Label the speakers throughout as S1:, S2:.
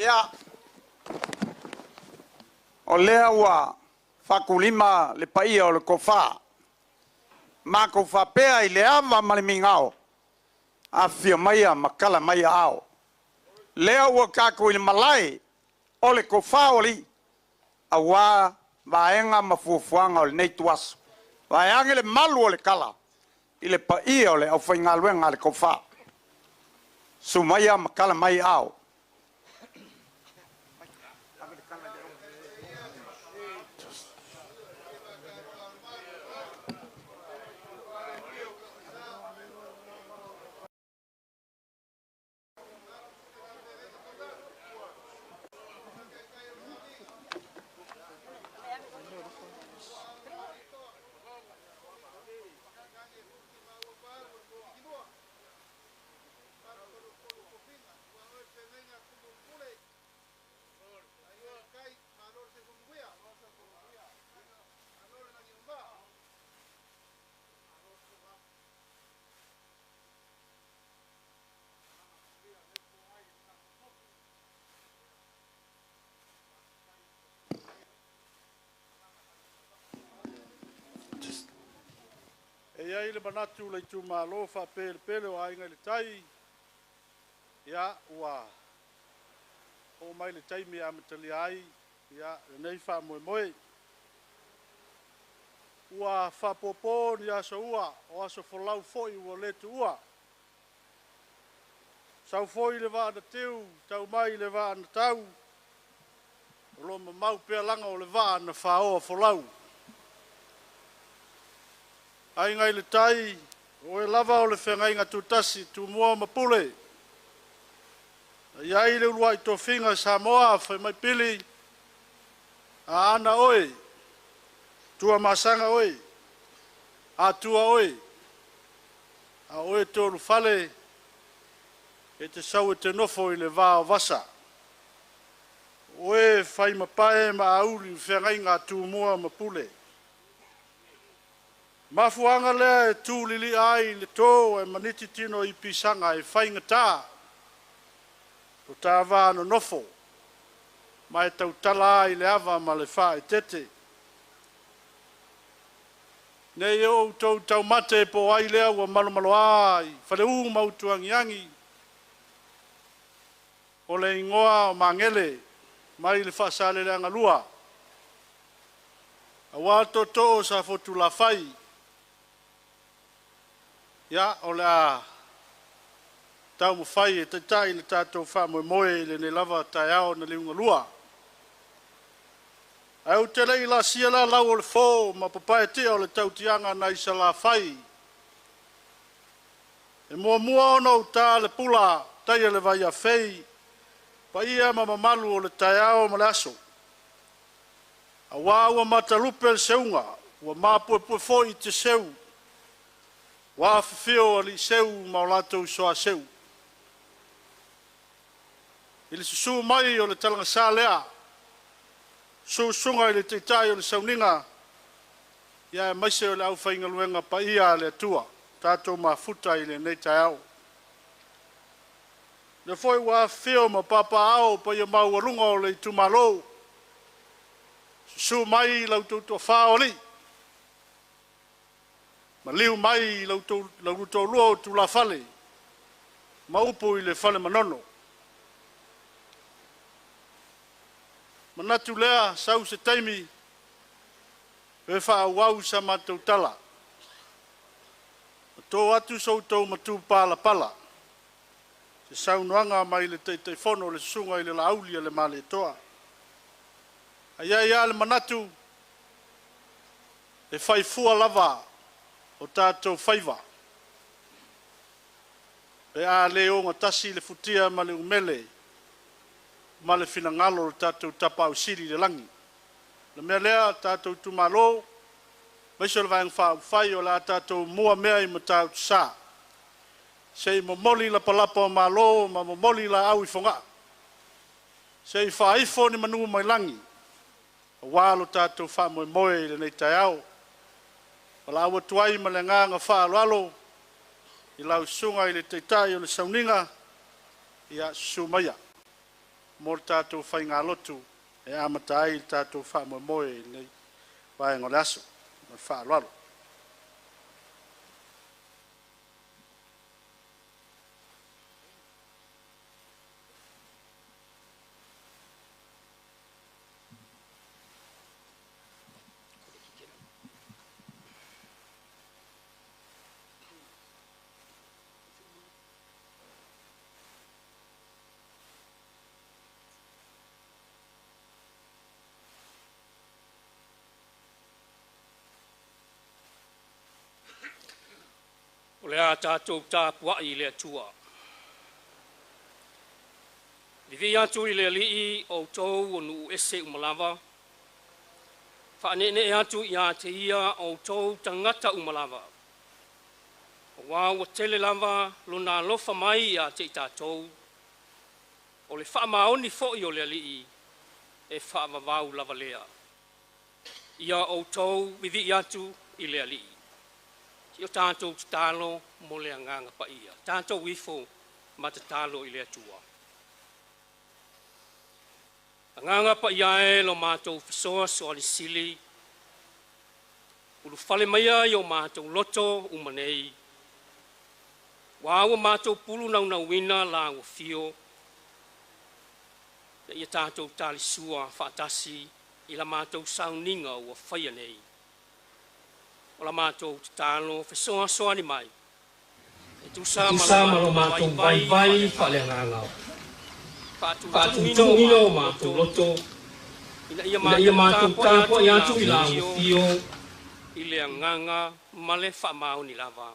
S1: Ia. O lea ua whakulima le paia o le kofa. Ma kofa pea I le ava ma le mingao. A fia maia makala maia ao. Lea ua kako I le malai o le kofa o li. A wā vaenga mafuafuanga o le neituasu. Vaenga le malu o le kala. I le paia o le au whaingaluenga le kofa. Sumaya makala mai ao.
S2: E ai le manatu le tu malo fa pele o ainga le tai ya ua o mai le tai mi amatali ai ya nei fa moe ua fa popo ni aso ua o aso folau foi ua le tu ua sau foi le va na teu tau mai le va na tau lo mau pe langa o le va na fa o folau ai ngai le tai o e lava o le whengai ngā tūtasi tū mua mapule. Iai le ulua I tō whinga Samoa whai mai pili a ana oe, tua masanga oe, a tua oe, a oe tōru whale e te sau e te nofo I le vāo vasa. Oe whai mapae ma auri whengai ngā tū mua mapule. Mafuanga lea e tū lili ai le tō e maniti tino I pisanga e whainga tā. O tā wāno nofo. Mai tau tala ai le awa ma le wha e tete. Nei o tau mate po ai lea ua malo ai. Whale u mautuangi angi. O le ingoa o mangele. Mai le whaasale le angalua. A wāto tō sa fotu la whai. Ya o le a tau mo fai e tai le tātou wha moe le ne lava tai ao na liunga lua. Au te lei la sia la lau o le fō ma papai te o le tautianga na isa la fai. E mua ono tā le pula tai le vai a fei pa ia ma mamalu o le tai ao ma le aso. A wā ua matalupe le seunga ua mapue fōi te seu. Wa fio ali seu ma o latou soa seu. Ili susu mai o le talanga sa lea. Sunga I le teitai o le sauninga. Ia e maise o le au whainga luenga pa ia le atua. Tātou ma futa I le nei tai au. Le foi wa fio ma papa au pa ia mau arunga o le tumalo. Susu mai lau tautua whaoli. Ma liu mai lau tau lua o tu la fale. Ma upu I le fale manono. Ma natu lea sau se taimi. E wha wau sa matau tala. Ma tō atu sau tau matu pala. Se sau noanga mai le te fono le sunga I le laulia le male toa. Ia le manatu. E whai fua lava. O tātou whaiva. E a leo ngā tasi le futia ma le umele. Ma le finangalo le tātou tapa au siri le langi. Le mea lea tātou tumalo. Maiso le vaeng whai o la tātou mua mea I matau sā. Se I momoli la palapa o malo ma momoli la au I whonga. Se I whaifo ni manu mai langi. O wālo tātou wha moe le nei tai au. Wala awa tuai ma le nganga wha alo I lau sunga I le teitai o le sauninga I a sumaya. mo tātou whainga lotu e amatai tātou wha moe nei vai ngore aso ma wha lalo.
S3: O le a tātou tāpua I le atua. Livi atu I le alii o tau o nu ese umalawa. Whaanene atu I a te ia o tau tangata umalawa. O wā o tele lava lona lofa mai I a te tātou. O le whaamaoni fo'i o le alii e whaamawau lava lea. Ia o tau livi atu I le alii. Tio tātou tālo mo le nganga pa ia. Tātou wifo ma te tālo I le atua. Nganga pa ia e lo mātou fisoa so ali sili. Ulu fale maia I o mātou loto umanei. Wāua mātou pulu na wina la o fio. Ia tātou tāli sua whaatasi I la mātou sauninga ua whaia nei. O la mātou te tālo, whesoa soa ni mai. E tu sā malo mātou vai whale ngangau. Whātutung ino mātou loto. Ina ia mātou tāpo I atu I la fio. I le nganga male whamau ni lava.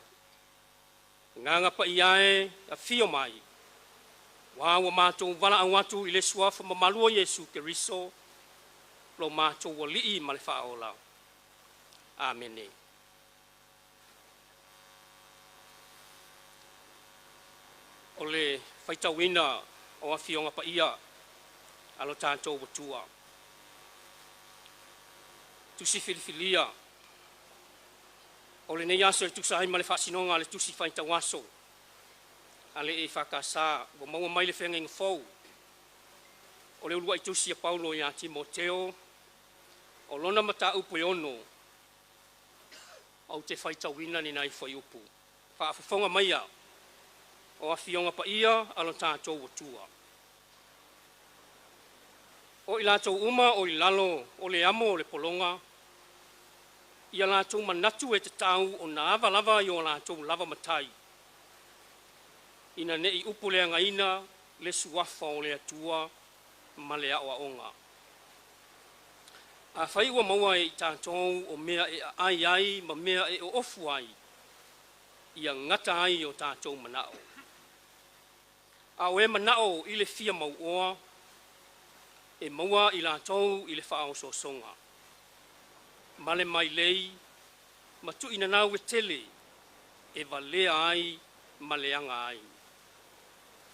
S3: Nganga pa iae a fio mai. Wāua mātou wala au atu I le suafa mamalua Yesu Keriso. Lo mātou walii male whaola. Amene. O le whaitawina o awhionga pa ia alo tātou watua. Tusi whiliwhilia. O le nei aso e tusa haima le whasinonga le tusi whaitawaso. Ale e whakasā, wa maua mai le whenga inga fau. O le ulua I tusi a Paulo I a Timoteo. O lona mata upu e ono. Au te whaitawina ni nai whai upu. Whaafufonga mai a. O awhionga pa ia alo tātou watua. O I lātou uma o I lalo o le amo o le polonga. Ia lātou manatu e te tau o na awa lava I o lātou lava matai. Ina ne I upu le angaina le suafa o le atua ma le awa onga. A whai ua maua e I tātou o mea e ai ma mea e o ofu ai. Ia ngata ai o tātou manao. A o e manao I le fia mau oa, e maua I lātou I le whaao so songa. Male mai lei, matu ina nau e tele, e valea ai, maleanga ai.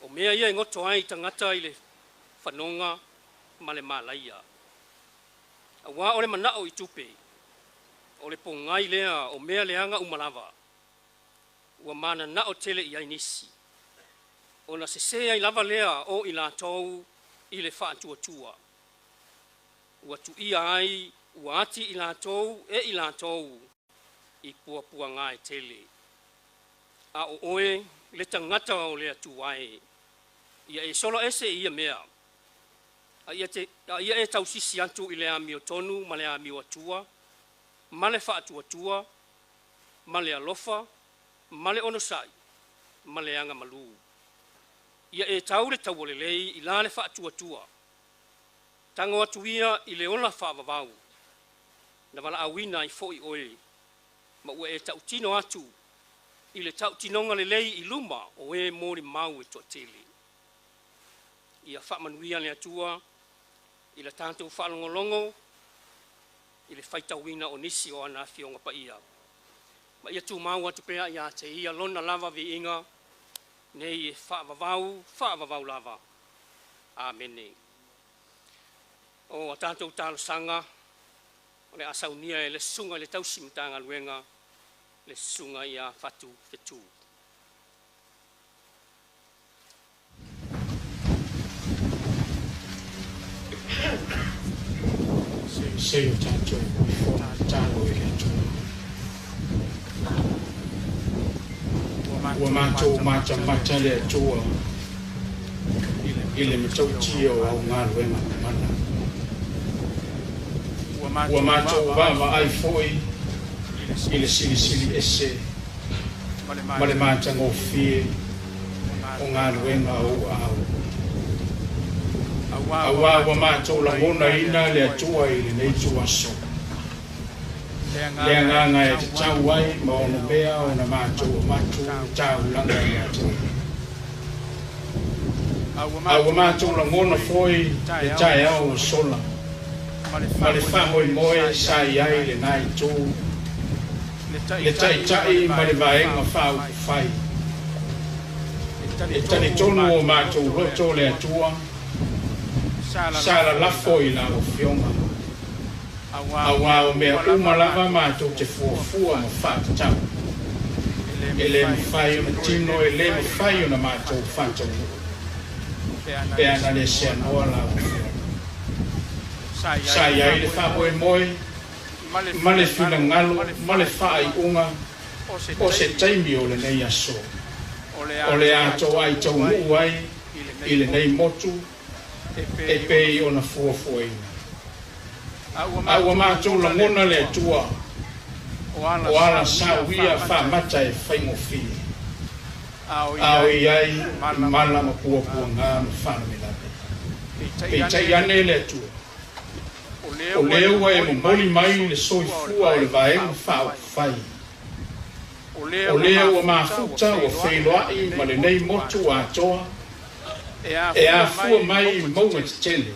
S3: O mea ia ngoto ai tangata I le whanonga, male malaia. A wā o le manao I tupe, o le pongai lea o mea leanga umalawa, ua mana nao tele I ainisi. O na se ai lava lea o I lātou I le whātua. Ua tu ia ai, ua ati I lātou e I lātou I pua ngā e tele. A o oe, le tangata o le atu ai. Ia e solo ese ia mea. A ia e tau sisi atu I le ami o tonu, ma le ami o atua, ma le whātua, ma le alofa, ma le onosai, ma le anga malu. Ia e tau le tau le lei I la le whātua. Tango atu ia I le ona whaavavau. Na wala awina I fo I oe. Ma ua e tau tino atu. I le tau tinonga le lei I luma o e mori mau e toa tele. Ia whaamanuia le atua. I le tātou whaalongolongo. I le whaitawina o nisi o ana whionga pa ia. Ma ia tū mau atu pea ia te ia lona lava vi inga. Nei e whaavavau lava. Amene. O a tātou tālo sanga. O le asaunia e le sunga le tausimtanga luenga. Le sunga ia fatu fetu.
S4: se o tatou i fona talo i le atua. Ua mātou mata le atua i le matautia o au ngā luenga mana. Ua mātou wama ai foi i le sili ese ma le mātanga o fie o ngā luenga au. Awa ua mātou langona ina le atua i le neitu aso. Le anganga e te tau ai ma ono mea o na mātou o matu tau langa i atu. Awa mātou langona foi le tae au o sola. Ma le whamoi moe sai ai le nai tū. Le tai ma le vaenga whau whai. E tani tonu o mātou roto le atua. Sala lafo i la o fionga. Awa o mea umalava mātou te fuafua ma whātatau. E le mwhai o na tino, e le mwhai o na mātou whātau. Pe ana le se anoa la o fionga. Sai ai le whapoe moe, ma le whina ngalo, ma le whaai unga, o se taimi o le nei aso. O le ato ai tau nuu ai, i le nei motu, e pei o na fuafuaina. Aua mātou la ngona le atua, o ala sauia whamata e whaingofi. Ao i ai, mala ma puapua ngā ma whanamilane. Pei tai ane le atua. O leo e moli mai le soifua o le vaenga whao whai. O leo a mafuta o whailoai ma le nei motu a toa. E a fua mai maunga te tele.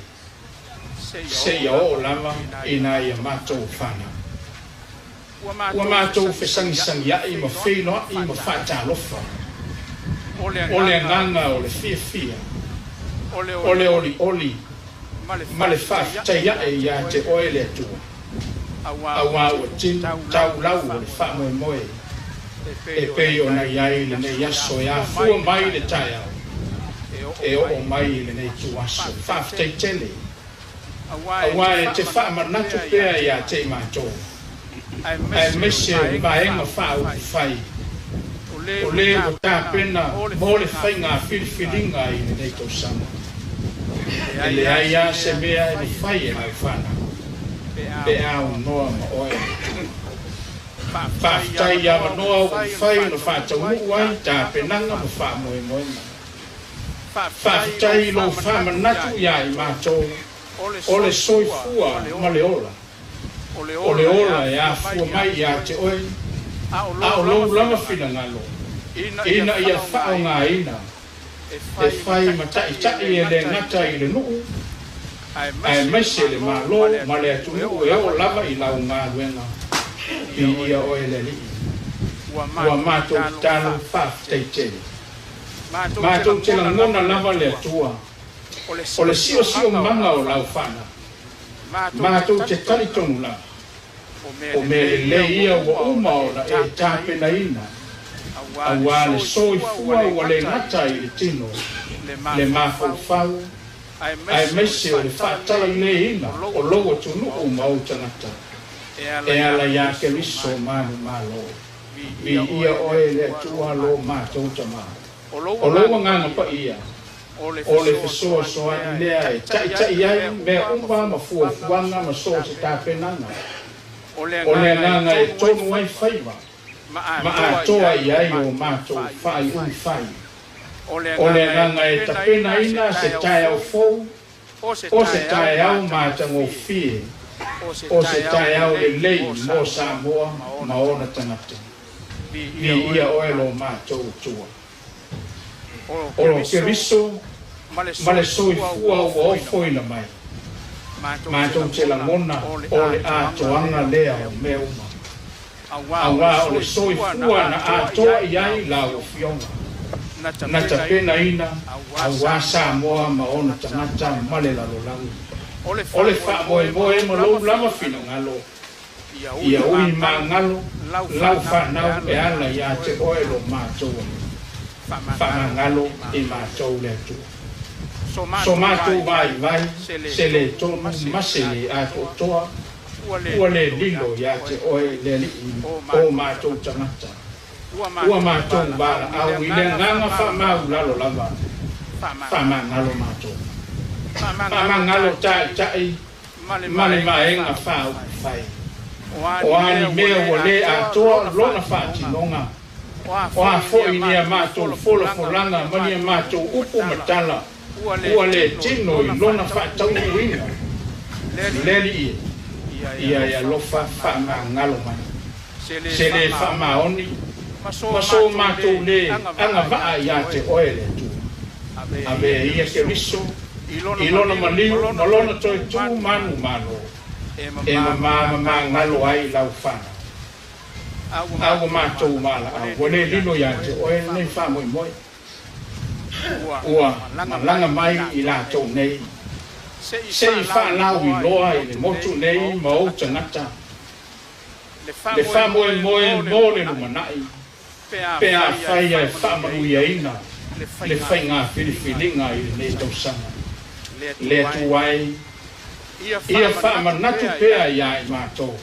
S4: Se ia o lava ina ia mātou whana. Ua mātou whesangisangi ai ma whailoai ma whaatalofa. O le anganga o le fia. O le oli. Ma le whaafitai ae ia te oe le atua. Awa ua tin tau lau o le whaamoe moe. E pei o na iai le nei aso e a fua mai le tai au. E o mai le nei tu aso. Whaafitai tele. Awa e te whaamanatu pea ia te mātou. Ai mese o vaenga whaau whai. O le o tā pena mo le whainga whiriwhiringa i le nei tau sama. E le aia se mea e ni whai e mai whana. Pe au noa ma oe. Whaafitai a manoa o whai no whātau nuu ai tā penanga ma whaamoe moe ma. Whaafitai lo whaamanatu ia i mātou. O le soifua ma le ola. O le ola e a fua mai ia te oe. A o lou lama whina ngalo. Ina ia whao ngā ina. E whai matai e le ngata i le nuu. Ai mese le malo ma le atu nuu e o lava i lau ngā luenga. I ia o e le li. Ua mātou talo whaafitai tele. Mātou te la ngona lava le atua. O le sio manga o lau whana. Mātou te talitonu lava. O me le ia ua uma o na e tāpena ina. Awa le soifua ua le ngata i le tino. Le mawhau. Ai mese o le whaatala le ina. O logo tunu o mau tangata. E ala ia ke riso manu malo. Vi ia oe le atua lo mātou tama. O logo nganga pa ia. O le fesoa soa i lea e tai ai mea umba ma fuafuanga ma so se tāpenanga. O le nganga e tonu ai whaiva. Ma a toa i ai o mātou whai ui whai. O le nganga e tapena ina se tae au fou. O se tae au mātango fie. O se tae au le lei mo Samoa ma ona tangata. Vi ia oe lo mātou tua. O lo ke riso ma le soifua ua ofoina mai. Mātou te langona o le atoanga lea o mea uma. Awa o le soifua na atoa i ai la o fionga. Na tapena ina, awa Samoa ma ona tangata ma le lalolangi. O le whaamoe ma lou lama whina ngalo. Ia ui ma ngalo, lau whanau e ala ia te oe lo mātou. Whamangalo i mātou le atua. So mātou vai, se le tonu masele a toa, ua le lilo ia te oe le li o mātou tangata. Ua mātou wala au i le nganga whamau lalo lava. Whamangalo mātou. Whamangalo tai male maenga whau whai. O ani mea ua le a toa lona whātinonga. O a fo inia mātou folanga mania mātou upu matala. Ua le tino i lona whātau uina. Leri ia lofa whamangalo mai. Se le whamaoni. Maso mātou le anga waa ia te oele tu. Awe ia ke riso. Ilona maliu, malona toi tu manu malo. E mama ngalo ai lau whana. Au mātou mala. Wale lilo ia te oele nei whamoi moi. Ua malanga mai i lātou nei. Se i whanau i loa i le motu nei ma o tangata. Le whamoi moe le lumanai. Pea whai ai whamau ia ina. Le whai ngā whiriwhiringa i le nei tausanga. Le tu ai. Ia whamanatu pea ia i mātou.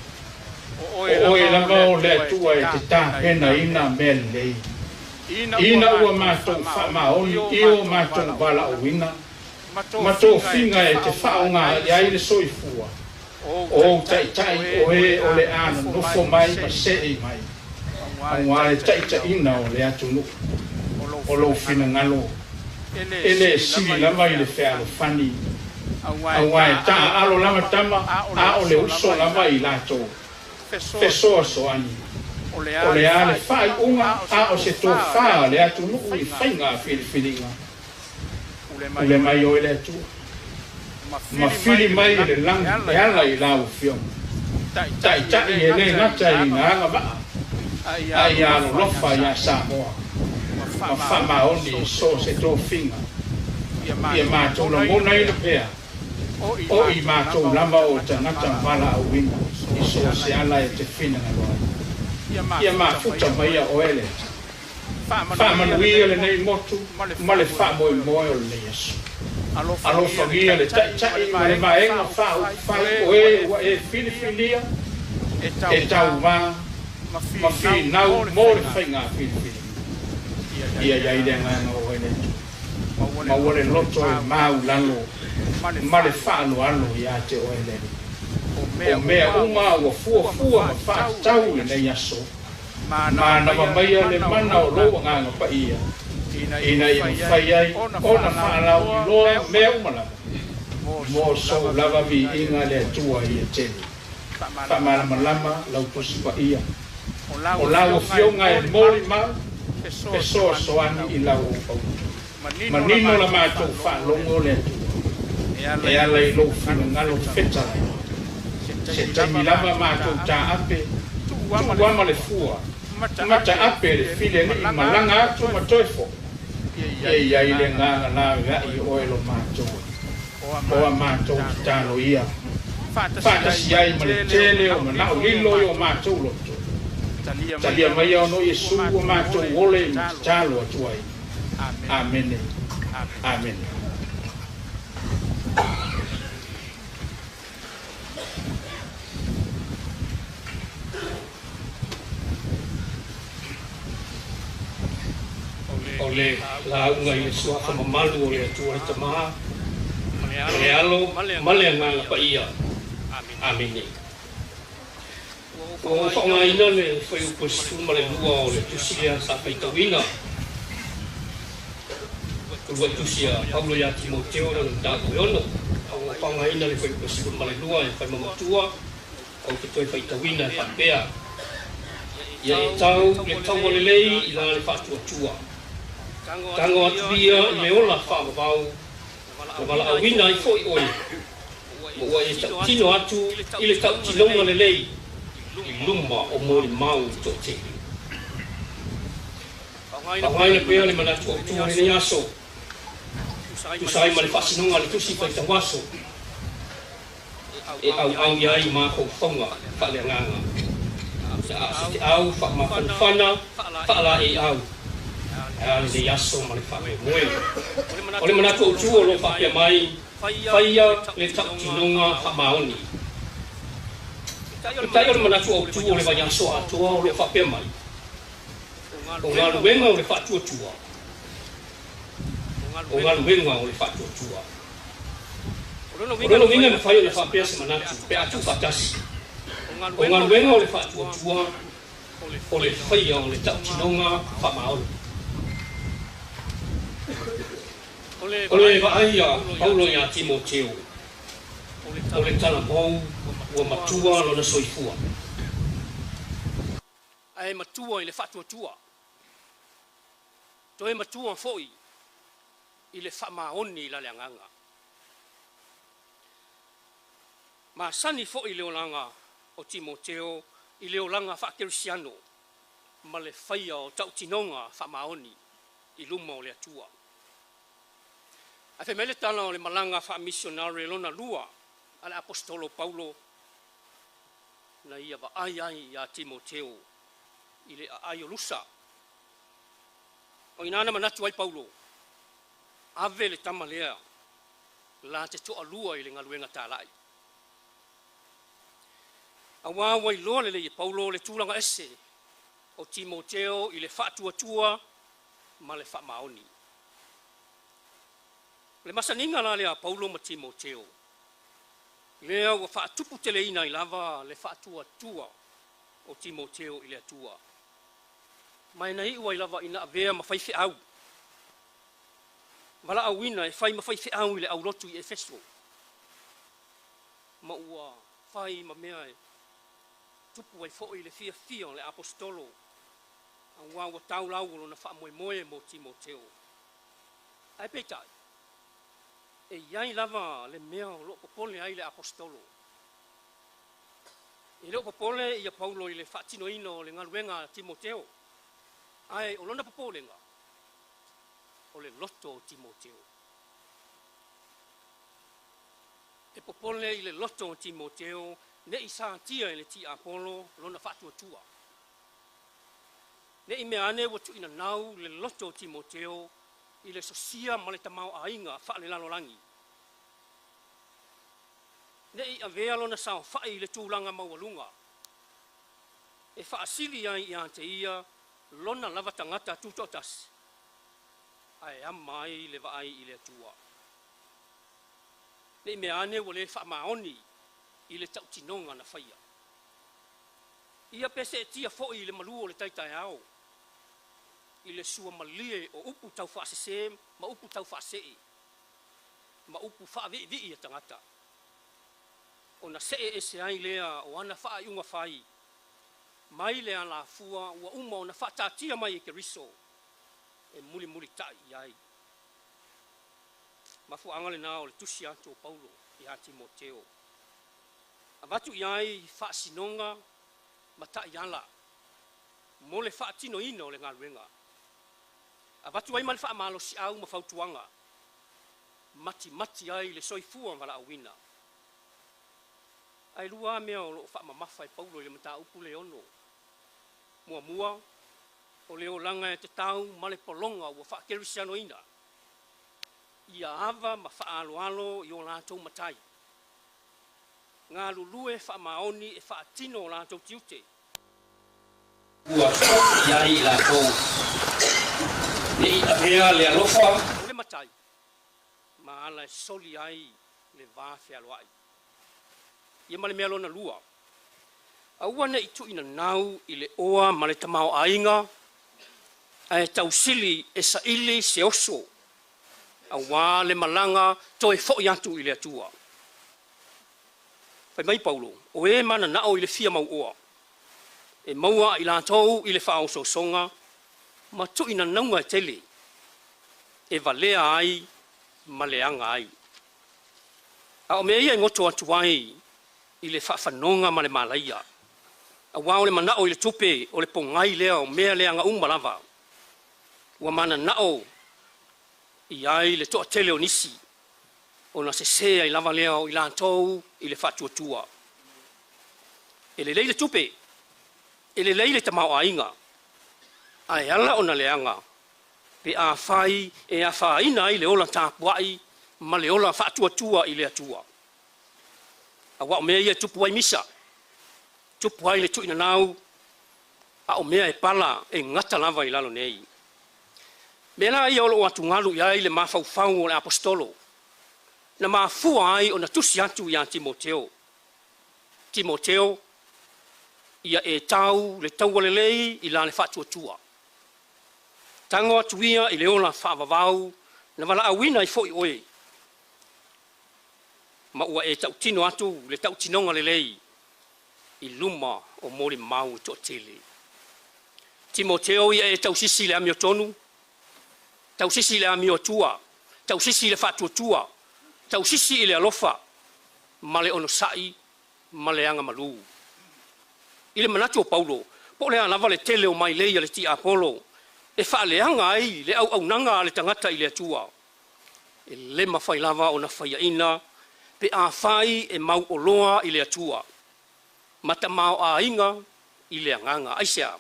S4: O e lama o le tu ai te tā pena ina mea lei. Ina ua mātou whamaoni i o mātou wala o ina. Mātou whinga e te whaonga i ai le soifua. O tai o e o le ana nofo mai ma se e mai. Aunga e tai ina o le atu nuku. O lo whina ngalo. Ele siri lama i le whea lo whani. Aunga e ta alo lama tama a o le uso lama i lato. Fesoa soani. O le ale whai unga a o se tō whaa le atu nuku i whainga whiriwhiringa. Ule mai o ele atu. Ma whiri mai i le langi e ala i lau whiong. Tai e le ngata i nga anga maa. Ai alo lofa i a Samoa. Ma whamaoni so se tō whinga. Ia mātou na mona i le pea. O i mātou lama o tangata wala au wina. I so se ala e te whinanga loa. Ia mafuta mai a oele. Whamanuia le nei motu. Ma le whamoi moe o le Yesu. Alofa gia le tai ma le maenga whai oe ua e whiriwhiria. E tau ma. Ma whinau mo le whainga whiriwhiria. Ia iai le ngana o ele. Ma wale loto e mau lalo. Ma le whaano alo i a te oele. O mea uma ua fua ma whaatau le nei aso. Ma na mamaia le mana o loa nganga pa ia. Ina i mwhai ai, ona whaalau i loa mea umalama. Mo so lava vi inga le atua i a tene. Whamalama lama lau pusi pa ia. O lau fionga e mori ma, pesoa soani i lau au. Manino la mātou whaalongo le atua. E ala i lo whina ngalo wheta. Se taimi lava mātou tā ape, tu wama le fua. Mata ape le file ni malanga atu ma toifo. Ia i le nganga la gai oelo mātou. Oa mātou ki tālo ia. Whātasi ai ma le tele o manao lilo i o mātou loto. Talia mai au no Yesu o mātou ole ma ki tālo atu ai. Amen. Amen.
S3: O le la unga i le sua whamamalu o le atua i tamaha. O le alo, male nganga pa ia. Amene. O whaonga ina le whai upasifu ma le lua o le tusia sa whaitawina. Kulua tusia Paulo ia Timoteo na ndako yono. O whaonga ina le whai upasifu ma le lua e whai mamatua. O ke toi whaitawina e whapea. Ia e tau, le tau o le lei i la le whaatua tua. Tango atu ia i me ola whaamavau. Na wala awina i fo i oi. Mo ua e tau tino atu i le tau tilonga le lei. I luma o mori mau to te. Pawaina pea le manatu o tua ni aso. Tusai ma le whasinonga le tusi whai tawaso. E au iai ma kou whaunga whale nganga. Te au whaamawhana whaala e au. Le yaso ma le whape moe. O le manatu o tua lo whapea mai, whaia le tau tinonga whamaoni. tai o mana tu tu le vai so tu o le fa pe mai o nga luenga o le fa tu tu o nga luenga o le fa tu tu o no vinga me fai o le fa pe se mana tu pe atu fatasi o nga luenga o le fa tu tu o le fai o le tau tinonga fa maolo o le vai a Paulo ia Timoteo o le tala mau ua matua lona soifua ae matua i le fa'atuatua toe matua fo'i i le fa'amaoni i laleagaga masani fo'i i le olaga o Timoteo i le olaga fa'akerisiano ma le faia o ta'utinoga fa'amaoni i luma o le atua ae femele tala o le malaga fa'amisionari lona lua a le apostolo Paulo na ia va'ai ai iā Timoteo i le a'ai o lusa o inana manatu ai Paulo ave le tama lea la te to'alua i le galuega tāla'i auā ua iloa lelei e Paulo le tulaga ese o Timoteo i le fa'atuatua ma le fa'amaoni le masaniga la lea Paulo ma Timoteo lea ua fa'atupu teleina i lava le fa'atuatua o Timoteo i le atua mai nai ua i lava ina avea ma fai fe'au vala'auina e fai ma fai fe'au i le aulotu i Efeso ma ua fai ma mea e tupu ai fo'i le fiafia o le apostolo auā ua taulau o lona fa'amoemoe mo Timoteo ae peitai e iai lava le mea o lo'o popole ai le apostolo i lo'o popole ia Paulo i le fa'atinoina o le galuega Timoteo ae o lona popolega o le loto o Timoteo e popole i le loto o Timoteo ne'i satia i le ti'apolo lona fa'atuatua ne'i mea ane ua tu'inanau le loto o Timoteo i le sosia ma le tamao aiga fa'alelalolagi ne'i avea lona saofa'i i le tulaga maualuga e fa'asili ai iā te ia lona lava tagata tuto'atasi ae ama ai le va'ai i le atua ne'i mea ane ua lē fa'amaoni i le ta'utinoga na faia ia pe se'etia fo'i i le malu o le taitaeao i le sua malie o upu tau fa'asesē ma upu tau fa'ase'e ma upu fa'avi'ivi'i e tagata ona se'e ese ai lea o ana fa'ai'uga fai mai le alafua ua uma ona fa'atatia mai e Keriso e mulimuli ta'i ai mafua'aga lenā o le tusi atu o Paulo iā Timoteo avatu i ai fa'asinoga ma ta'iala mo le fa'atinoina o le galuega avatu ai ma le fa'amalosi'au ma fautuaga mati ai le soifua ma vala'auina ai lua mea o lo'o fa'amamafa e Paulo i le mataupu le ono muamua o le olaga e tatau ma le pologa ua fa'akerisianoina ia ava ma fa'aaloalo i o latou matai galulue fa'amaoni e fa'atino o latou tiute ua fo'i ai i latou ne'i avea le alofa o le matai ma ala e soli ai le vā fealoa'i ia ma le mea lona lua aua ne'i tu'inanau i le oa ma le tamao aiga ae tausili e sa'ili se oso auā le malaga toe fo'i atu i le atua fai mai Paulo o e manana'o i le fia mauoa e maua i latou i le fa'aosoasoga ma tu'inanauga e tele e valea ai ma leaga ai a o mea ia e goto atu ai i le fa'afanoga ma le malaia auā o le mana'o i le tupe o le pogai lea o mea leaga uma lava ua manana'o i ai le to'atele o nisi ona sesē ai lava lea o i latou i le fa'atuatua e lelei le tupe e lelei le tamao aiga ae ala ona leaga pe afai e afāina ai le ola tapua'i ma le ola fa'atuatua i le atua auā o mea ia tupu ai misa tupu ai le tuina nau, a o mea e pala e ngata lava I lalo nei. Mena ia olo atu ngalu ia le mafaufau o le apostolo. Na mafua ai o na tusi atu ia Timoteo. Timoteo, ia e tau le taualelei I lane whatuatua. Tango atu ia I le ola whaavavau, na wala awina I foi oe. Ma ua e tau tino atu, le tau tinonga lelei, I luma o mori mau to tele. Timoteo ia e tau sisi le amio tonu, tau sisi le amio tua, tau sisi le whatuatua, tau sisi I le alofa, ma le ono sai, ma le anga malu. I le manatu o Paulo, po le anava le tele o mai leia le ti Apollo, e whaaleanga ai le au nanga le tangata I le atua. E le mawhai lava o na whaiaina, pe a whai e mau o loa I le atua. Mata mau a inga I le anganga aisea.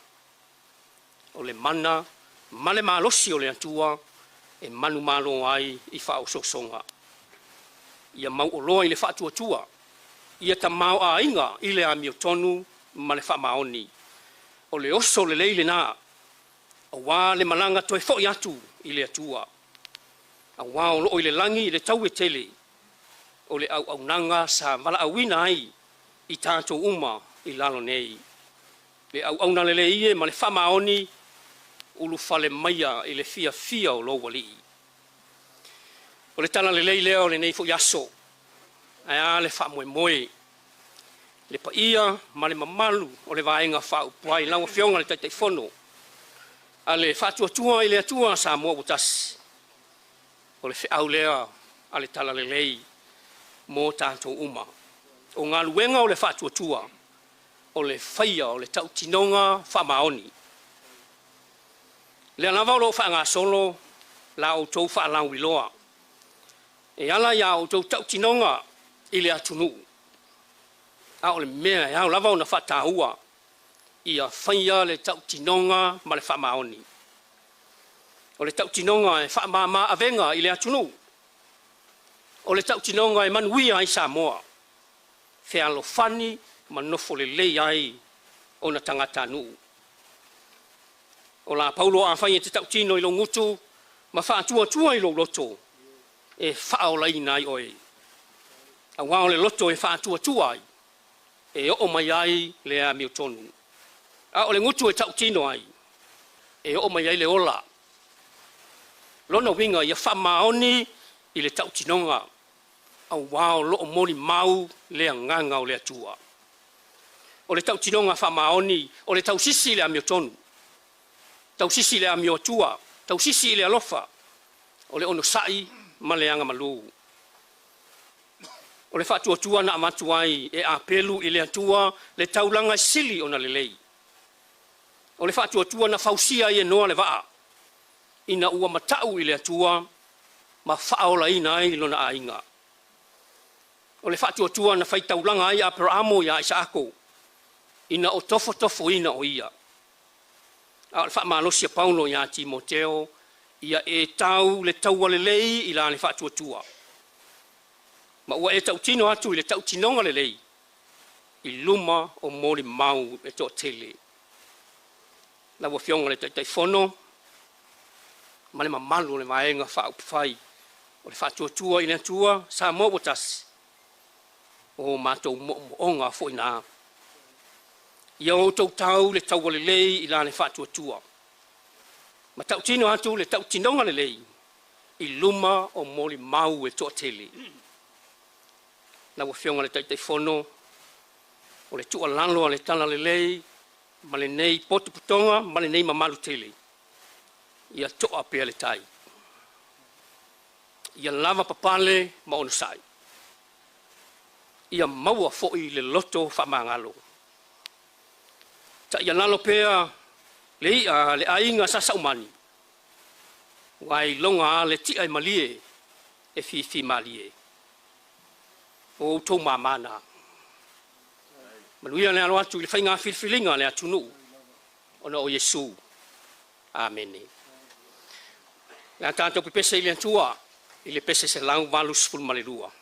S3: O le mana, male malosi o le atua, e manu malo ai I whao sosonga. Ia mau o loa I le whatuatua. Ia ta mau a inga I le amio tonu, ma le whamaoni. O le oso le leile nā, a wā le malanga toi fo I atu I le atua. A wā o loo I le langi I le tau e tele. O le au nanga sa wala awina ai I tātou uma I lalo nei. Le au na le ie ma le whamaoni ulu fale maia I le fia o lo wali. O le tala le leile o le nei fo yaso. Aia le whamoe. Le pa ia ma le mamalu o le vaenga whau puai lawa fionga le taitei fono. A le whatuatua I le atua sa mua utasi. O le whiau lea a le tala le lei mō tātou uma. O ngā luenga o le whatuatua, o le whaia o le tau tinonga whamaoni. Le anawa o lo whaanga solo, la o tau whaalau I loa. E ala ia o tau tau tinonga I le atunu. A o le mea ia o lava o na whatahua, ia whaia le tau tinonga ma le whamaoni. O le tau tinonga e whaamama avenga I le atunu. O le tau tinonga e manuia I Samoa. Whealo whani ma nofo le lei ai o na tangata nuu. O la Paulo a whai e te tau tino I lo ngutu, ma whaatua I lo loto, e whaola I nai oe. A wao le loto e whaatua ai, e o mai ai le a mio tonu. A o le ngutu e tau tino ai, e o mai ai le ola. Lona winga ia whamaoni I le tau tinonga, a wao lo o mori mau le nganga o le atua. O le tau tinonga whamaoni, o le tau sisi le amio tonu. Tau sisi le amio atua, tau sisi le alofa, o le ono sai ma le anga malu. O le whatuatua na amatu ai e a pelu I le atua le taulanga sili o na le lei. O le whatuatua na fausia I e noa le waa. Ina ua matau I le atua, ma whaola ina ai lona a inga. O le whatuatua na whaitaulanga ai a Abrahamo ia Isaako, ina o tofo ina o ia. A le whaamalosia Paulo ia Timoteo, ia e tau le taualelei I la le whatuatua. Ma ua e tau tino atu I le tau tinonga lelei, I luma o mori mau e to tele. La ua fionga le taitai fono, ma le mamalu le maenga whaupwhai, o le whatuatua I le atua, sa mo watasi. O mātou mo'onga fo ina. Ia o tau tau le tau walelei I la le whatuatua. Ma tau tino atu le tau tinonga lelei, I luma o mori mau e toa tele. Na wa fionga le taitai fono, o le tua lalo a le tala lelei, ma le nei potu putonga, ma le nei mamalu tele. Ia toa pia le tai. Ia lava papale ma ono sai. Ia maua fo'i le loto whamangalo. Ta ia lalo pea le ainga sa saumani. Wai longa le tia malie e fi malie. O tau mamana. Manuia le alo atu le whainga filfilinga le atunu. Ona o Yesu. Amen. La tātou pipese I le atua, I le pese se lau valus fulmalelua.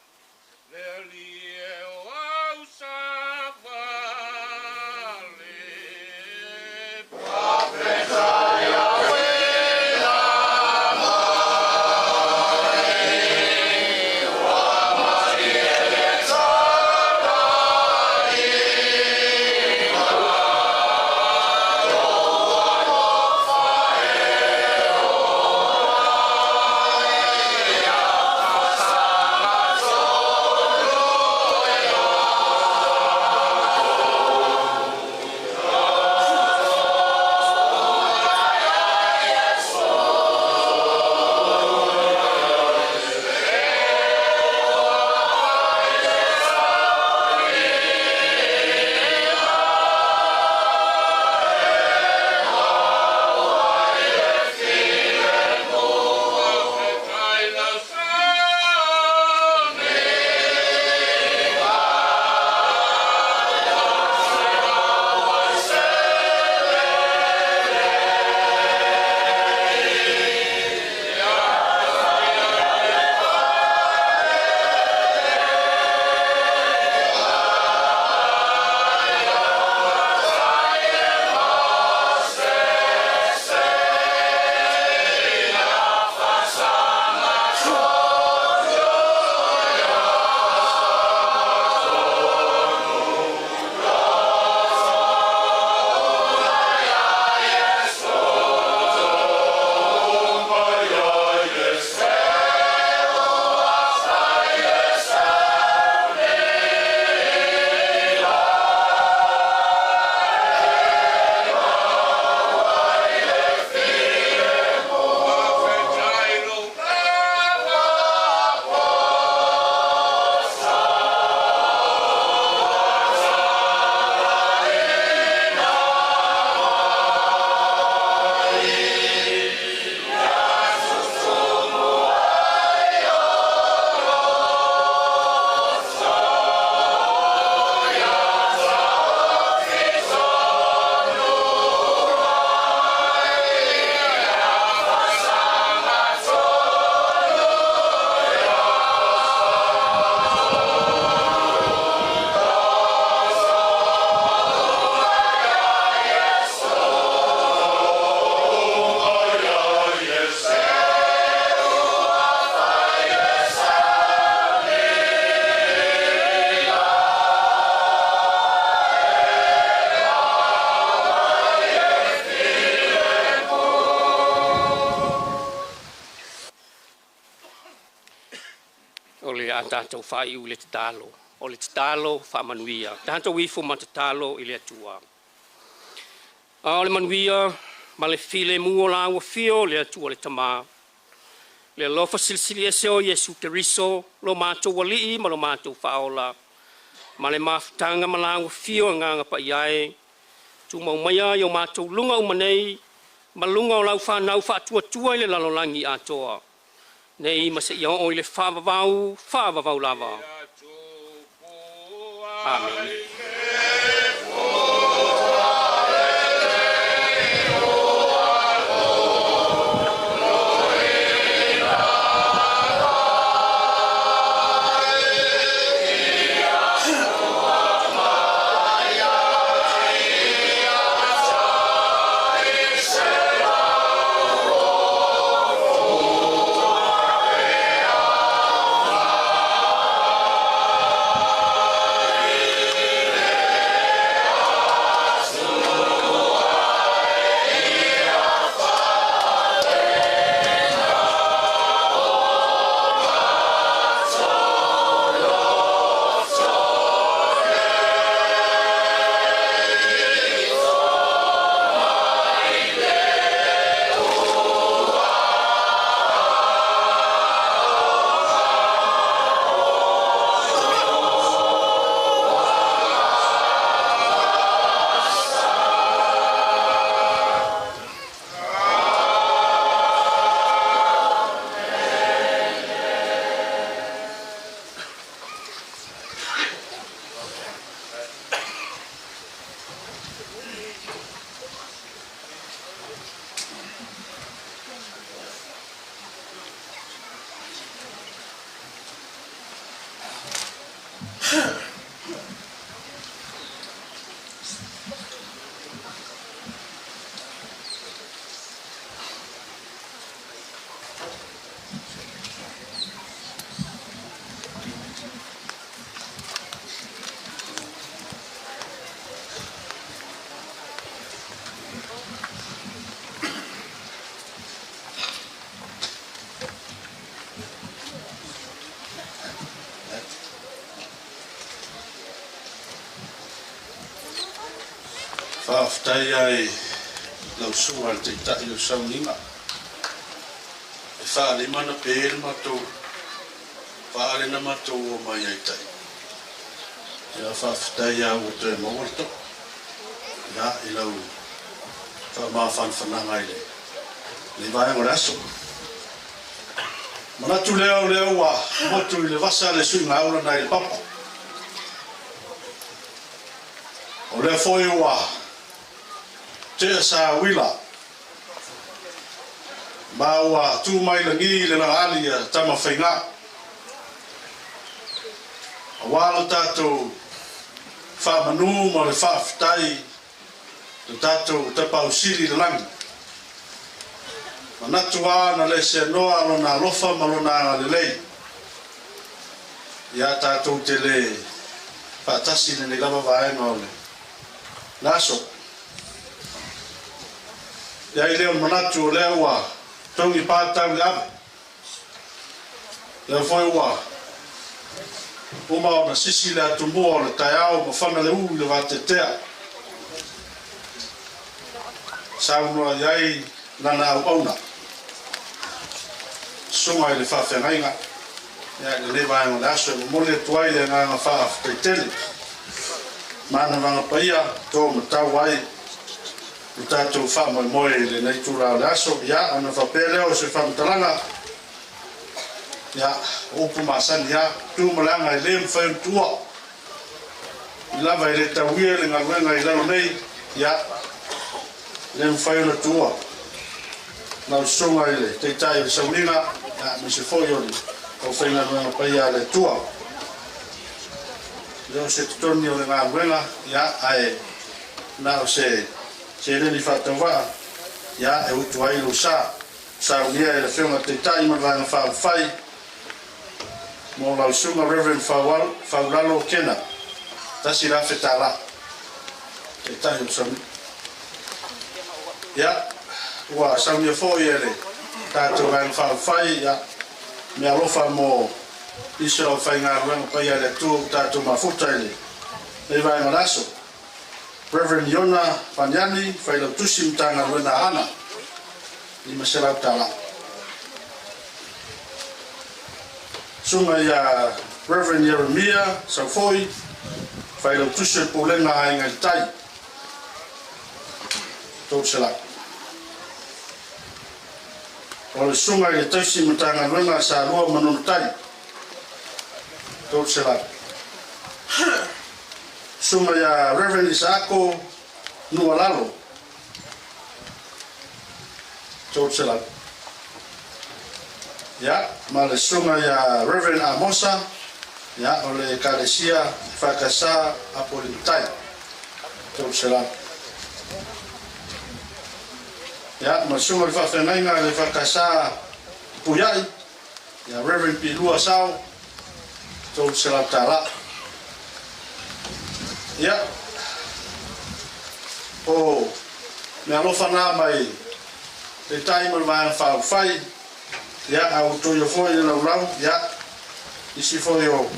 S3: tātou whai u le te tālo. O le te tālo whaamanuia. Tātou i fo ma te tālo i le atua. O le manuia, ma le file mua la ua fio le atua le tamā. Le lofa silsili ese o Yesu Keriso, lo mātou walii ma lo mātou whaola. Ma le mafutanga ma la ua fio nganga pa iae. Tu mau maia i o mātou lunga umanei, ma lunga o lau whanau whaatua-tua i le lalolangi atoa. Nei ma se ia o i le whaavavau lava. Amen.
S2: Whaafutai ai lau sua te tai o sauninga. E whaare mana pēre matou, whaare na matou o mai ai tai. Ia whaafutai au o te mawarto, ia i lau whaamawhanwhananga i le. Ni vai o raso. Manatu leo wa motu i le vasa le sui ngaura nai le papa. O leo foi wa te sa wila. Ma wa tu mai la ngi le na ali tama whainga. Awala tatou whamanu ma le whaafutai te tatou te pausiri le langi. Manatu ana le se noa alona alofa malona le lei. Ia tatou te le whaatasi le lava vaenga o le naso. Ia i leo manatu o leo wa tongi pātau le ave. Leo foi wa uma o na sisi le atumua o le taiao ma whana le u le watetea. Saunua iai nana au auna. Sunga i le whawhengainga. Ia le lewa e le aso e mole tuai e ngā whaafutai Mana vanga paia tō matau ai. I tātou whamoe le nei tūra o le aso. Ia ana whapeleo se whamatalanga. Ia opu masani ia tūmalanga i le mwhaun tua. I lava i le tauia le ngaruenga i lalo nei. Ia le mwhaun tua. Nau sunga i le teitai o le sauninga. Ia me se foi o le o whainga nuenga paia le tua. Leo se tutoni o le ngaruenga. Ia ae na o se reni whātawa. Ia e utu ai lo sa. Saunia e le whiunga teitai ma vanga whawhai. Mo lau sunga Reverend Faulalo Kena. Tasi la whetala. Teitai o sauni. Ia ua saunia fōi e le tātou vanga whawhai. Ia me alofa mo iso o fai ngā ruenga pai ale tu tātou mafuta ele. Nei vai ngaraso. Reverend Yona Panyani, fai lau tusi mtanga ruena ana. Ni maselau tala. Sunga ya Reverend Jeremiah Saufoi, fai lau tusi pulenga ai ngai tai. Tau selak. O le sunga i le taisi mtanga ruenga sa rua Manono tai. Tau selak. Sunga ya Reverend Isako Nualalo. Tau selak. Ya, ma le sunga ya Reverend Amosa, ya, o le kalesia whakasa apolintai. Tau selak. Ya, ma sunga le whawhengainga le whakasa puyai, ya Reverend Pilua Sao, tau selak tala. Ya, o me alofa nā mai le taima le vāna whai, ya, au toio foi le lau, ya, isi foi o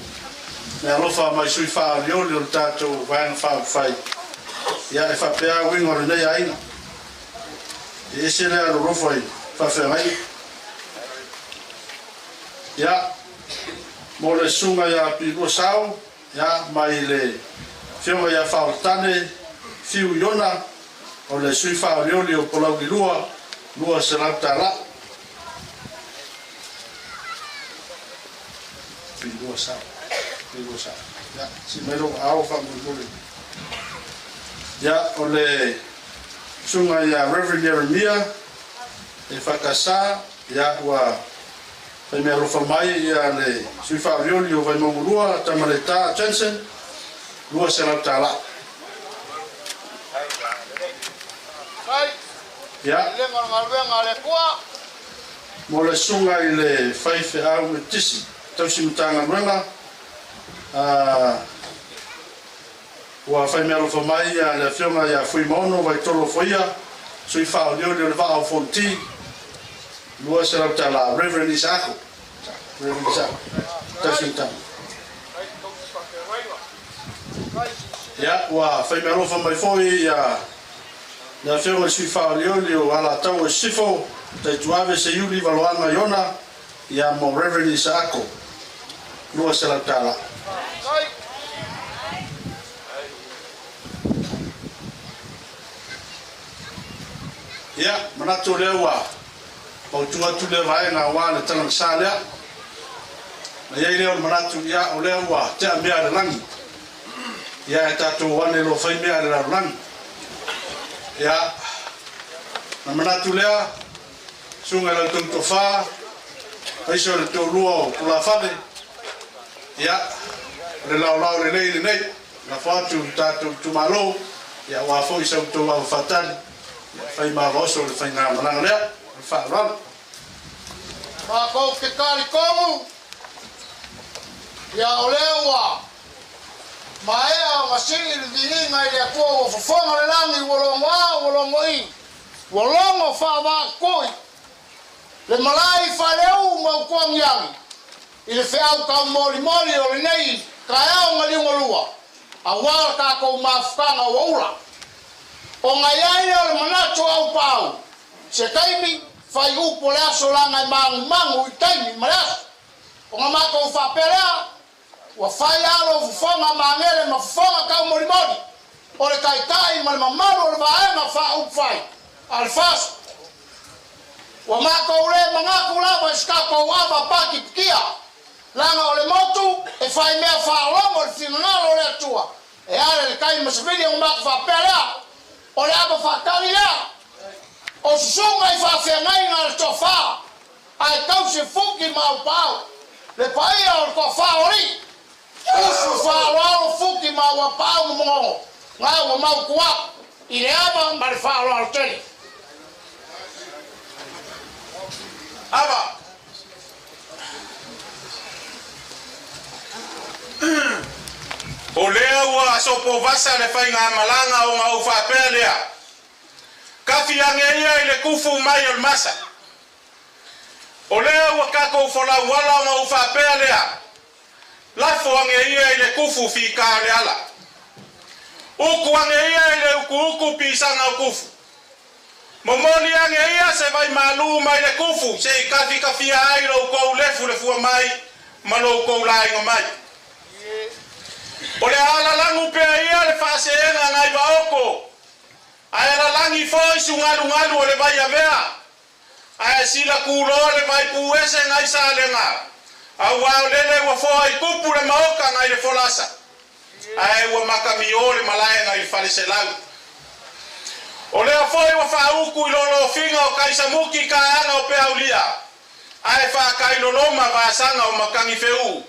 S2: me alofa mai sui whaarioli o le tātou vāna whai, ya, e whapea wingo le nei aina, e ese lea lo rofoi whawhengai, ya, mo le sunga ya Pilua Sao, ya, mai le Fiona ya whaotane, fiu Iona, o le sui whaorioli o polau ki lua se lautara. Pilua Sao. Ya, si mero ao whamururi. Ya, o le sunga ya Reverend Jeremiah, e whakasa, ya, ua pai mea rofa mai, ya le sui whaorioli o vai maurua, tamareta, Jensen, lua se lau tala. Ya. Mo le sunga i le whaife au me tisi. Tausi mtanga mrenga. Ua whai mea lofa mai le whionga ia fui mono vai tolo foia. Sui whao leo leo le wha au fonti. Lua se lau tala. Reverend Isako. Reverend Isako. Tausi mtanga. Ya, wa fai me alofa mai foi ya na feo sui faolioli o ala tau e sifo te tuave se yuli valoanga Iona ya mo Reverend Isako lua se la tala. Ya, manatu lewa o tunga tu le vai na wa le tala sa lea na ye leo manatu ya o lewa te mea le langi. Ya tatou wane lo fai mea le rarulangi. Ya na manatu lea sunga la tonto wha aiso le tau lua o kula whane. Ya le lau le nei na whatu tatou tumalo ya wafo isa uto wa whatani ya fai maa vaoso le fai ngā malanga lea le whaarana.
S5: Ma kou ke kari kongu ya o lewa Maea masiri vini ngai le ko fonga le langi wolongo i wolongo fa va koi le malai fa leu ma ko ngiang ile fe au ka moli o le nei ka au ngali ngolua awa ka ko mafkanga waula o ngai ai le manacho au pau se kaimi fa yu pola solanga mangu taimi malas o ngama ko fa pera wa fai alo fonga mangele ma fonga ka morimori o le kai ma mamalo le vaenga fa u fai al fas wa ma ko le manga ko la ba ska ko wa ba pa ki kia langa o le motu e fai me fa longo le finalo le tua e ale le kai ma svili o ma fa pera o le aba fa kalila o sunga i fa fe mai na le tofa ai kau se fuki ma pau le pai o ko fa ori usu whaararo fuki ma wa pāu mongo ngai wa mau kua i le aba ma le whaararo teni.
S1: Aba o lea ua sopo vasa le whai ngā malanga o ngā uwhapea lea kafi ange ia i le kufu mai o le masa o lea ua kako ufolau wala o ngā uwhapea lea
S6: lafo ange ia ile kufu fi kale ala uku ange ia ile uku pisanga kufu momoli ange ia se vai maluma ile kufu se kafi kafia ai lo ko lefu lefu mai malo ko lai ngomai ole ala langu pe ia le fase nga ngai baoko ala langi foi sungalu ngalu ole vai avea ai sila kulo le vai puese ngai salenga awa lele wa foi kupu le maoka ngai le folasa ai wa makamiole malaya ngai falese lau ole foi wa fauku ilolo finga o kaisa muki ka ana o pe aulia ai fa kai loloma va sanga o makangi feu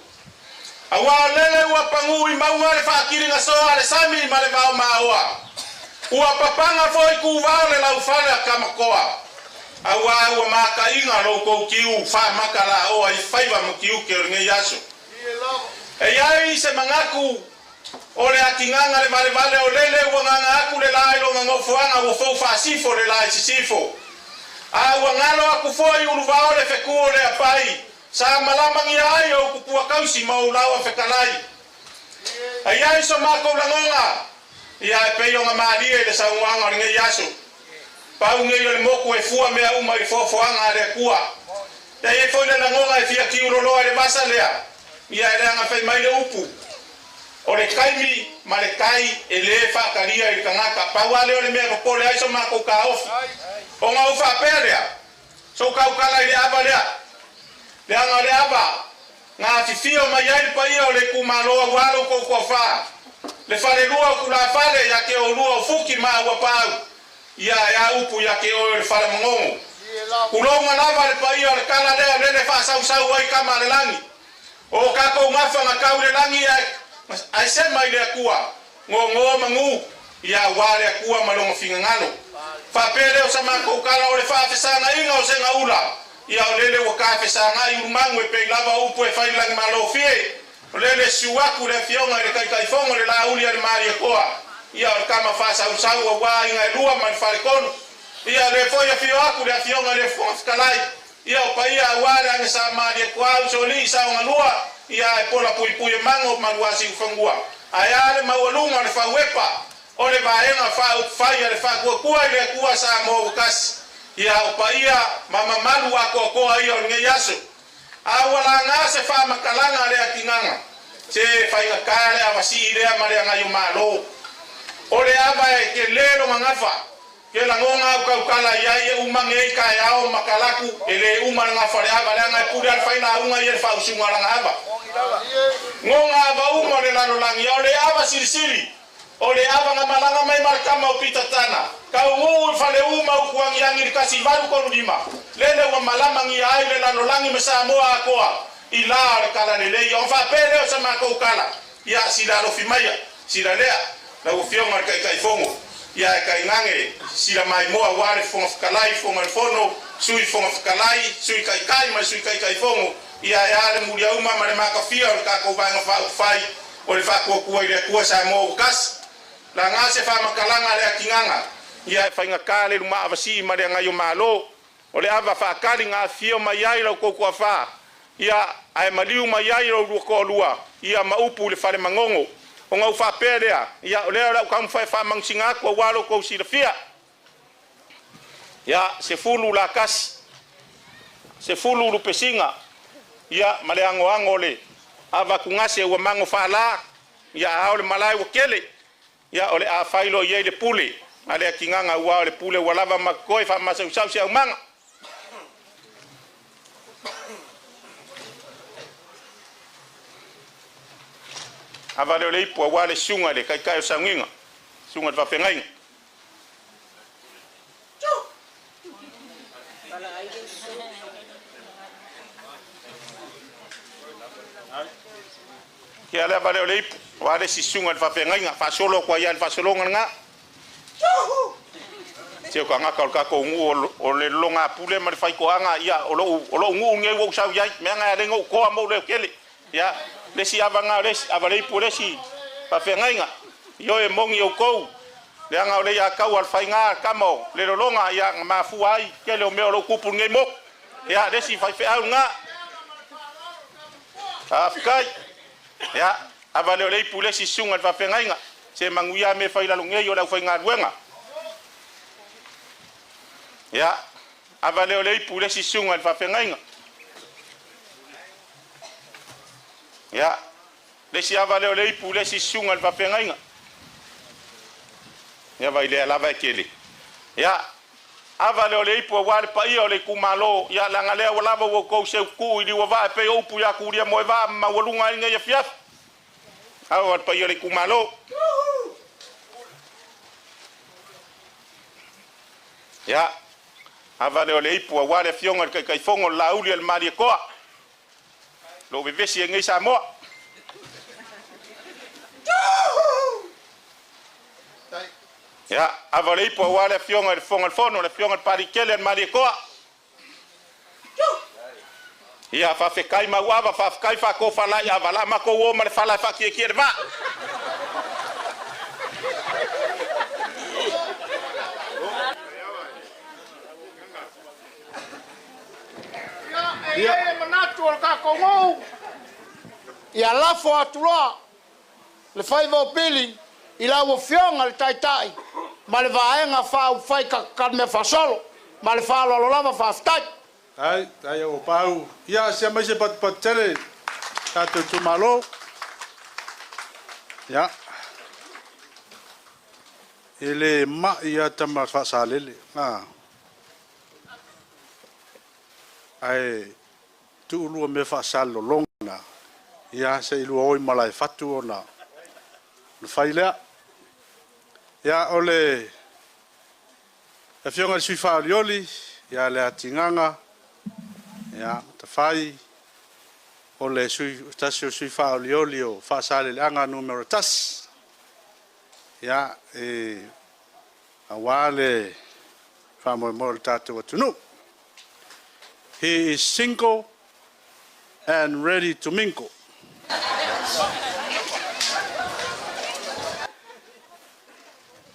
S6: awa lele wa pangu i maunga le fa kiri nga soa le sami male va maoa ua papanga foi ku va le lau fale kamakoa awa wa maka inga lo ko kiu fa makala o ai faiva mo kiu ke nge yaso e ai se mangaku ole akinganga le vale o lele wa nganga aku le lai lo ngo fuanga wo fo fa sifo le lai sifo awa ngalo aku foi ulu va ole fe ku ole apai sa malama ngi ai o ku pua kausi mau lawa fe kalai ai so mako langonga ia pe yo ngamali le sa wanga nge yaso pau nge yo moku e fua me au mai fo anga le kua ya ye fo le ngonga e fia ki ulo lo le basalea ia ele anga fe mai le upu o le kaimi male kai ele fa karia i kangaka pau ale ole me ko le ai so mako ka off o nga ufa pelea so ka ukala ile abalea le anga le aba nga fifio mai ai pa ia ole kumalo walo ko fa le fale lua kula fale ya ke o lua fuki ma wa pau ya upu ya ke o le fale mongo kulonga lava le pai o le kala le fa sau ai kama le langi o ka ko ngafa na ka le langi ai se mai le kua ngo mangu ya wale kua malongo finga ngalo fa pele o sama ko kala o le fa fesanga inga o se ngaula ya lele o ka fesanga i mangu e pe lava upu e fai langi malo fie lele suaku le fionga le kai fongo le la uli al mari koa ia kama fa sau wa inga lua man falcon ia le foi fio aku le fionga le fonkalai ia pa ia wala nge sa mari koa so li sa lua ia e pola pui mango manuasi fangua aya le mawalunga le fa wepa ole vaenga fa ia le fa kuwa le kuwa sa mo kas ia pa ia mama malu ko ia nge yaso awala ngase fa makalanga le atinganga se fa inga kale avasi ile amare nga yumalo ole aba e ke lelo mangafa ke la ngonga ka kala ya umange ka ya o makalaku ele umanga fa le aba le nga puri al faina unga ye fa usunga la aba ngonga aba umore la lolangi ole aba sirisiri ole aba nga malanga mai markama opita tana ka ngu fa le uma ukuangi yangi kasi varu ko lima lele wa malama ngi ai le la lolangi mesa moa koa ila kala le yo fa pele o sama ko kala ya sila lo fimaya sila lea la ufio mar kai fongo ya kai ngange sila mai moa wale fongo kalai fongo fono sui fongo kalai sui kai ma sui kai fongo ya le mulia uma mare maka fia ka ko va fa fai o le fa ko ile ko sa mo kas la ngase fa makalanga le akinganga ya fa nga kale luma avasi mare ngayo malo o le ava fa kali nga fio mai ai lo ko fa ia ai maliu mai ai ro ko lua ia maupu le fale mangongo o ngau fa pelea ia le ka fa mangsinga ko walo ko silafia ia se fulu la kas se fulu lu pesinga ia maleango angole ava kungase wa mango fala ia ole malai wo kele ia ole a failo ye le pule ale kinganga wa le pule wala va makoi fa masau sau sia manga ava le ipo wa le sunga le kai sanginga sunga va fengai ke ala vale le ipo wa le sunga va fengai fa solo kwa ya fa solo nga se ko nga ka ko ngu o le longa pule ma fai ko anga ia o lo ngu nge wo sa ya me nga le ngo ko mo le kele ya le si avanga le avale ipo le si pa fengainga yo e mongi o ko le anga le ya ka wal fainga kamo le longa ya ma fu ai ke le me o kupu nge mo ya le si fai fe nga afkai Ya, avale o le pule si sunga fa pengainga. Se manguia me fa ila lunge yo la fa ngaduenga. Ya, avale o le pule si sunga fa pengainga. Ya, le si avale o le pule si sunga fa pengainga. Ya vai le lava kele. Ya, avale o le ipo wale pa ia o le kumalo ya la ngale o lava wo ko se ku i wa va pe o pu ya ku ria mo va ma wolunga inga ya fiaf. Awa pa ia le kumalo. Ya, avale o le ipo wale fionga kai fongo la uli al mari ko. Lo vivesi ngai sa mo. Ya, avale ipo wale fionga le fonga fono le fionga pari kele al mari ko. Ya fa fe kai ma wa fa kai fa ko fa la ya vala ma ko wo ma fa la fa ki ki va.
S5: Ya manatu ka ko ngo. Ya la fo atula. Le fai vo pili ila wo fionga le tai tai. Ma le vaenga fa u fai ka me fa solo. Ma le fa lo lava fa stai.
S2: Ai o pau. Ia se mai se pat tele. Tato tu malo. Ya. Ele ma ia tama fa salele. Ai tu lu me fa salo longa. Ia se lu oi malai fatu ona. Le failea. Ya ole. E fionga sui fa lioli, ya le atinganga. Ya tafai. Ole sui fa lioli o fa sale le anga numero tas. Ya awale fa mo tatu atunu. He is single and ready to mingle.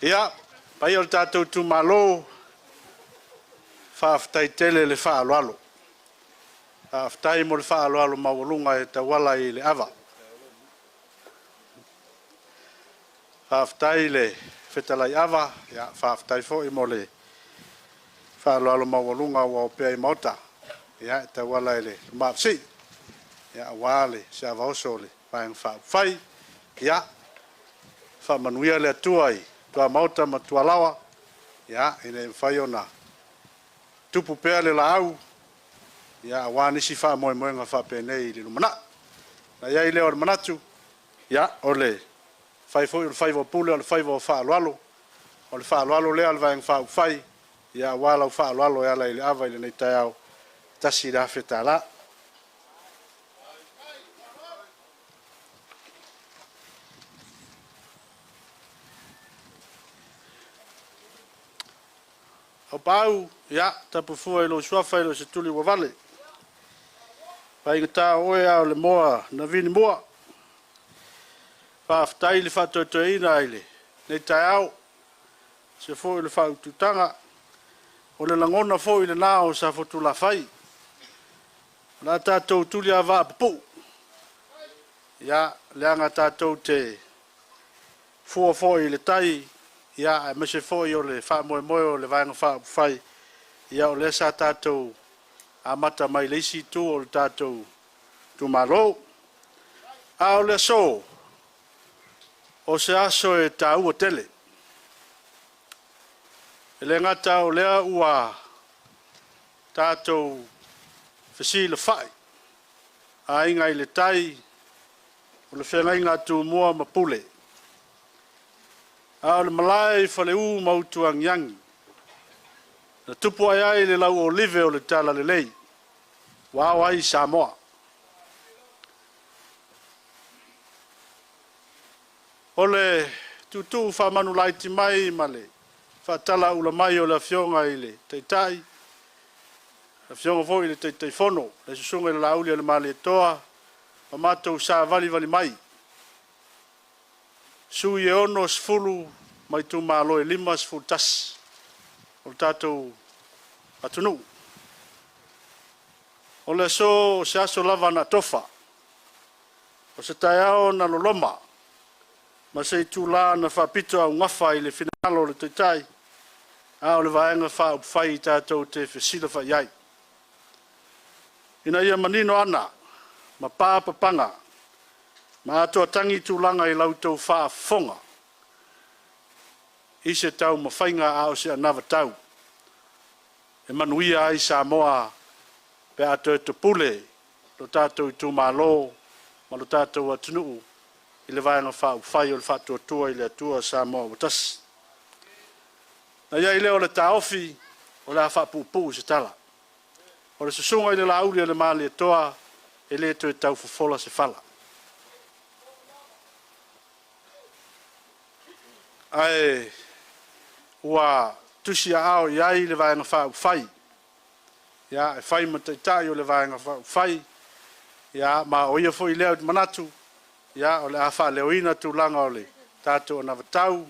S2: Ya, pai o tatu tu malo. Fa aftai tele le fa alo. Aftai mo le fa alo mawulunga e tawala i le ava. Fa aftai le fetalai ava, ya fa aftai fo i mo le fa alo mawulunga wa pe i mauta. Ya tawala le mapsi. Ya wale se ava osole pa fa fai. Ya fa manuia le tuai. Tua mauta ma tua lawa. Ya ine fai ona. Tupu pea le lau, ya wani si fa moe nga fa penei le lumana. Na ia ile or manatu, ya ole fai vo pule ole fai vo fa alo. Ole fa alo le al vai fa fai, ya wala fa alo ya ile ava ile nei tau tasi da fetala. O pau, ya, tapu fua ilo suafa ilo se tuli wa vale. Pai ngata oe au le moa, na vini moa. Whaaftai le whatoetoe ina ile. Nei tai au, se fo ile whaututanga. O le langona fo ile nao sa fotula fai. Na tātou tuli a wā papu. Ya, leanga tātou te fua fo ile tai. Ya me se foi o le fa moe o le vanga fa fai ya o le sa tatou a mata mai le si tu o tatou tu malo a o le so o se aso e tau o tele ele ngata o le ua tatou fesi le fai a inga i le tai o le whenga inga tu mua mapule a le malai fale u mautuang yang. Na tupu ai le lau olive o le tala le lei. Wao ai Samoa. O le tutu fa manu laiti mai male. Fa tala ula mai o le fionga i le teitai. Le fionga fo i le teitai fono. Le susunga i le lauli o le male toa. Ma matou sa vali mai. Sui e ono sfulu mai tu malo e lima sfulu tas. O tatou atunu. O le so se aso lava na tofa. O se taiao na loloma. Ma se tūlā na whapito au ngawha i le finalo le teitai. A o le vaenga wha upwhai tātou te whesila wha iai. Ina ia manino ana, ma pāpapanga, ma atoa tangi tūlanga i lautou wha fonga. I se tau ma whainga a o se anawa tau. E manuia ai Samoa pe atoe te pule, lo tātou i tū mālo, ma lo tātou atunuu, i le vaenga wha upwhai o le wha tua i le atua Samoa watasi. Na ia i leo le taofi, o le a wha pupu se tala. O le susunga i le lauri le maali toa, e le to e tau fufola se fala. Ai, ua tusi a ao iai le vaenga wha upwhai. Ia, e whai mataitai o le vaenga wha upwhai. Ia, ma o ia fo i leo di manatu. Ia, o le a wha leoina tūlanga o le tātou o navatau.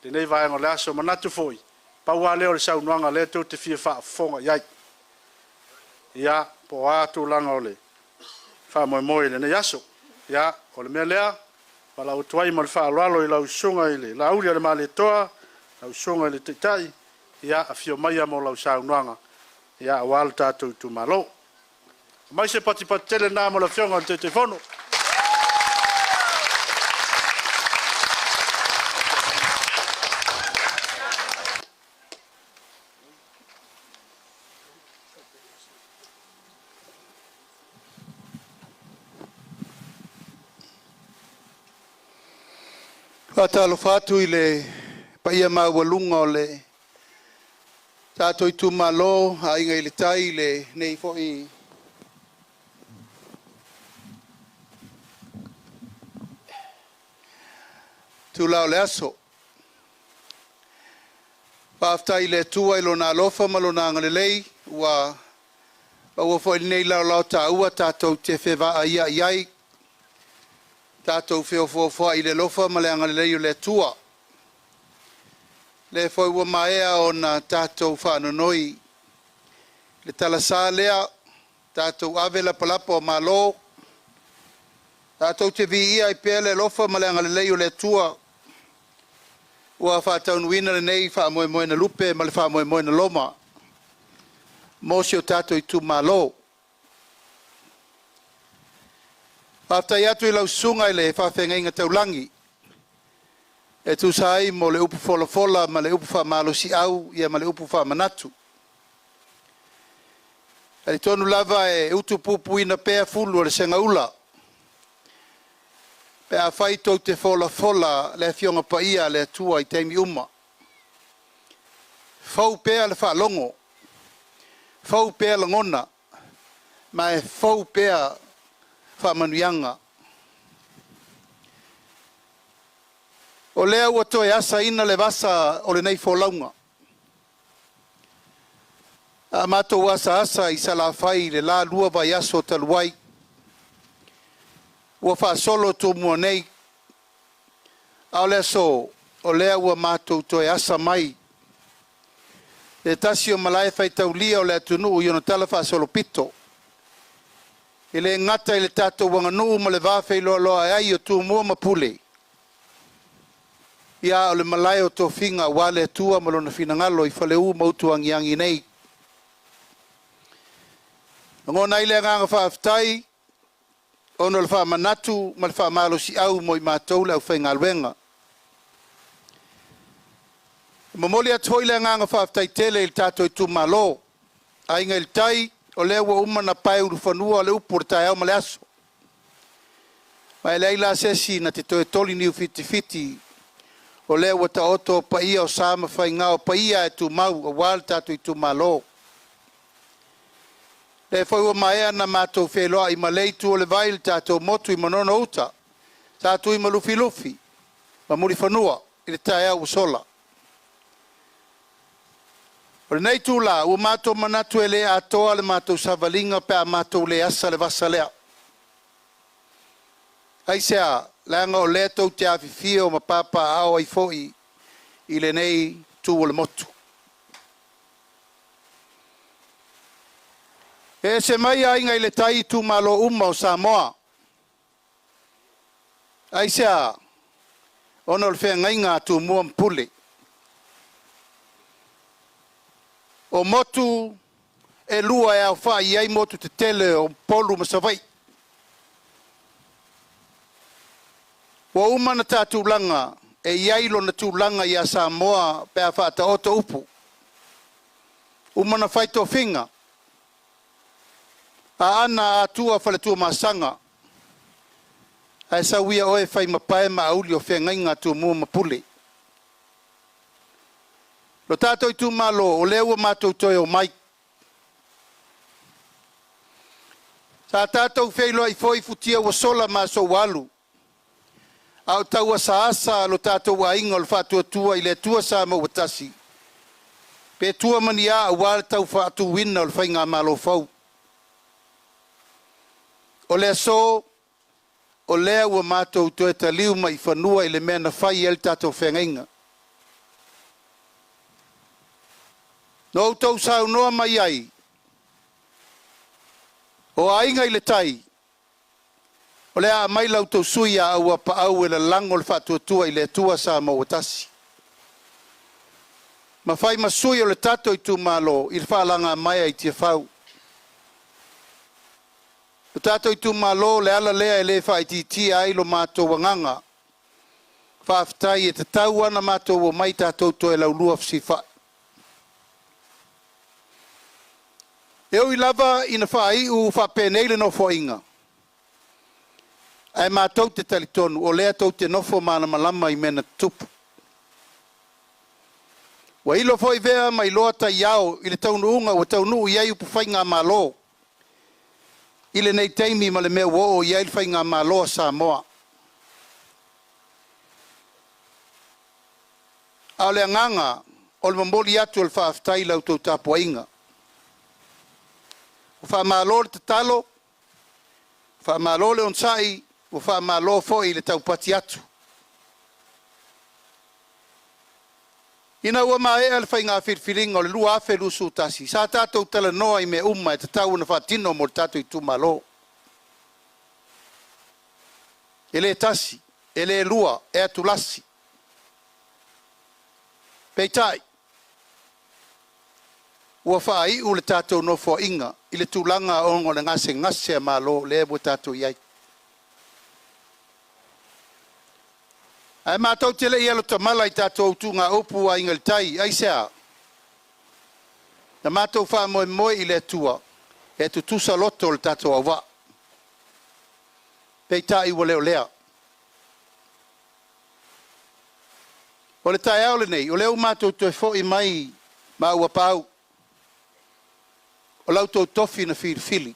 S2: Le nei vaenga o le aso manatu foi. Paua leo le saunuanga le tau te fia wha fonga iai. Ia, po a tūlanga o le wha moe moe le nei aso. Ia, o le mea lea, ma lau tuai ma le wha aloalo i lau sunga i le lauri ale ma le toa, lau sunga i le teitai, ia, a fio mai mo lau saunuanga, ia, a wala tātou tu malo. Mai se pati tele nā mo la fionga te te fono.
S7: Whatalo whatu i le paia mawalunga o le tātou i tū malo, a inga i le tai le nei fo i tū lao le aso. Whaftai le tua i lo nā lofa ma lo nā ngalelei, ua fo i nei lao tā ua tātou te whewa a ia iai, tātou whio i le lofa ma le angalelei o le tua. Le fwoi ua maea o na tātou whanonoi. Le talasā lea, tātou awela palapa o malo. Tātou te vi ia i pēr le lofa ma le angalelei o le tua. Ua whataunuina le nei wha moe na lupe ma le wha moe na loma. Mosi o tātou i tū malo. Whaftai atu i lau sunga i le whawhenga inga taulangi. E tu sai mo le upu fola ma le upu wha malo si au ia ma le upu wha manatu. E li tonu lava e utu pupu ina pēa fulu o le senga ula. Pēa whai tau te fola le fionga pa ia le tua i teimi uma. Fau pēa le wha longo. Fau pēa langona. Ma e fau pēa whamanuianga. O lea ua toe asa ina le vasa o le nei fōlaunga. A mātou asa i salawhai le la lua vai aso taluai. Ua whaasolo tō mua nei. A o lea so, o lea ua mātou toe asa mai. Le tasi o malai whai taulia o lea tunu i ono tala whaasolo pito. I le ngata i le tātou wanganu ma le vāwhai loa ai o tū mua mapule. Ia o le malai o tō whinga wale tua malona whinangalo i whale u mautu angiangi nei. Ngō nei le nganga whaaftai, ono le wha manatu ma le wha malo si au mo i mātou le au whainga luenga. Mamoli atu le nganga whaaftai tele il tātou i tū malo. Ainga il tai, o lea ua umana pai uru whanua o le upu tai au male aso. Mai leila sesi na te toe toli niu fiti, o lea ua ta oto pa ia o sama whai ngao pa ia e tu mau o wal tatu i tu malo. Le whai ua maea na mātou wheloa i malei tu o le vail tātou motu i Manono uta, tātou i malufi, ma muri whanua i le tae au sola. O le nei tūla, ua mātou manatu e le atoa le mātou savalinga pe a mātou le asa le vasa lea. Haisea, langa o le tau te awhiwhia o mapapa ao ai foi i le nei tū o le motu. E se mai a inga i le tai tū malo uma o Samoa. Ai sea, ona o le whengainga tu mua mpule. O motu e lua e au wha i ai motu te tele o polu masawai. Wa umana tā tūlanga e iailo na tūlanga i a Samoa pe a whaata oto upu. Umana whaito whinga. A ana a tua whaletua masanga. Ai sa wia oe whai mapae ma auli o whengainga tu mua mapule. Lo tātou tu malo o leua mātou toi o mai. Sa tātou wheilo i foi futia wa sola ma so walu. Au taua sa asa lo tātou wa inga o le whātua tua i le tua sa ma watasi. Pe tua mani a wale tau whātu wina o le whainga malo fau. O lea so, o lea ua mātou toi ta liu mai whanua i le mea na whai el tātou whengainga. No tau sau noa mai ai. O ainga i le tai. O lea mai lau tau sui a au apa au e le lango le whatua tua i le tua sa ma watasi. Ma whai ma sui o le tato i tu malo i le whaalanga mai ai tia whau. O tato i tu malo le ala lea e le whai ti ai lo mātou wanganga. Whaaftai e te tau ana mātou o mai tātou to e lau lua fsi whai. Eo i lava ina whai u whapenei le nofo inga. Ai mātou te talitonu o lea tau te nofo mana malama i mena tupu. Wa ilo foi vea mai loa ta iao i le taunu unga wa taunu iai upu whainga malo. I le nei teimi ma le mea wo o iai le whainga malo Samoa. Ao le anganga o le mamoli atu al whaaftai lau tau tapua inga. O wha malo le tatalo, wha malo le onsai, o wha malo foi le tau pati atu. Ina ua maa ea le whainga whirwhiringa o le lua afe lusu tasi. Sa tātou tala noa i me umma e te tau na whaatino mo le tātou i tu malo. E le tasi, e le lua, e atu lasi. Peitai. Ua whaai u le tātou no fo inga. I le tūlanga o ngone ngase a malo le e tātou iai. Ai mātou te le ialo tamala i tātou tu ngā upu a inga le tai, ai sea. Na mātou wha moe i le tua, e tu tusa loto le tātou awa. Pei tai ua leo lea. O le tai au le nei, o leo mātou tu e fo i mai ma ua pau. O lau tau tofi na whirwhili.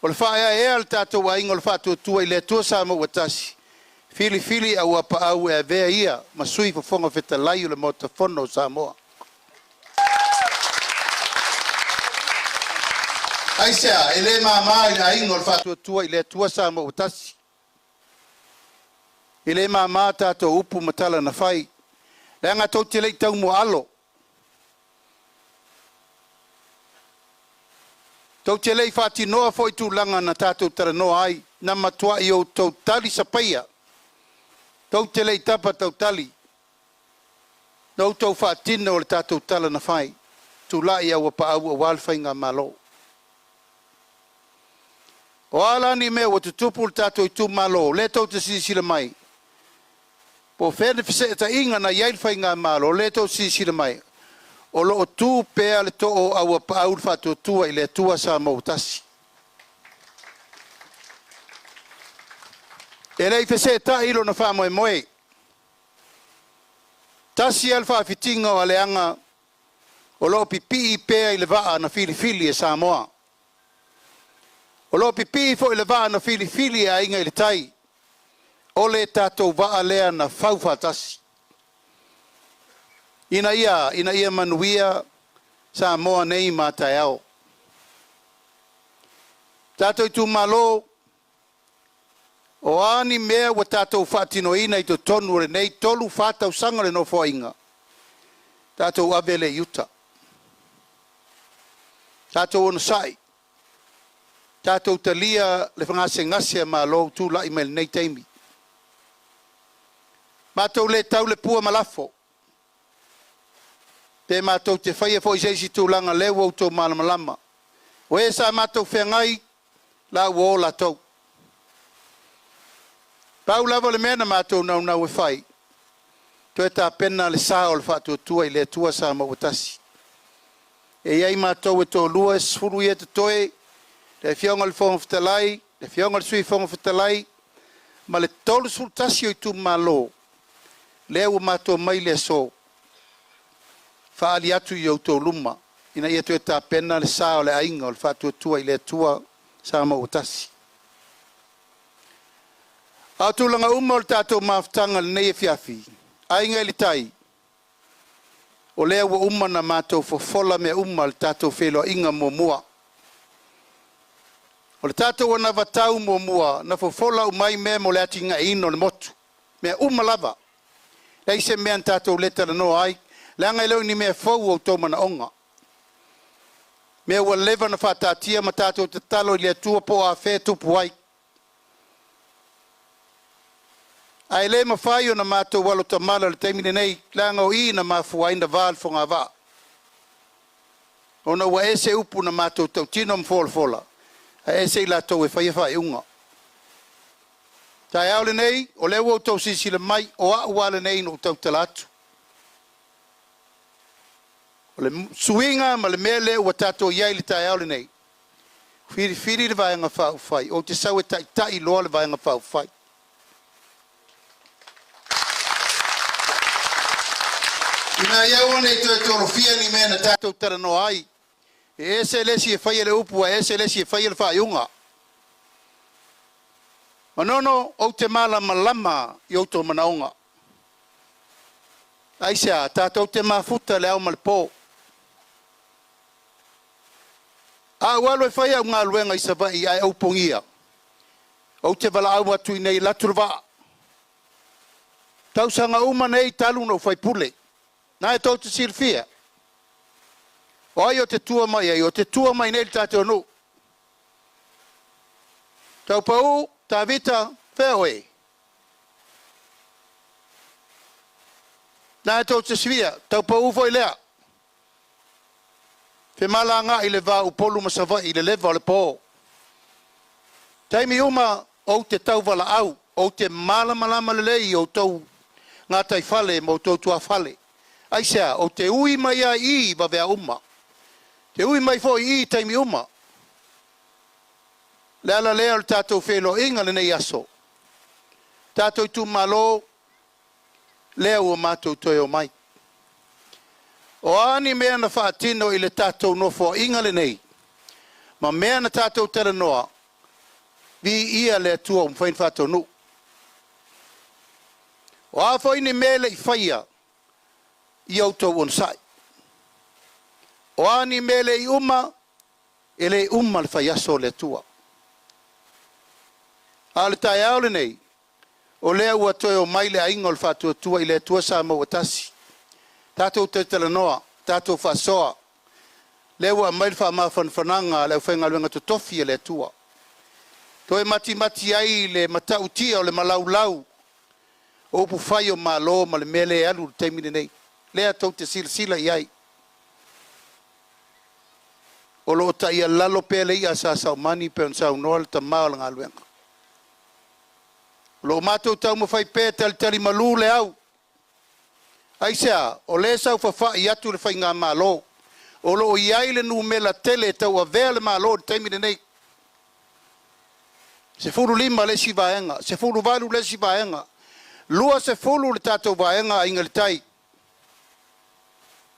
S7: O le whaea ea le tātou a inga o le whātua tua i le tua sa ma watasi. Fili au apa au e vea ia, ma sui fafonga feta lai o le mota fono Samoa. Aisea, ele mama i le inga o le whātua tua i le tua Samoa watasi. Ele mama tātou upu matala na whai. Le anga tau te lei tau mo alo. Tau te lei whāti noa foi tū langa na tātou tara noa ai, na matua i o tau tali sa paia. Tau te lei tapa tau tali. Nau tau whātina o le tātou tala na whai, tū lai au apa au a walwhai ngā malo. O alani mea wa tutupu le tātou i tū malo, le tau te sisira mai. Po whene fise ta inga na iailwhai ngā malo, le tau sisira mai. O lo o tū pēa le to'o au apa au le whātua tua i le tua sa mautasi. E lei fese ta ilo na wha moe moe. Tasi al wha fitinga o aleanga o lo pipi pēa i le waa na fili e Samoa. O lo pipi fo i le waa na fili a inga i le tai. O le tātou waa lea na whauwha tasi. Ina ia manuia Samoa nei mātai au. Tātou i tu malo o ani mea wa tātou whaatino ina i to tonu re nei tolu whātau sangare no whainga. Tātou avele yuta. Tātou ono sai. Tātou talia le whangase ngase ma lo tūla i mele nei teimi. Mātou le tau le pua malafo. Te mātou te whaia fo i seisi tūlanga leo au tō malamalama. O e sa mātou whengai la ua o la tau. Pau lava le mena mātou nau e whai. Toi tā pena le sao le whātua tua i le tua sa mawatasi. E iai mātou e tō lua e sfuru i e te toe, le fionga le whonga whatalai, le fionga le sui whonga whatalai, ma le tolu sultasi o i tu malo, le ua mātou mai le so, whaali atu i au tō luma, ina ia toi tā pena le sao le ainga o le whātua tua i le tua sa mawatasi. Au tūlanga uma o le tātou mawhatanga le nei e fiafi, ainga li tai, o lea ua uma na mātou fofola me uma le tātou whelo inga mua. O le tātou ana vatau mua, na fofola umai me mo le ati inga ino le motu. Mea lava. Lei se mea tātou leta na noa ai, le anga ileo ni mea fau au tō mana onga. Mea ua leva na whātātia ma tātou te talo i le tua po a whē tupu ai. Ai le mawhai o na mātou walo tamala le teimine nei, langa o i na mawhua ina vāl whonga wā. O na ua ese upu na mātou tau tino mfola. A ese i lātou e whai unga. Tai au le nei, o le ua tau sisi le mai, o a ua le nei no tau talatu. O le suinga ma le mele ua tātou iai le tai au le nei. Whiri le vai anga whai, o te sau e tai loa le vai anga whai. Ina iau ane toi torofia ni mena tātou tara no ai. E ese lesi e whaia le upu, e ese lesi e whaia le whaiunga. Manono au te malama i au tō manaonga. Aisea, tātou te mafuta le au malpo. A walo e whaia ngā luenga i savai ai au pongia. Au te wala au atu i nei laturwa. Tausanga uma nei talu no whai pule. Nā e tau te sirfia. O ai o te tua mai ai, o te tua mai nei tātou no. Tau pau, tā vita, wheoe. Nā e tau te sirfia, tau pau foi lea. Whe mala ngā i le vā upolu masawai i le lewa o le pō. Taimi uma o te tau wala au, o te malama le lei o tau ngā tai whale mo tau tua whale. Aisea, o te ui mai a i wawea uma. Te ui mai fo i taimi uma. Le ala lea le tātou whelo inga le nei aso. Tātou tu malo, lea ua mātou toi o mai. O ani mea na whaatino i le tātou nofo inga le nei. Ma mea na tātou tera noa, vi ia le tua umwhain whātou nu. O a fo ini mea le i whaia, i autou on sai. O ani mele i uma, ele uma le fai aso le tua. A le tai au le nei, o lea ua toi o mai le ainga o le whatua tua i le tua sa mawatasi. Tātou te tala noa, tātou whasoa, lea ua mai le wha mawhanwhananga le whainga luenga tutofi le tua. Toi mati ai le matautia o le malaulau, o upu whai o malo ma le mele alu le teimine nei. Lea tau te sila iai. O lo ta ia lalo pele ia sa sau mani pe on sau noal ta maal ngā luenga. Lo mātou tau mawhai pē tali malu le au. Aisea, o le sau whawha i atu le whai ngā malo. O lo iai le nu mela tele tau a vea le malo le teimine nei. Se furu lima le si vaenga, se furu valu le si vaenga. Lua se furu le tātou vaenga inga le tai.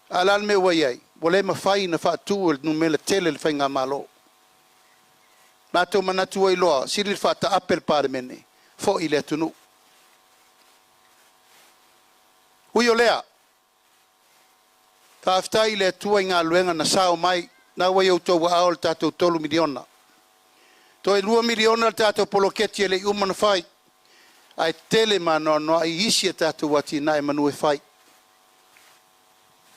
S7: Alal me wai ai, wale mawhai na whātua nu mele tele le whainga malo. Mātou manatu ai loa, siri le whāta apel pāre mene, fo i le tunu. Hui o lea, tāwhitai le tua i ngā luenga na sao mai, nā wai au tau wa ao le tātou 3 miliona. Toi 2 miliona le tātou poloketi e le umana whai, ai tele manono ai isi e tātou wati nai manu e whai.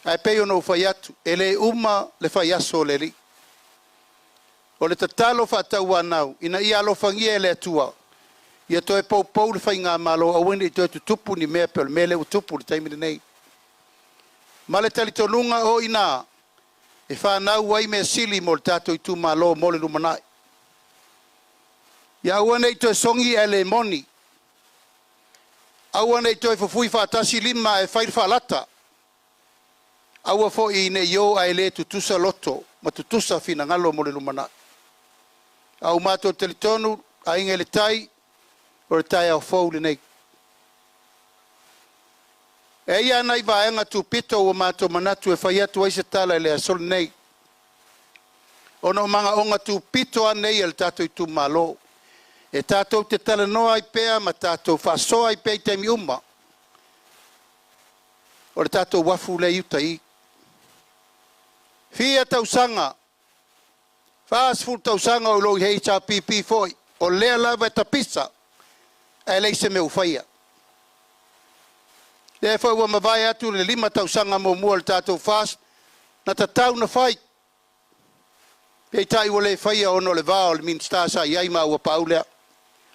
S7: Ai pei ono whai atu, e le uma le whai aso le li. O le tatalo whātau anau, ina ia alofangia e le atua. Ia toi pou le whainga malo, a wene i toi tutupu ni mea pe o le mele u tupu le taimine nei. Ma le talitonunga o ina, e whanau wai mea sili mo le tato i tu malo mo le lumanai. Ia wane i toi songi e le moni. Awane i toi fufui whaatasi lima e whair whaalata. Aua fo i ne yo ai le tutusa loto, ma tutusa fina ngalo mo le lumanai. Au mato telitonu, a inga le tai, o le tai au fau le nei. E ia nai vaenga tu pito o mato manatu e whai atu aise tala e le asol nei. Ono manga onga tu pito a nei el tato i tu malo. E tato te tala noa ai pea ma tato whasoa ai pea i teimi uma. O le tato wafu le iuta i. Fia tausanga. Fast food tausanga o loi hei cha pipi foi. O lea lava e tapisa. E leise me ufaya. Le foi ua mawai atu le 5 tausanga mo mua le tato fast. Na tatau na fai. Pei tai o le faya ono le vao le min stasa iai ma ua paulea.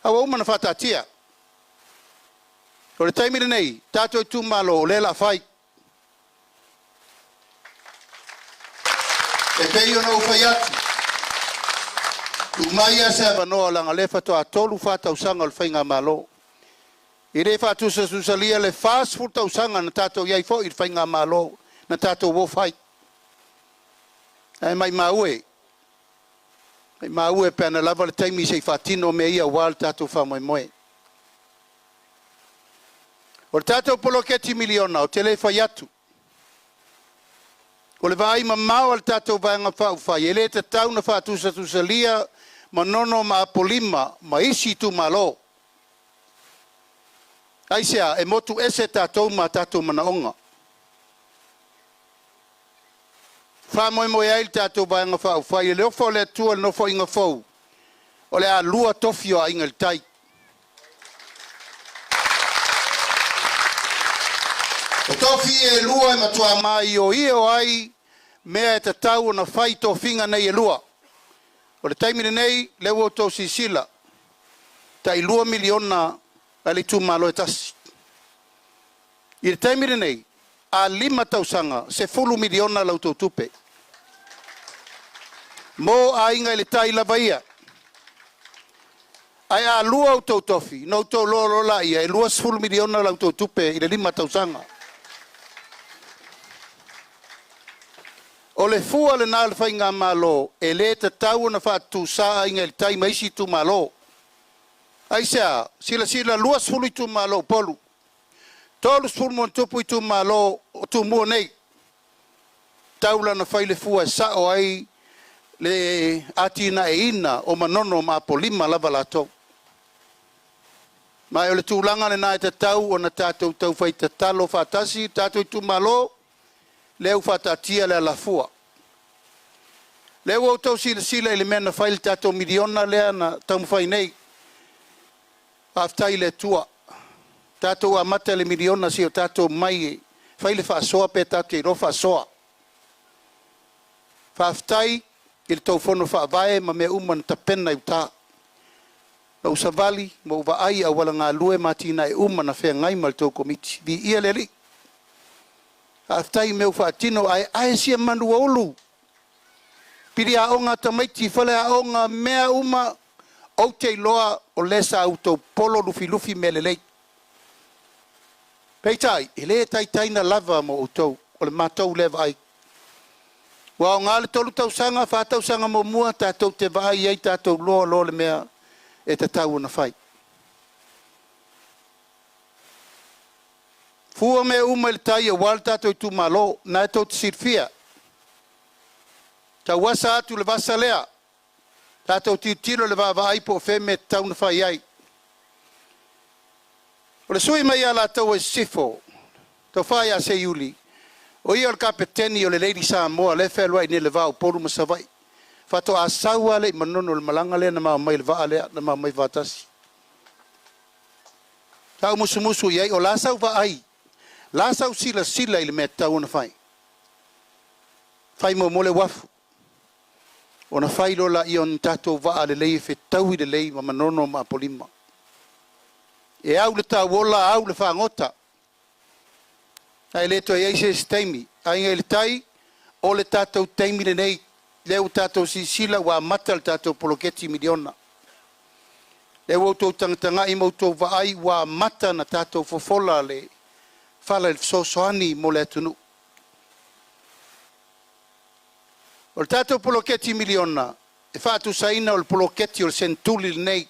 S7: Awa uma na whatatia. O le taimire nei, tato i tu malo o le la fai. E pei o na ufai atu. Umaya se avanoa langa le fato a tolu whata usanga o le whainga malo. I re whatusa susalia le fast food ta usanga na tato iai fo i le whainga malo. Na tato wo fai. E mai maue. Mai maue pe ana lava le taimi se i whatino me ia wal tato wha moe moe. O le tato polo keti miliona o tele whai atu. O le vai mamau al tato vanga whau whai. E le te tau na whatusa susalia Manono ma apolima ma isi tu malo. Aisea e motu ese tatou ma tatou manaonga. Wha moe moe ail tatou vanga whau whai. E le ofo le atua le nofo inga fau. O le a lua tofio a inga le tai. O tofi e lua e matua mai o io ai mea e tatau na whai tofinga nei e lua. O le taimine nei, leo tau sisila. Tai 2 miliona ali tu malo e tasi. I le taimine nei, a 5 tausanga, se 10 miliona lau tau tupe. Mo a inga le tai lava ia. Ai a lua au tau tofi, no tau lolo la ia, e lua 10 miliona lau tau tupe, i le 5 tausanga. O le fua le nal whainga malo, e le te tau na whatu saa inga le tai maisi tu malo. Aisea, sila luas fulu i tu malo polu. Tolu fulu mon tupu i tu malo, o tu mua nei. Taula na whai le fua e sao ai, le atina e ina o Manono ma polima lava lato. Mai o le tūlanga le nai te tau o na tātou tau whai te talo whatasi, tātou i tu malo, leu whatatia le la fua. Leu au tau sila ele mena whaile tātou miliona lea na tau mwhai nei. Aftai le tua. Tātou a mata le miliona si o tātou mai. Whaile whaasoa pe tātou i rofa soa. Whaaftai il tau whono whaavae ma mea umana tapena i uta. Na usavali ma uva ai a wala ngā lue matina e umana whea ngai mal tau komiti. Vi ia le li. Aftai meu whaatino ai sia manu olu. Piri a onga tamaiti whale a onga mea uma au te loa o lesa au tau polo lufi melelei. Peitai, ele tai na lava mo utau, o le mātou leva ai. Wa o ngāle tolu tau sanga, whātau sanga mo mua, tātou te vai ei tātou loa le mea e te tau na whai. Fua me uma le tai e wal tātou i tu malo, na e tau te sirfia. Ta wasa atu le vasa lea. Tātou tiro le vava aipo o wheme tau na whai ai. O le sui mai ala tau e sifo. Tau whai a se iuli. O ia o le kapeteni o le Lady Samoa le whelua i ne le vau poru masawai. Whato a saua le Manono le malanga lea na maa mai le vaa lea na maa mai vatasi. Tau musu iai o la sau va ai. La sau sila i le mea tau na whai. Whai mo mole wafu. ona failo la ion tatou vaa le lei fe tau le lei ma manono ma polima e au le tawola au le whangota ai le to ai se steimi ai le tai o le tatou teimi le nei leu tatou sisila wa matal tatou poloketi miliona leu autou tangatanga i mautou vaai wa mata na tatou fofola le fala le sosoani mo le atunu o le tatou poloketi miliona e whaatu saina o le poloketi o le sentuli le nei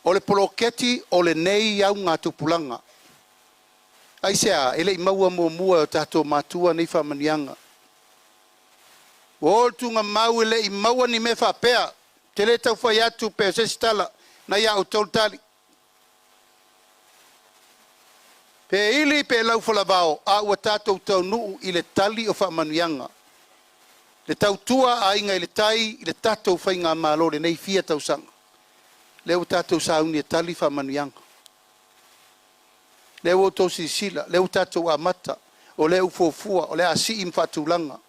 S7: o le poloketi o le nei au ngā tupulanga ai sea ele i maua mua o tatou matua nei whamanianga o tunga mau ele i maua ni me whapea te le tau whai atu pe se stala na ia o tautali pe ili pe lau whalabao a ua tatou tau nuu i le tali o whamanianga le tau tua a inga i le tai i le tatou whai ngā malo le nei fia tau sanga leo tatou sauni e tali whamanianga leo o tau sisila leo tatou a mata o leo fofua o leo a si im whatulanga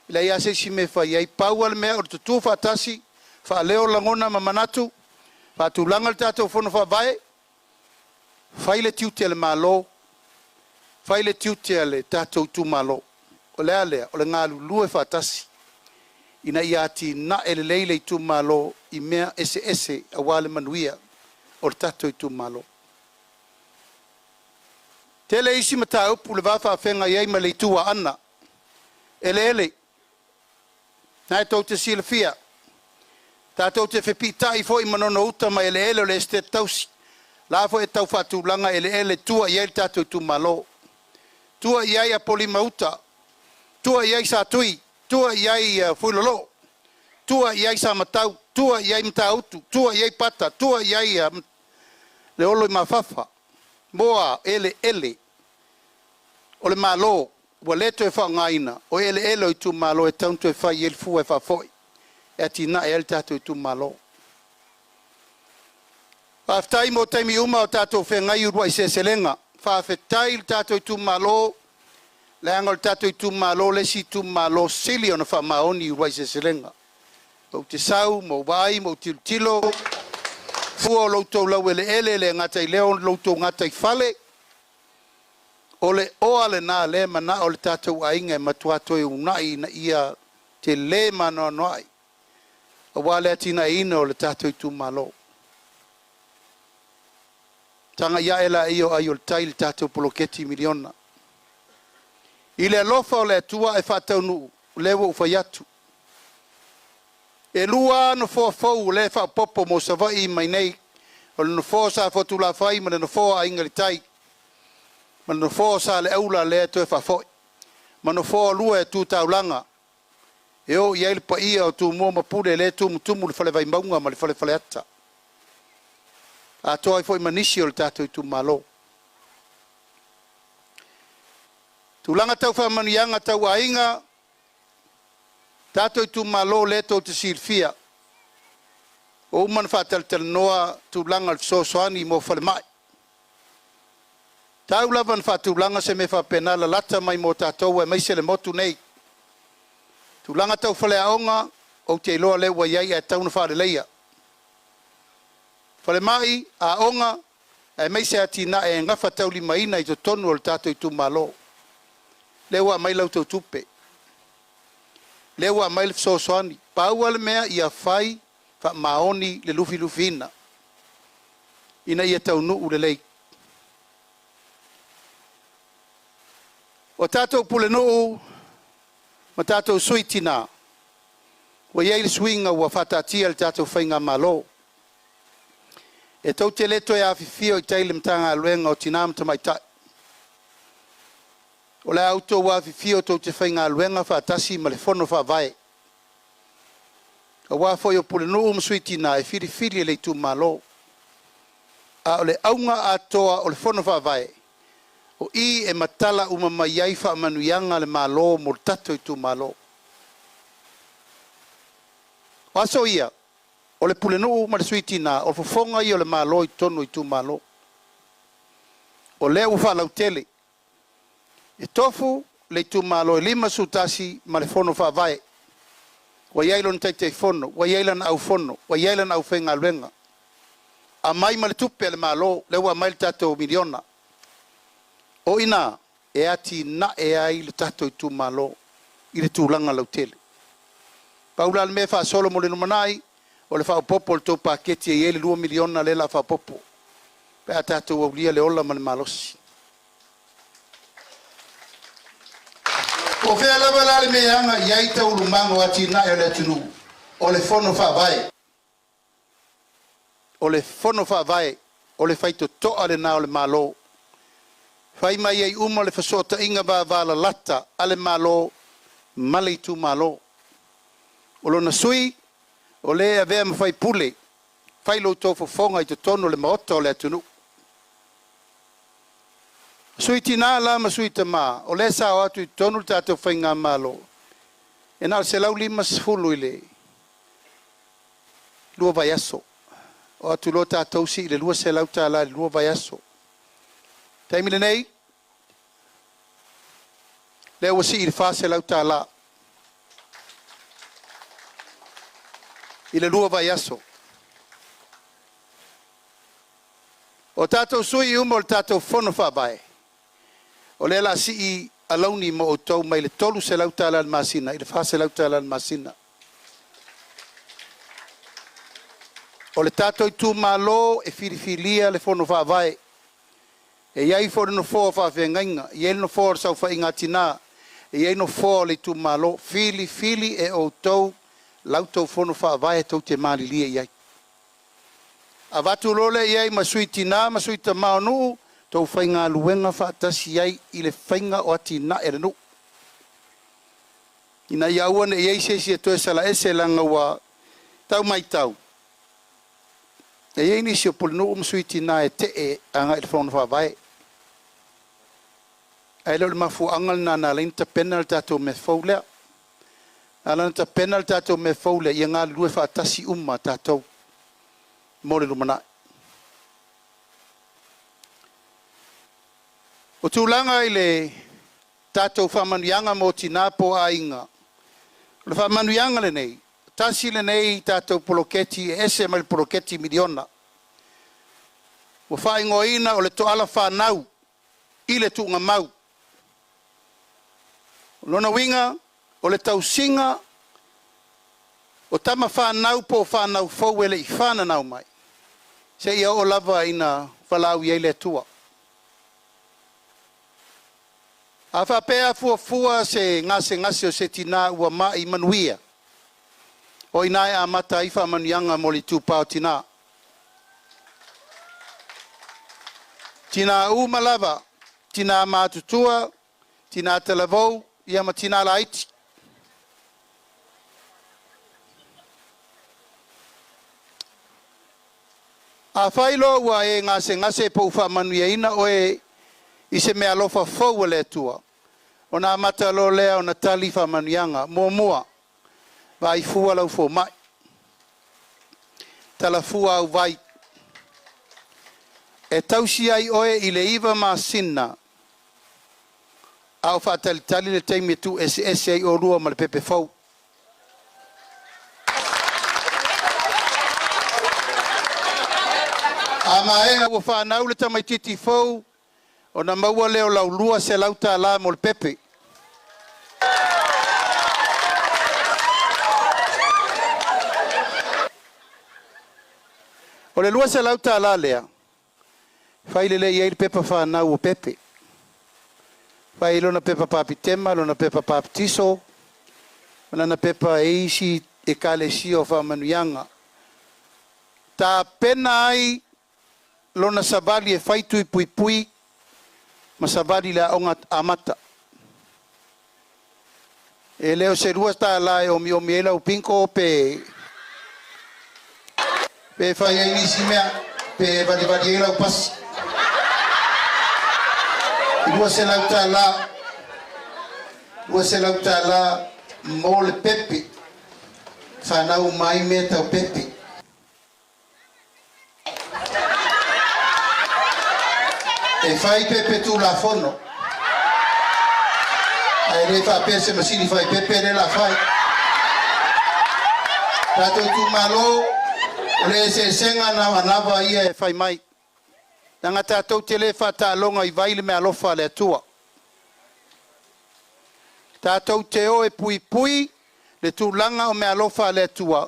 S7: le ia se si me fai ai pau al mea o tutu fatasi fa leo langona mamanatu fa tu langal tato fono fa vai fai le tiute le malo fai le tiute le tato tu malo o le ale o le ngalu lue fatasi ina iati na ele leile tu malo I mea ese awale manuia o tato tu malo tele isi mata upu le vafa fenga yai male tua ana ele nai tau te silafia tātou te whepitai fo I manono uta mai ele le este tausi la fo e tau whatulanga ele tua iai tātou tu malo tua iai a polima uta tua iai sa tui tua iai fuilolo tua iai sa matau tua iai mtautu tua iai pata tua iai le olo I mafafa moa ele o le malo wa leto e whangaina o ele o tu malo e tauntu e whai el fu e whafoi e tina e el tato I tu malo whaftai mo taimi uma o tato whengai urua I se selenga whawhetai il tato I tu malo le angol tato I tu malo le si tu malo sili ona whamaoni urua I se selenga o te sau mo vai mo tilo fua o loutou lau ele le ngata I leo loutou ngata I fale o le oa le nā le mana o le tātou ainga e matuato I unai na ia te le mano ai. O wale atina ina o le tātou I tu malo. Tanga ia ela io ai o le tai le tātou poloketi miliona. I le alofa o le atua e whatau nuu, lewa ufai atu. E lua no fōfou le whapopo mo savai mai nei, o le no fō sa fotu la whai ma le no fō a inga le tai. Ma no fō sa le aula le to e whafoi. Ma no fō lua e tū taulanga. E o iai le paia o tū mua mapure le tū mutumu le whale vai maunga ma le whale ata. A toa I foi manisi o le tātou I tū malo. Tūlanga tau whamanianga tau ainga. Tātou I tū malo le tō te sirfia. O man whataltal noa tūlanga le sosoani mo whale mai. Tau lavan whatulanga se me whapena la lata mai mo tātou e maise le motu nei. Tūlanga tau whale aonga o te iloa lewa iai e tauna whare leia. Whale mai a aonga e maise atina e ngafa tau li maina I to tonu o le tātou I tū malo. Lewa mai lau tau tupe. Lewa mai le sosoani. Pau ale mea ia whai wha maoni le lufina. Ina ia tau nuu le leik. O tātou pule nuu, ma tātou suitina, wa iei le suinga ua whatatia le tātou whainga malo. E tau te leto e awhiwhio I teile mtanga aluenga o tinam tamaitai. O le auto ua awhiwhio tau te whainga aluenga whatasi ma le whono whawai. O wafoi o pule nuu msuitina e whiri le tu malo. A o le aunga atoa o le whono whawai. O I e matala uma mai ai wha manuianga le malo mo tato I tu malo. O aso ia, o le pule nuu ma le suitina, o fofonga I o le malo I tonu I tu malo. O lea ufa lautele. E tofu le tu malo e lima sutasi ma le fono wha vai. Wa yailon tai fono, wa yailan au fono, wa yailan au fenga luenga. A mai ma le tupe le malo, le wa mai tato miliona. O ina, e ati na e ai le tato i tu malo, i le tūlanga lau tele. Paula le me fa solo mo le numanai, o le fa popo le tō paketi e ele 2 miliona le la fa popo. Pe a tato au lia le ola ma le malosi. O fea lava la le meanga, iai tau lumango ati na e le tunu. O le fono fa vai. O le fono fa vai, o le faito toa le na o le malo. Fai mai ai uma le fasota inga va la lata ale malo, male tu malo. O lo na sui, o le avea ma fai pule, fai lo tofo fonga i te tono le maota o le atunu. Sui tina la ma sui ta ma, o le sa o atu i tonu tato fai ngā malo. E nā se lau 5 i le, lua vai aso. O atu lo tātou si le lua se lau tā la lua vai aso. Taimile nei, le ua si i le wha se lau tā la. I le lua vai aso. O tātou sui uma o le tātou fono wha vai. O le la si i alauni mo o tau mai le tolu se lau tā la masina, i le wha se lau tā la masina. O le tātou i tū malo e whiriwhiria le fono wha vai. E iai fōre no fōa wha whengainga, i ele no fōa sau wha inga tina, e iai no fōa le tū malo, whili e o tau, lau tau fono wha vai e tau te mali lia iai. A watu lole iai masui tina, masui ta maonu, tau whainga luenga wha atasi iai i le whainga o atina e renu. Ina iauane iai sesi e toe sala ese langa wa tau mai tau. E iei nisi o polinu masui tina e te e anga i le fono wha vai. Ai leo le mafu angal na lein ta penal tato me faulea. Alana ta penal tato me faulea i ngā lue wha atasi tato. Mole lumana. O tūlanga i le tato whamanuianga mo tina po a inga. Le whamanuianga le nei. Tasi le nei tato poloketi e ese mai poloketi miliona. O whaingo ina o le toala whanau i le tuunga mau. Lona winga o le tausinga o tama whanau po whanau fau ele I whananau mai. Se ia o lava ina whalau i eile tua. A whapea fua se ngase o se tina ua mai manuia. O inai a mata I whamanuianga mo li tūpao tina. Tina umalava, tina mātutua, tina talavou, ia ma tina laiti. A whailo ua e ngase po whamanuia ina o e I se mea lofa fau le tua. O nā mata lo lea o na tali whamanuianga, mua. Vai fua lau fo mai. Tala fua au vai. E tausi ai oe I le iwa masina. Au whaatalitali le teimi tu ese ai o rua ma le pepe fau. A maenga ua whanau le tamaititi fau. O na maua leo lau lua se lau tā la mo le pepe. O le lua se lau tā la lea. Whaile le iei pepa whanau o pepe. Whaile na pepa papitema, lona pepa papitiso. Lona pepa eisi e kalesi o whamanuianga. Tā pena ai lona sabali e whaitu I pui. Masabali la onga amata. E leo se rua sta la e omi ela upinko pe fai ai nisi mea pe vali ela upas. Rua se lauta la mo le pepe. Whanau mai mea tau pepe. E fai pepe tu la fono. Ai le fa pese masini fai pepe le la fai. Tātou tu malo, le se senga na anava ia e whai mai. Nanga tātou te le whata longa I vaile me alofa le atua. Tātou te o e pui pui, le tūlanga o me alofa le atua,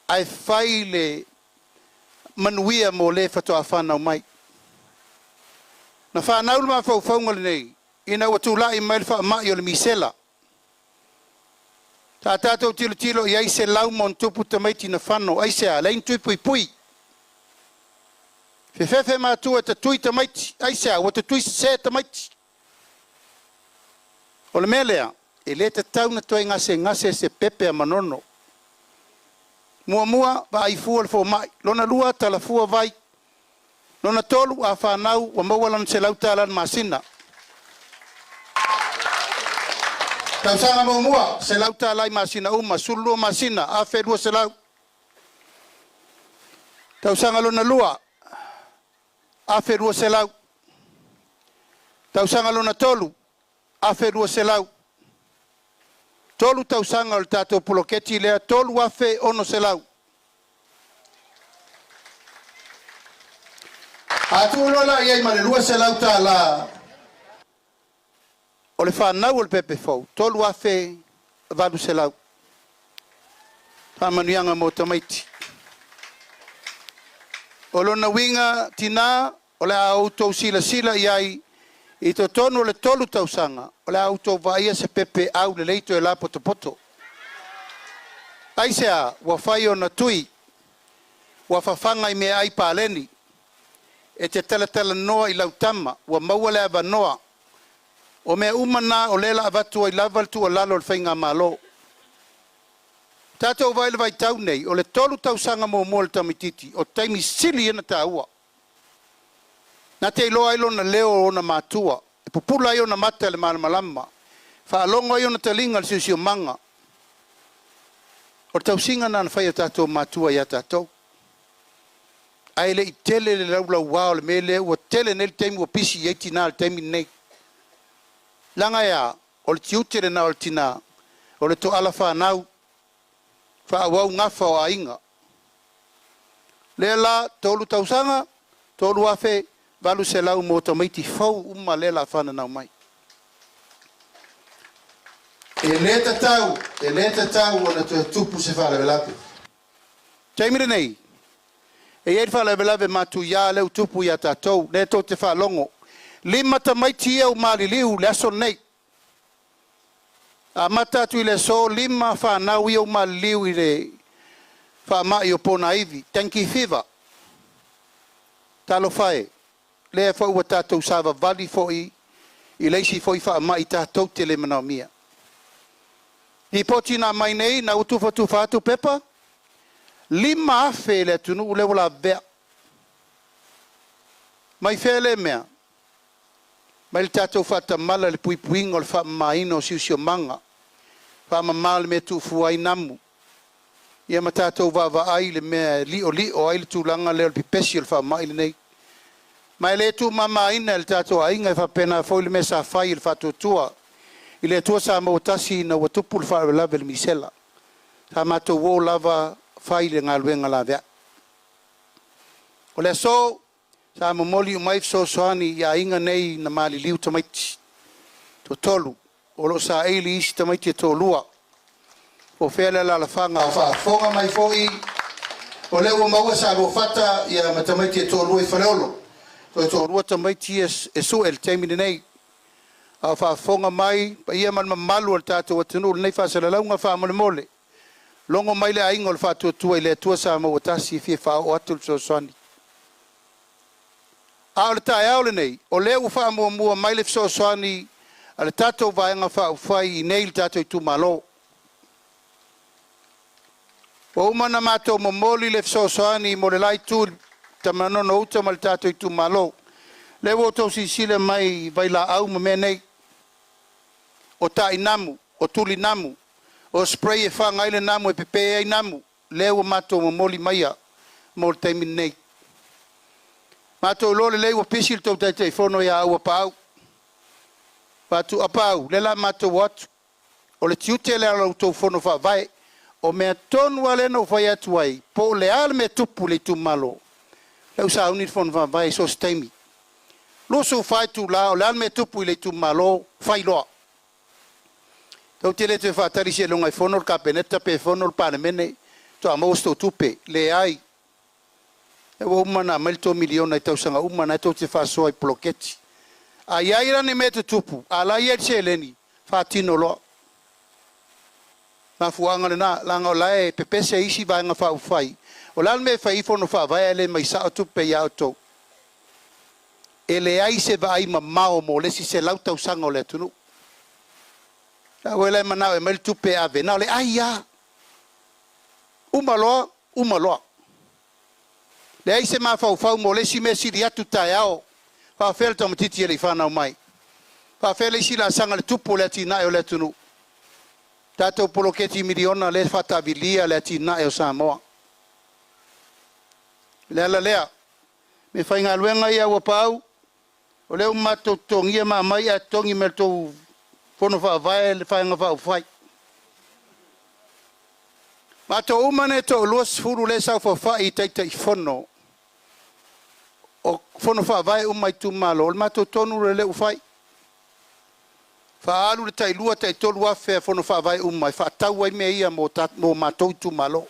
S7: ai whai le manuia mo le whatoa whanau mai. Na whanau ma whauwhaunga le nei, ina ua tūlai mai le wha mai o le misela. Tā tātou tilo tilo I aise lau mon tupu tamaiti na whano, aise a, lein tui pui pui. Whewhewe mātua ta tui tamaiti, aise a, wata tui se tamaiti. O le mea lea, e le ta tau na toi ngase se pepe a manono. Mua va ai fua le fo mai, lona lua tala fua vai, lona tolu a whanau wa mawalan se lau talan masina. Tau sanga mua, se lau talai masina uma, sulu masina, a wherua se lau. Tau sanga lona lua, a wherua se lau. Tau sanga lona tolu, a wherua se lau. Tolu tau sanga o le tātou puloketi lea, tolu afe ono se lau. A tūlola iai ma le lua se lau tā la. O le whanau o le pepe fau, tolu afe valu se lau. Whamanuianga mo tamaiti. O lona winga tina, o le autou sila iai, I to tonu le tolu tau sanga, o le auto vaia se pepe au le leito e la poto. Aisea, wa whai o na tui, wa whawhanga I mea ai pāleni, e te tala noa I lautama, wa maua le ava noa, o mea umana o lela avatu I laval tu o lalo le whainga malo. Tātou vai le vai tau nei, o le tolu tau sanga mo le tamititi, o taimi sili ena tā ua. Na te iloa ilo na leo o na matua. E pupula io na mata le malamalama. Whaalongo io na talinga le siusio manga. O tau singa na whai o tātou matua ia tātou. Aile I tele le laulau wao le mele ua tele nel teimu o pisi I tina le teimi nei. Langa ia, o le tiutere na o le tina, o le to ala whanau, whaawau ngafa o ainga. Le la tolu tausanga, tolu afe, valu se lau mo tamaiti fau uma lela whana nau mai. E leta tau o na tupu se whala velape. Taimire nei, e iei whala velape matu ia leu tupu ia tātou, ne tō te whalongo. Lima tamaiti ia o mali liu le aso nei. A mata tu le so lima whanau ia o mali liu I le whamai o pona iwi. Tanki whiwa. Talo whae. Le fo ua tātou sāwa vali foi I leisi foi wha mai tātou te le manau mia. I poti nā mai nei, nā utufa atu pepa, lima afe le tunu ule wala vea. Mai whele mea, mai le tātou whata mala le pui puingo le wha maino siusio manga, wha mamale me tu fuai namu. Ia ma tātou wawa ai le mea lio ai le tūlanga leo le pipesi le wha mai le nei. Mai le tu mama ina le tato ainga fa pena foi le mesa fai il fatto tua. Il tua sa mo tasi na watupu le fa lava le misela. Sa mato wo lava fai le ngalwenga la vea. O le so sa mo moli mai so soani ya inga nei na mali liu tamaiti. To tolu. O lo sa eli isi tamaiti to lua. O fele la fanga fa fonga mai foi. O le wo maua sa lo fata ya matamaiti to lua I faleolo. Ko rua tamaiti e su el taimine nei. A whaafonga mai, pa ia man mamalu al tātou atunu, nei whaasala launga whaamole mole. Longo mai le aingo le whaatua tua I le atua sa mawatasi fie whao atul so soani. A o le tae aole nei, o leo whaamua mua mai le so soani, a le tātou vaenga whao whai I nei le tātou I tu malo. O umana mātou mamoli le so soani mo le lai tu ta manono uta mal tato I tu malo. Le wo tau sile mai vai la au me nei. O ta inamu, o tuli namu, o spray e whanga ile namu e pepe e namu. Le wo mato mo moli maia mo le taimin nei. Mato lole le wo pisil tau tai fono ya au apau. Patu apau, le la mato watu. O le tiute le ala tau fono wha vai. o mea tonu ale no fai atu ai, po le ale me tupu le tu malo. Leu sa unit fon vai so stemi. Lusu fai tu la, o le ale me tupu le tu malo, fai loa. Tau tele te whātari se longa i whonol kapeneta pe whonol panemene, to a mausto tupe, le ai. E wa umana melto miliona i tausanga umana, e tau te whasoa i ploketi. A iaira ne me te tupu, a la ia se leni, whātino loa. Nga fuanga na langa o lae pepese isi vai nga whau whai. O lan me whai whono wha vai ele mai sa atu pe ia auto. E le ai se vai ma mao mo lesi se lau tau sanga o le tunu. Na wele manao e mel tupe ave. Na le ai ya. Umaloa, umaloa. Le ai se ma whau whau mo lesi me siri atu tai ao. Wha whele tau matiti ele i whanau mai. Wha whele isi la sanga le tupu le tina e o le tunu. Tato poloketi miliona le fatabilia le tina e o Samoa. Lea. Me fai ngā luenga ia ua pau. O leo mato tongia ma mai a tongi me tau whono wha vai le whai ngā whau whai. Mato umane to luas furu le sau wha whai i teita i whono. O whono wha vai umai tu malo. O mato tonu le leu whai. Whaalu le tai lua tai tolu awhea whono whaavai umai. Whaatau ai mea ia mo mātou tu malo.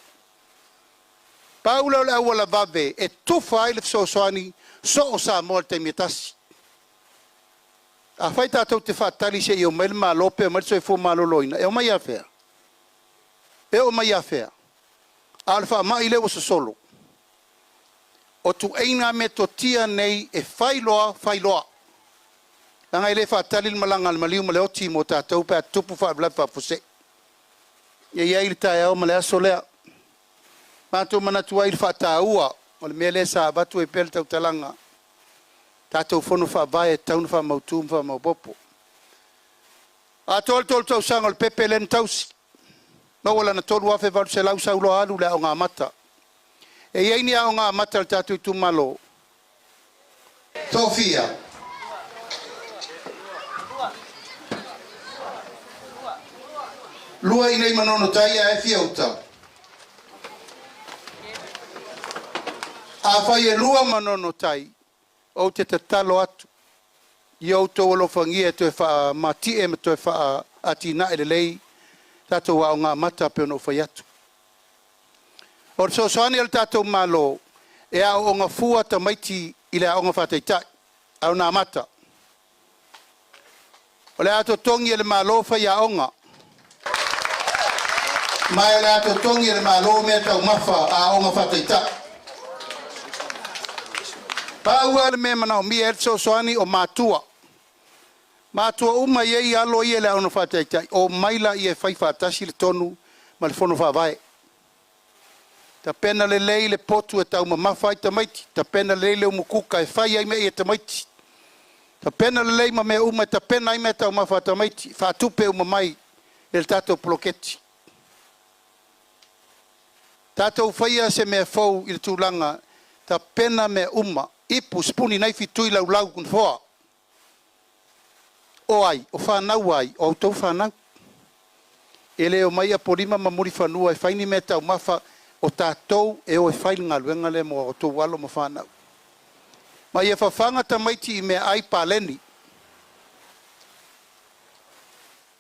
S7: Paula le awala vave e tufa ai le fsosoani so o Samoa te metasi. A whai tātou te whaatari se i o mail malo pe o mail so e fo malo loina. E o mai awhea. E o mai awhea. A le wha mai leo so solo. O tu eina me to tia nei e whailoa, whailoa. Nanga ile whaatari le malanga le maliu ma leo ti mo tātou pe a tupu whaablat whapuse. Ia ia ili tae au ma lea so lea. Mātou manatua ili whaataua. O le mea le sa abatu e pele tau talanga. Tātou whono whaavae e taunu whamautum whamaupopo. A tol tau sanga le pepe len tausi. Mawala na tolu wafe valu se lau saulo alu le au ngā mata. E iei au ngā mata le tātou tu malo. Tofia. Lua inei manono tai a e fia utau. A whai e lua manono tai o te talo atu. I au tō alofangia to e wha mati e me to e wha atina e lei tātou au ngā mata pe ono whai atu. O so soani al tātou malo e au o ngā fua ta maiti i le au ngā whateitai. Au ngā mata. O le ato tongi e le malo whai a onga. Mai le ato tongi e le malo mea tau mawha a onga whateitai. Paua le mea manao mi e so soani o mātua. Mātua uma ie i alo i e le au na whateitai. O maila i e whai whatasi le tonu ma le whono whawai. Ta pena le lei le potu e tau ma mawhai ta maiti. Ta pena le lei le umukuka e whai ai mea i e ta maiti. Ta pena le lei ma mea uma e ta pena ai mea tau mawhai ta maiti. Whatupe uma mai e le tātou ploketi. Tātou whaia se mea fau i le tūlanga. Ta pena mea uma. Ipu spuni nai fitui lau lau kun foa. O ai, o whanau ai, o tau whanau. E leo mai a porima ma muri whanua e whaini me tau mawha o tātou e o e whaili ngā luenga le mo o tau walo ma whanau. Mai e whawhanga ta maiti i me ai pāleni.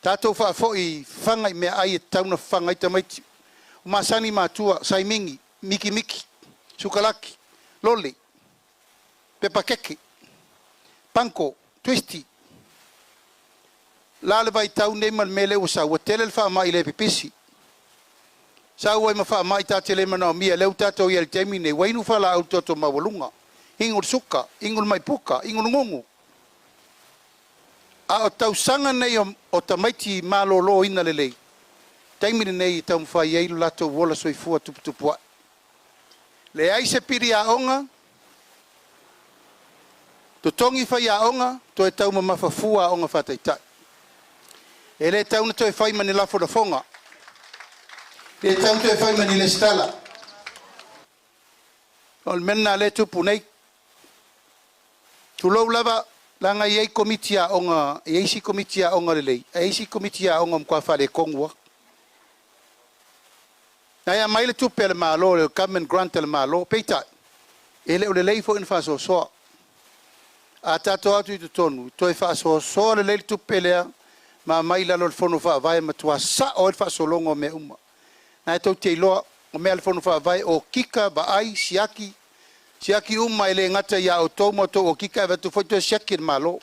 S7: Tātou whafo i whanga i me ai e tauna whanga i ta maiti. O masani mātua, saimingi, miki miki, sukalaki, loli. Pepa keke, panko, twisti. Lale vai tau nei mal mele o sa, ua tele le wha mai le pipisi. Sa ua ima wha mai ta tele mana o mia, leu tato i el temi nei, wainu whala au toto mawalunga. Ingul suka, ingul maipuka, ingul ngungu. A o tau sanga nei o tamaiti malolo ina lelei. Temi nei tau mwhai eilu lato wola soifua tuputupua. Le aise piri a onga, to tongi whai a onga, to e tau ma mawhafua a onga whataitai. E le tau na to e whai mani lafo na whonga. Le tau to e whai mani le stala. O le mena le tupu nei. Tulou lava, langa i ei komiti a onga, i eisi komiti a onga le lei. E eisi komiti a onga mkwa whare kongua. Na ia mai le tupe le malo le government grant le malo peita. Ele o le lei fo in faso so. A tato atu i tonu. Toi faso so le lei tupe lea. Ma mai la lo le fono fa vai ma tua sa o le faso longo me uma. Na tau te iloa o mea le fono fa vai o kika ba ai siaki. Siaki uma ele ngata ia o tomo to o kika va tu foto siaki le malo.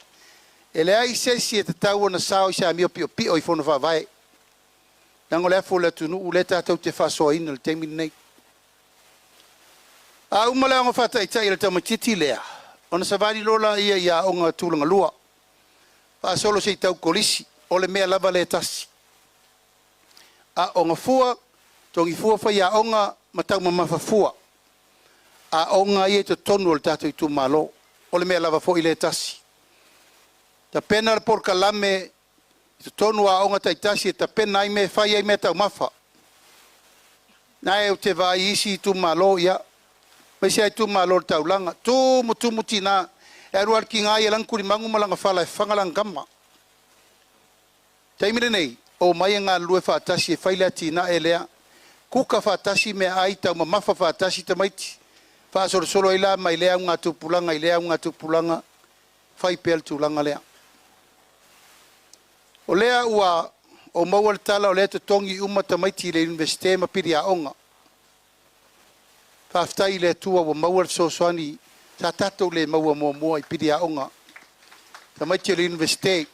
S7: Ele ai se si te tau na sao sa mi pio pio i fono fa vai. Nango le fo le tunu u le tau te faso in le temi nei. A uma le ngo fata ita ile tamo titi lea. Ona savali lola ia onga tulanga lua. Fa solo se tau kolisi o le mea lava le tasi. A onga fua tongi fua fa ia onga matau mamafa fua. A onga ia te tonu le tato i tu malo o le mea lava fo ile tasi. Ta pena le porka lame te tonu a onga taitasi e ta pena ai me fai ai me tau mafa. Nae o te vai isi i tu malo ia. Mai se ai tu malo le taulanga. Tumu tina. E aruar ki ngai e langkuri mangu malanga fala e whangalang kama. Taimire nei, o mai ngā lue whaatasi e whaile tina e lea. Kuka whaatasi me ai tau mamafa whaatasi ta maiti. Whaasoro solo ila mai lea ngā tupulanga, i lea ngā tupulanga. Whai pel tūlanga lea. O lea ua o maua le tala o lea te tongi uma ta maiti le universite ma piri a onga. Whaaftai le tua o maua le sosoani sa tatou le maua mua i piri a onga. Ta maiti le universite.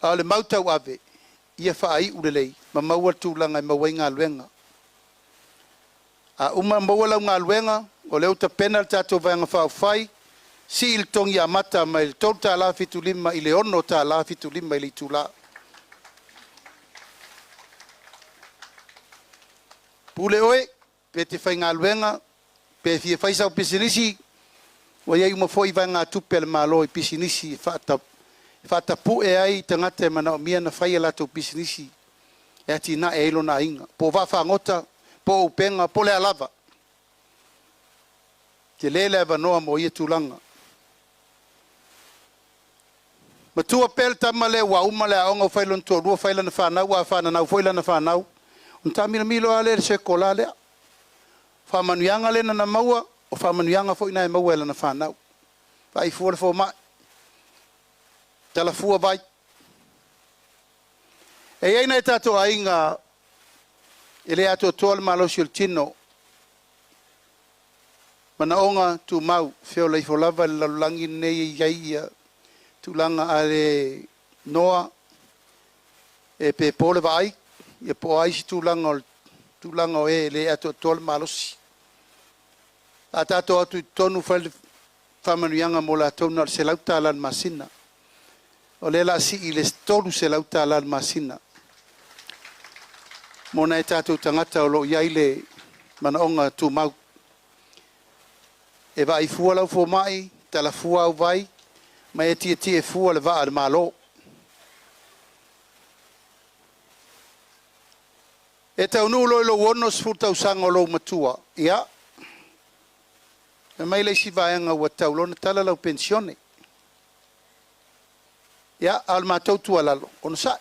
S7: A le mautau ave, ia whaai urelei, ma maua tūlanga i mawai ngā luenga. A uma maua lau ngā luenga, o leo ta pena le tātou vaianga whai, si il tongi a mata mai le tau tā la fitu lima, i le ono tā la fitu lima i le tūla. Pule oe, pe te whai ngā luenga, pe fie whaisau pisinisi, wa iei uma foi vai ngā tupe le malo i pisinisi, whatapu e ai tangata e mana o mia na whai alatou pisinisi, e ati na e ilo na inga, po whawhangota, po upenga, po le alava. Te lele e wanoa mo ia tūlanga. Matua pel tamale wa umale a onga whailon tua rua whailana whanau, a whananau, whailana whanau. Un tamina milo ale le se kola lea. Whamanuianga le na maua, o whamanuianga fo ina e maua elana whanau. Whai fuole fo mai. Tala fua vai. E eina e tato ainga e le ato toal malosi o tino. Mana onga tu mau feo leifo lava le lalulangi nei iai tu langa ale noa e pe pole vai e po aisi tu langa o e le ato toal malosi. A tato atu tonu whamanuianga mo la tonu se lauta alan masina. O le la si i le tolu se lauta alan masina. Mona e tātou tangata o lo iai le mana onga tu mau. E vai fua lau fo mai, tala fua au vai, ma e tia fua le vaa le malo. E tau nu lo ilo wonos fu tau sanga o lo matua. Ia. E mai le si vaenga ua tau lo na tala lau pensione. Ia, al mātou tua lalo. Ono sa.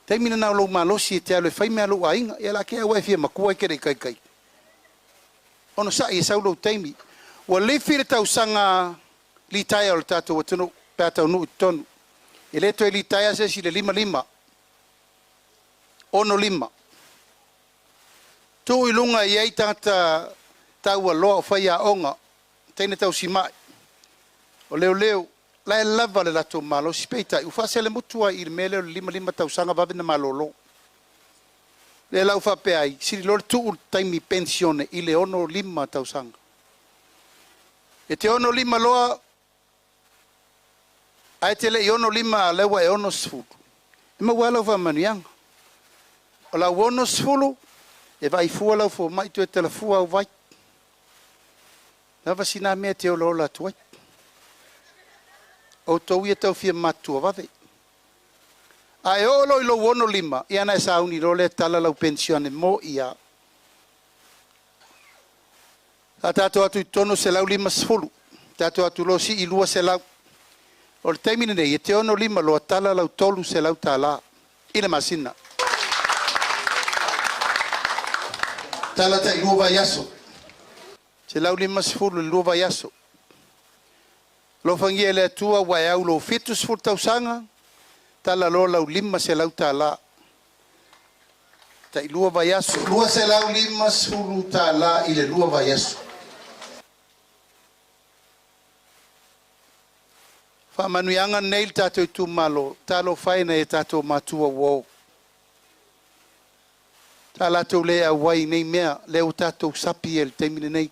S7: Taimina nao lo malosi e te alo e whai mea lo ainga. Ia la ke awa e fia makua e kere kai. Ono sa i sau lo taimi. Wa lefi le tau sanga li taia o le tātou atunu pētau nu tonu. E le toi li taia se si le 5. Ono 5. Tu ilunga i ei tangata tau a loa o whai a onga. Teine tau si mai. O leo, la e lava le lato malo si peitai. Ufa se le mutua i le mele o le 5 tau sanga vave na malolo. Le lau fa pe ai, si lor tu taimi pensione i le ono 5 tau sanga. E te ono 5 loa, ai te le i ono 5 lewa e ono sfulu. E ma wala fa manuianga. O la ono sfulu, e vai fua lau fo mai tu e tala fua au vai. Lava sina mea te o lola tuai. O tau ia tau fia matua vave. A e olo ilo wono 5, ia na e sauni lo le tala lau pensione mo ia. A tato atu i tono se lau 5 sfulu. Tato atu lo si i lua se lau. O le taimine nei, e te ono lima loa tala lau tolu se lau tala. Ina masina. Tala ta ilua vai aso. Se lau lima sifuru ilua vai aso. Lo fangia le atua wai au lo fitu sifuru tausanga. Tala lo lau lima se lau tala. Ta ilua vai aso. Lua se lau lima sifuru tala ile lua vai aso. Whamanuianga nei tātou tu malo, tālo whaina e tātou matua wau. Tā lātou lea wai nei mea, leo tātou sapi e le teimine nei.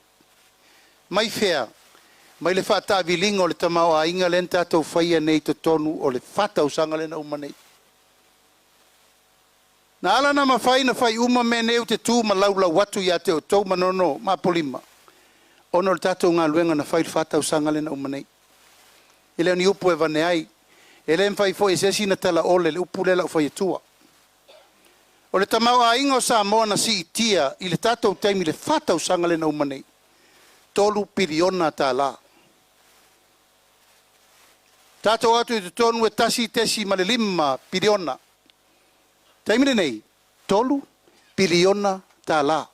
S7: Mai whea, mai le whata avilinga o le tamau a inga len tātou whaia nei to tonu o le whata usanga le na uma nei. Na ala na mawhaina whai uma me neu te tū ma laula watu ia te o tau manono, ma polima. Ono le tātou ngā luenga na whai whata usanga le na uma nei. Ele ni upu e vane ai. Ele mfai fo e sesi na tala ole le upu lela ufai tua. O le tamau a ingo sa moa na si itia i le tātou taimi le whata usanga le na umanei. Tolu piriona ta la. Tātou atu i te tonu e tasi tesi ma le lima piriona. Taimi le nei. Tolu piriona ta la.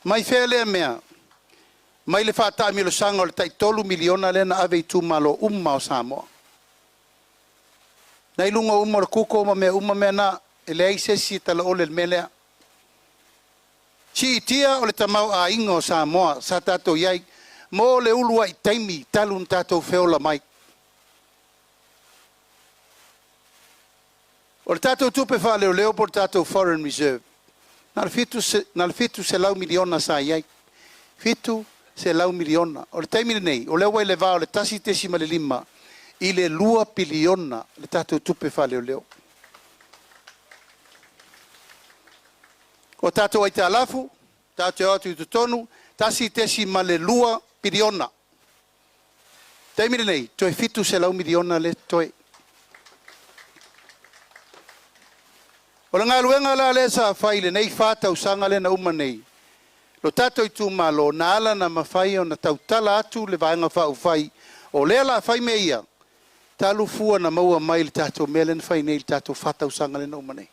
S7: Mai whele mea. Mai le whata mi lo sanga o le tai tolu miliona lena ave i tu malo umma o Samoa. Nei lunga umma o kuko umma mea na e le aisesi tala ole le melea. Si itia o le tamau a inga o Samoa sa tato iai mo le ulua i taimi talun tato feola mai. O le tato tupe wha leo leo por tato Foreign Reserve. Na le fitu se lau miliona sa iai. Fitu se lau miliona. O le taimine nei, o leo wai le vao, le tasi tesi ma le lima, i le lua piliona, le tātou tupe wha leo leo. O tātou ai te alafu, tātou atu i te tonu, tasi tesi ma le lua piliona. Taimine nei, toi fitu se lau miliona le toi. O le ngā luenga la le sa whaile nei whātau sanga le na uma nei. Lo tato i tu malo na ala na mawhai o na tautala atu le vaenga whau whai. O lea la whai me ia. Talu fua na maua mai le tato melen whai nei le tato whatau sanga le na umanei.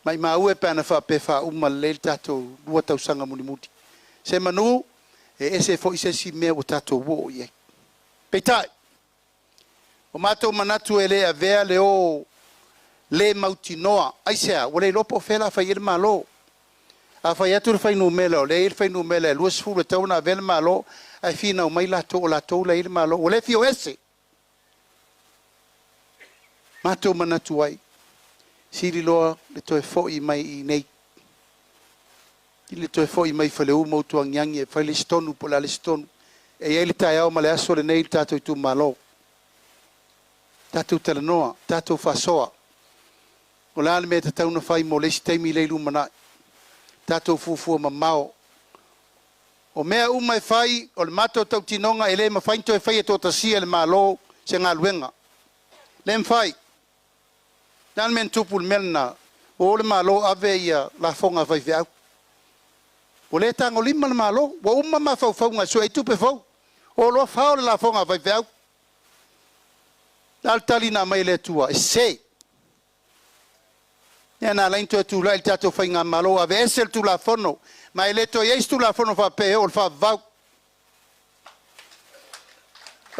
S7: Mai maue pēna wha pewha uma le tato lua tau sanga muni muti. Se manu e ese fo isesi mea o tato wo iei. Peitai. O mato manatu e lea vea le o le mautinoa. Aisea, wale lopo fela whai ele malo. A whai atu whai no mele o le il whai no mele luas fulu tau na vele malo ai fina o mai lato o lato la il malo o le fio ese mato manatu ai siri loa le toe foi mai i nei i le toe foi mai whale u mautu angiangi e whai le stonu po la le stonu e ele tai au ma le aso le nei tato i tu malo tato talanoa tato whasoa o la me te tau na whai mo le si teimi le ilumana tato fufua mamao. O mea umai whai, o le mato tau tinonga, e le ma whainto e whai e tōta sia le malo se ngā luenga. Le mwhai, nan men tupu le melna, o le malo ave ia la fonga whai veau. O le tango lima le malo, wa umma ma whau whaunga, so e tupe whau. O loa whao le la fonga whai veau. Al tali na mai le tua, e se. Ia nā lain toa tūla il tātou whai ngā malo, ave esel tūla whono, ma e le toa eis tūla whono wha pehe o le wha vau.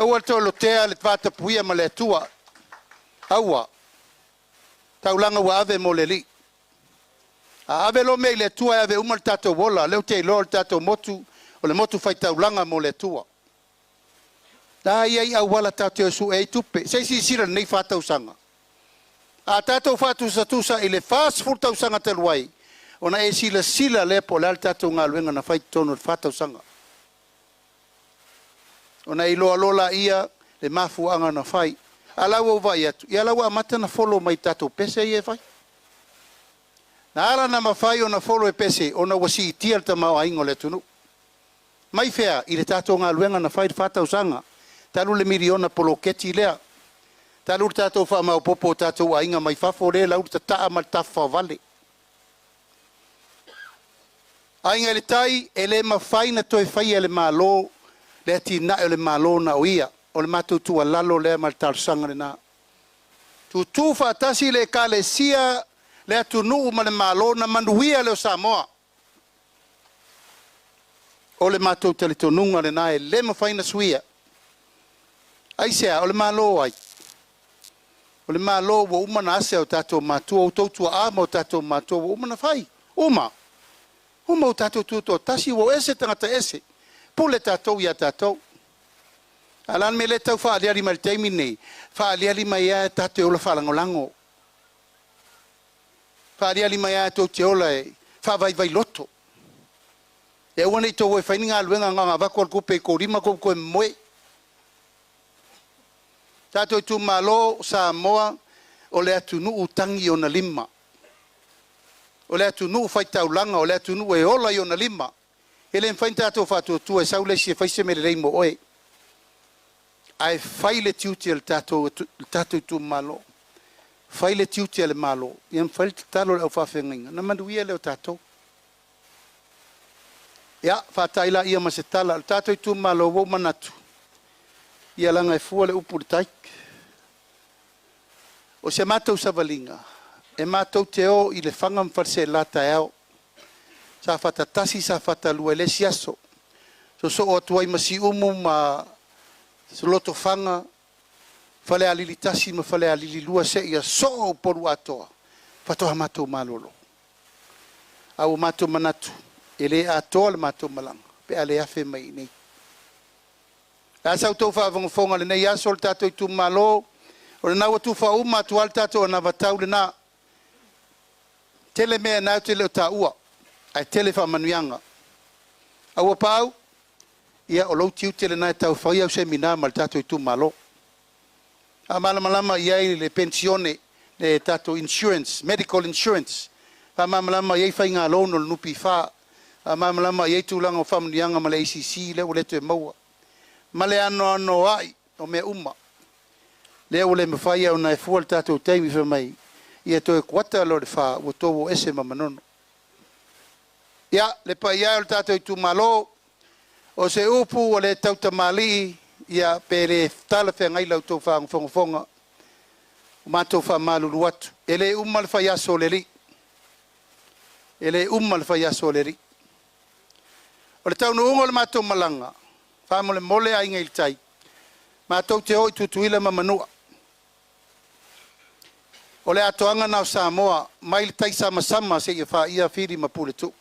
S7: Aua toa lotea le tvata puia ma le tua. Aua. Taulanga wa ave mo le li. A ave lo mei le tua e ave uma le tātou wola, leo te ilo le tātou motu, o le motu whai taulanga mo le tua. Da iei au wala tātou su e tupe, seisi sira nei whātau sanga. A tātou whātu sa tusa i le whās furtau sanga te luai. O na e sila le po le al tātou ngā luenga na whai tonu le whātau sanga. O na i loa lola ia le mafu anga na whai. A laua vai atu. I a laua amata na folo mai tātou pese i e whai. Na ara na mawhai o na folo e pese o na wasi i tia ta mau a ingo le tunu. Mai whea i le tātou ngā luenga na whai whātau sanga. Talu le miriona polo keti lea. Talu tātou wha mau popo tātou a inga mai whafo le lau ta taa mal tawha vale. A inga le tai e le mawhai na toi whai e le malo le tina o le malo na o ia o le matou tua lalo le mal tarsanga le na tu fatasi le kalesia le atunu ma le malo na manuia le Samoa o le matou teletonunga le na e le mafaina suia ai sea o le malo ai o le malo wo uma na ase o tatou matua o toutua a mo tatou matua wo uma na fai uma o tatou tuto tasi wo ese tangata ese pule tatou ia tatou alan me le tau fa ali mal taimi nei fa ali mai ia tatou la falangolango fa ali mai ia to te ola e fa vai loto e wona i to e faininga luenga nga va ko pe ko rima ko moe tatou tu malo Samoa o le atunu utangi ona lima o le atunu fai taulanga o le atunu e ola ona lima ele fai tatou fatu tu e saule si fai se me le mo oe ai fai le tiuti el tatou tu malo fai le tiuti el malo iam fai talo le fa fenga na mandu ia le tatou ya fa taila ia masetala tatou tu malo wo manatu ia langa e fua le upu tai o se matou savalinga e matou teo i le fanga mfarse lata eo sa fata tasi sa fata lua le siaso so o tuai masi umu ma so loto fanga fale alili tasi ma fale alili lua se ia so poru atoa fatoa matou malolo au matou manatu ele atoa le matou malanga pe ale afe mai nei asa utou fa fonga le nei aso tatou tu malo o le nau tu fa uma tu al tatou na vatau le na tele me na tele taua ai tele fa manuanga au pau ia o lo tiu tele na tau fa ia seminar mal tatou tu malo a malama ia le pensione le tatou insurance medical insurance fa malama ia fa inga lono no nupi fa a malama ia tu langa fa manuanga mal ACC le o le te maua male ano ai o me uma le o le mafai au na fual tatou taimi fa mai ia to e kwata lo le fa o to ese Manono ia le pa ia o tatou tu malo o se upu o le tau tamali ia pere tala fe ngai lau to fa fonga ma to fa malu atu ele umma le fa ia soleri ele umma le fa ia soleri o le tau no ungo le mato malanga fa mo le mole ai ngai tai ma to te o tutuila Manua o le atoanga na Samoa mai le tai sama se ia fa ia firi mapule tu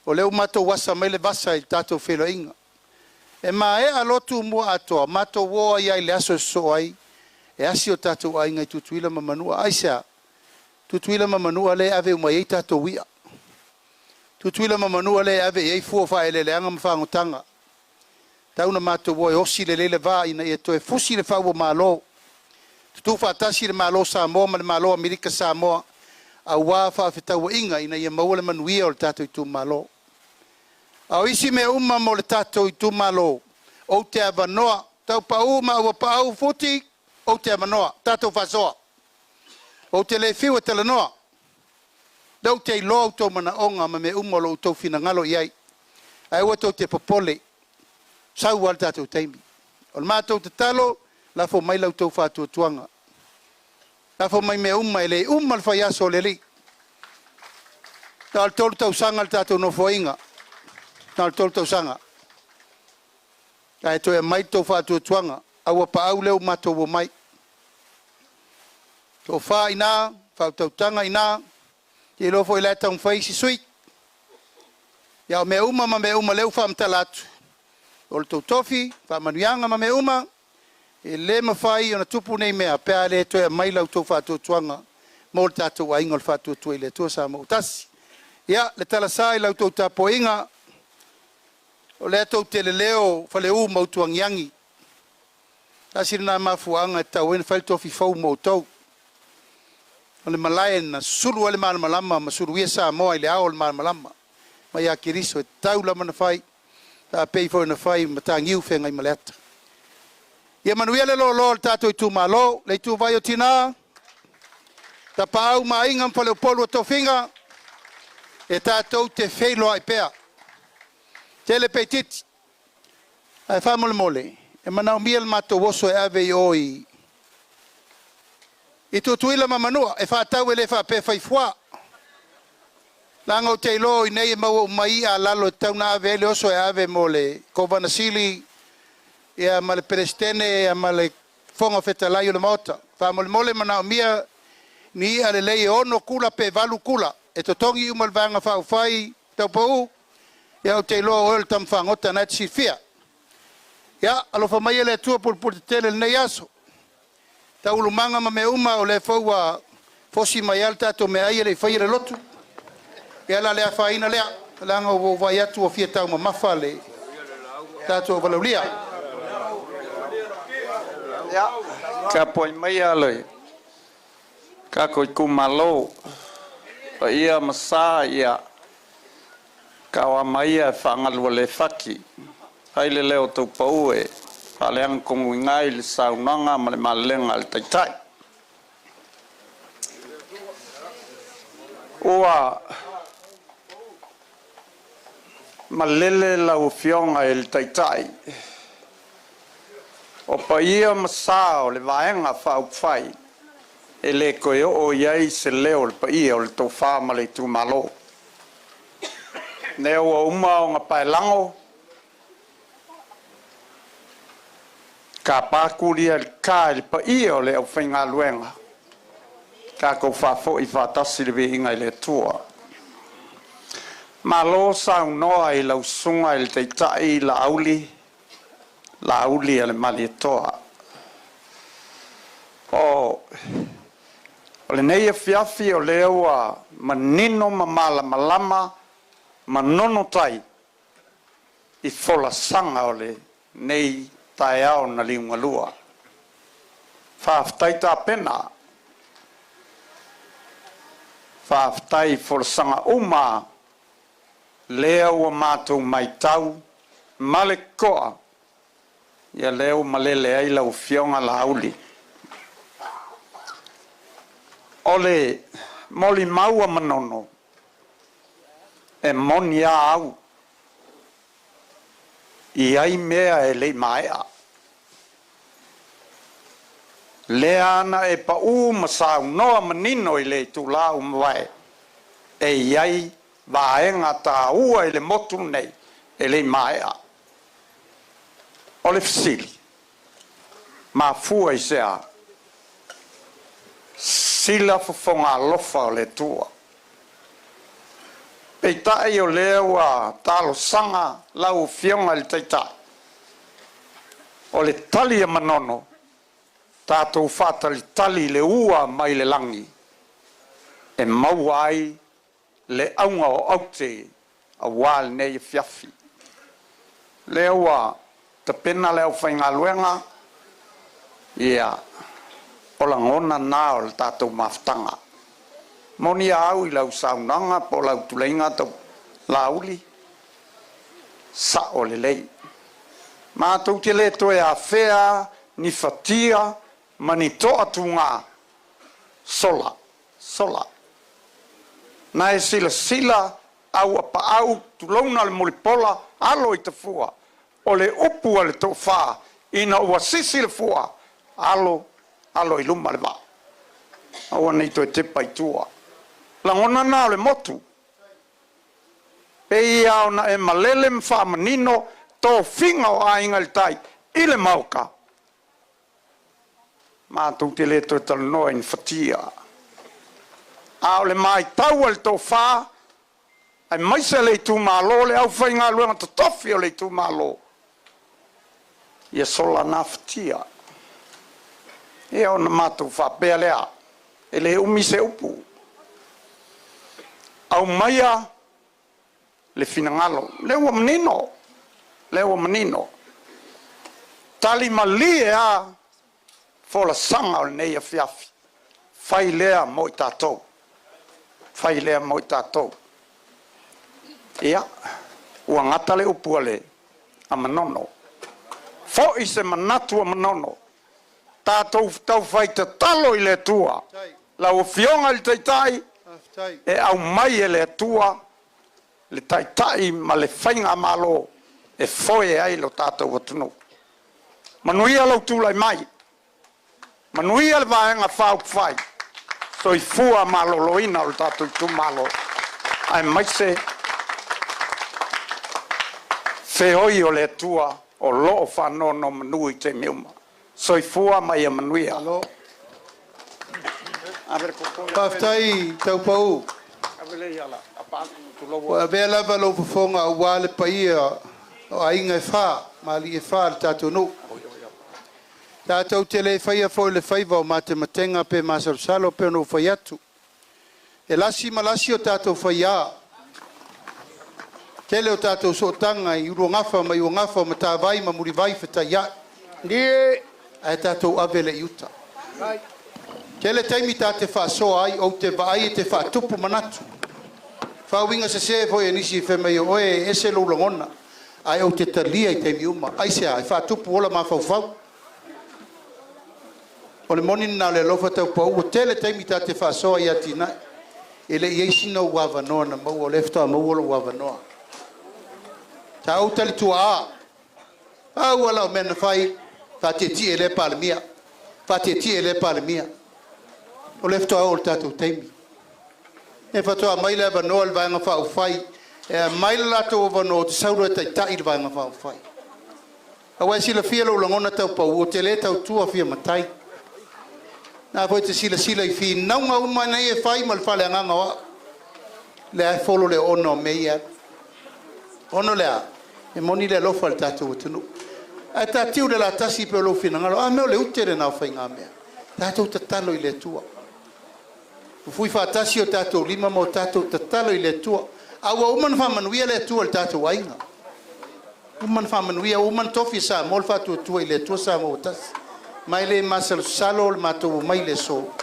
S7: o le mato wasa mai le vasa il tato felo inga e ma e alotu mo atoa mato wo ia le aso so ai e asio tato ai ngai tutuila Manua aisa tutuila Manua le ave mai tato wia tutuila Manua le ave e fu fa ele le anga mfangutanga tauna mato wo e osi le va ina e to e fusi le fa wo malo tu fa tasi le malo Samoa ma le malo Amerika Samoa a wa fa fita wo inga ina ia maule manuia o tato tu malo au isi me uma mo le tato tu malo o te avanoa tau pa uma o pa au futi o te avanoa tato fasoa o te le fiu te lanoa dau te lo to mana onga ma me uma lo to fina ngalo iai ai wa to te popole sau wal tato taimi o le matou te talo la fo mai lau tau fatu tuanga la fo mai me umma ele umma le fai aso leli tal tolu tau sanga le tatou no foinga tal tolu tau sanga ai to e mai tau fatu tuanga au pa au leu matou wo mai to fa ina fa tau tanga ina te lo fo ile tau fai si sui ya me umma leu fa mtalatu o le tofi fa manuanga ma me uma e le mafai ona tupu nei mea pea le to e mai lau tau fatu tuanga mo le tatou ainga le fatu tu ile to sa mo tasi ia le talasai lau tau tapo inga o le tau te leo fa le u mo tuangiangi tasi na mafuanga tau en fai tofi fau mo tau o le malaen na sulu ale malama ma sulu ia sa mo ile ao le malama ma ia kiriso e tau la mana fai ta pei fo na fai matangiu fenga i maleta ia manuia le lo tatou tu malo le tu vai o tina ta pau mai ngam fa le polo to finga e tatou te felo ai pea tele petit Ai fa mole. E mana mia le mato woso e ave oi. I tu tuila mamanoa e fa tau le fa pe fai fua. Langa o te lo i nei mau mai a lalo tau na ave le oso e ave mole. Ko vanasili ia male perestene ia male fonga fetalai o le mota. Fa mole mana mia ni ale le ono kula pe valu kula. E to tongi umal vanga fa fai tau pau. Ia o te lo o el tam fangota na tsi fia. Ya, alo fa mai le tua por tele nei aso. Ta ulumanga ma me uma o le faua fosi mai alta to me ai le fai le lotu. Ya la le fa ina le langa o vai atu o fia tau ma mafale. Ta to valolia.
S1: Ya, ka poi mai ale. Ka ko ku malo. Pa ia masa ia. Ka wa mai fa ngal le faki. Hai le leo tau pau e haleang kongu ngai le saunanga ma le malenga le taitai. Ua malele lau fionga e le taitai. O pa ia masao le vaenga whau whai e le koe o iei se leo le pa ia o le tau wha ma le tu malo. Neo o uma o ngā paelango ka pakuria ka le pa ia o le au whainga luenga. Ka kou whafo i whatasi le vehinga i le tua. Ma lo sau noa i lau sunga i le teitai la auli e le mali e toa. O le nei e fiafi o leo a manino ma mala malama Manono tai i fola sanga o le nei tai ao na liunga lua. Whaaftai ta pena. Whaaftai fola sanga uma lea ua mātou mai tau male koa ia leo malele ai lau fionga la auli. Ole moli maua Manono e moni a au i ai mea e le maea. Le ana e pa masau noa manino i le tu lau mwae e iai vaenga ta ua i le motu nei e le maea. O le fisili ma fua i sea sila fufonga lofa o le tua. Peitai o leo a talo sanga lau fionga le taitai. O le tali a Manono, tātou whata le tali le ua mai le langi. E mau ai le aunga o aute a wāle nei e fiafi. Leo a te pena leo whainga luenga, ia o la ngona nā o le tātou maftanga. Moni au i lau saunanga po lau tuleinga tau lauli sa o le lei. Mātou te le toe a whea, ni fatia, mani toa tunga, sola. Na e sila, au apa au, tulauna le molipola, alo i te fua, o le upu le to wha, ina ua sisi le fua, alo i luma le va. Aua nei toi te pai tua. Langona na le motu. Pei au na e malele mwha manino tō whinga o ainga le tai i le mauka. Mātou te le toi tala noa in fatia. Au le mai tau al tō wha ai maise le tu malo le au whainga luenga ta tofi o le tu malo. Ia sola na fatia. E au na mātou wha pea lea. E le umi se upu. Au maia le finangalo. Lewa manino. Tali malie a fola sanga o nei a fiafi. Fai lea mo i tātou. Ia, ua ngata le upua le a Manono. Fo i se manatu a Manono. Tātou tau fai te talo i le tua. Lau fionga i taitai. E au mai e le tua, le taitai ma le whainga malo, e foe ai lo tātou atunu. Manuia lau tūlai mai. Manuia le vaenga whau whai. Soi fua maloloina o tātou tu malo. Ai maise whehoi o le tua o loo whanono manui te meuma. Soi fua mai a manuia.
S7: Alo. Paftai tau pau. Wa vela valo fonga wale paia o ainga fa mali fa tatu no. Tatu tele faia fo le faiva o mate matenga pe masal salo pe no faiatu. E lasi malasi o tatu faia. Kele o tatu so tanga i uro ngafa mai o ngafa mata vai ma muri vai feta ya. Ni ai tatu avele yuta. Kele taimi tate fa so ai o te vai te fa tupu manatu. Fa winga se foi nisi fe mai oe ese lo longona. Ai o te talia i te miuma. Ai se ai fa tupu ola ma fa fa. O le moni na le lofa tau pa o tele taimi tate fa so ai atina. Ele yesi no wava no na mo o lefto mo o wava no. Ta o tele tua. Ah wala men fai fa te ti ele palmia. Fa te ti ele palmia. O lefto o tatu taimi. E fatoa mai le vano al vanga fa fai e mai la to vano te sauro te tai vanga fa fai awa sila fia lo ngona tau pa o te le tau tua fia matai na foi te sila I fi na nga uma nei e fai mal fale nga nga le folo le ono meia ono le e moni le lo fal tatu tunu a tatiu de la tasi pe lo fina nga a me le utere na fai nga me tatu tatalo I le tua fui fa tasi o tato lima mo tato tatalo I le tua awa uman fa manuia le tua le tato wainga uman fa manuia uman tofi sa mol fa tu tua I le tua sa mo tas mai le masal salo le mato mai le so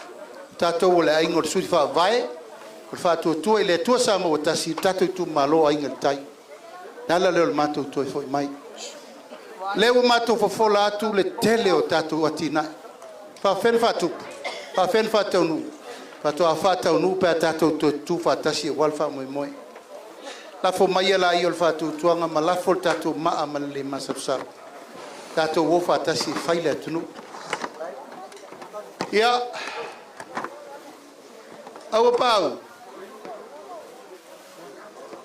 S7: tato le aingo sui fa vai fa tu tua I le tua sa mo tas tato tu malo ainga tai nala le mato tu foi mai le o mato fo fola tu le tele o tato atina fa fen fa tu fa fen fa tonu pato afata unu pe tato tu fatasi walfa moi la fo mai la io fa tu tuanga malafo tato ma amale masafsar tato wo fatasi faile tunu ya awo pau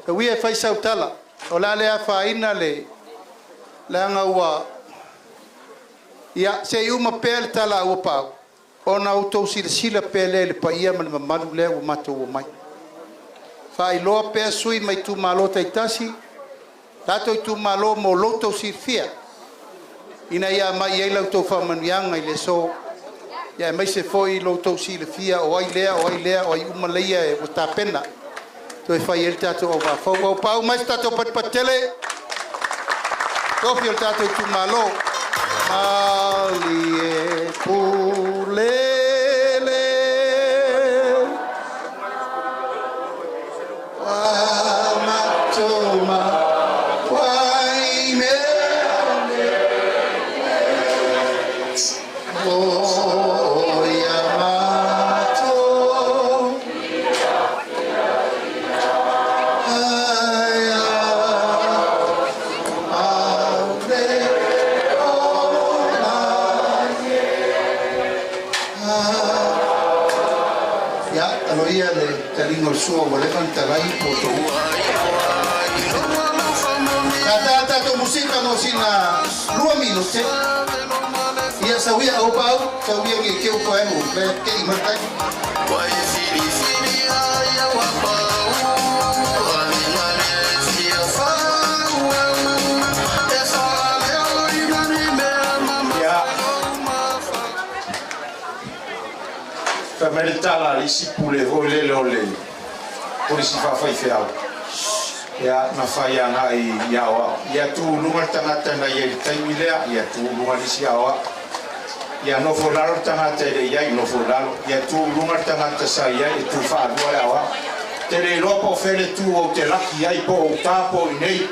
S7: we fai sautala ola le fa ina le la ngawa ya se uma pel tala wo pau ona auto sila pele le paia man malu le o mato o mai fai lo pe sui mai tu malo taitasi tato tu malo mo loto sirfia ina ia mai ia lauto fa manuanga I le so ia mai se foi loto sirfia o ai lea o ai uma leia e o tapena to e fai el tato o va fo pau mai tato patele Tofio tato tu malo ali pulele amatoma waime suo voleva enterrar in foto. Kata to musika mo sina 2 minutos. Ia sawia au pau, sawia ke keu ko emu, ke imatai.
S1: Fameritala isi pule vole lole. Polisi fa fai feau. Ya na fai ana I yawa. Ya tu lunga tangata na ye taimilea ya tu lunga isi yawa. Ya no folaro tangata de ya no folaro. Ya tu lunga tangata sa ya tu fa do yawa. Te le lopo fele tu o te laki ai po o tapo nei.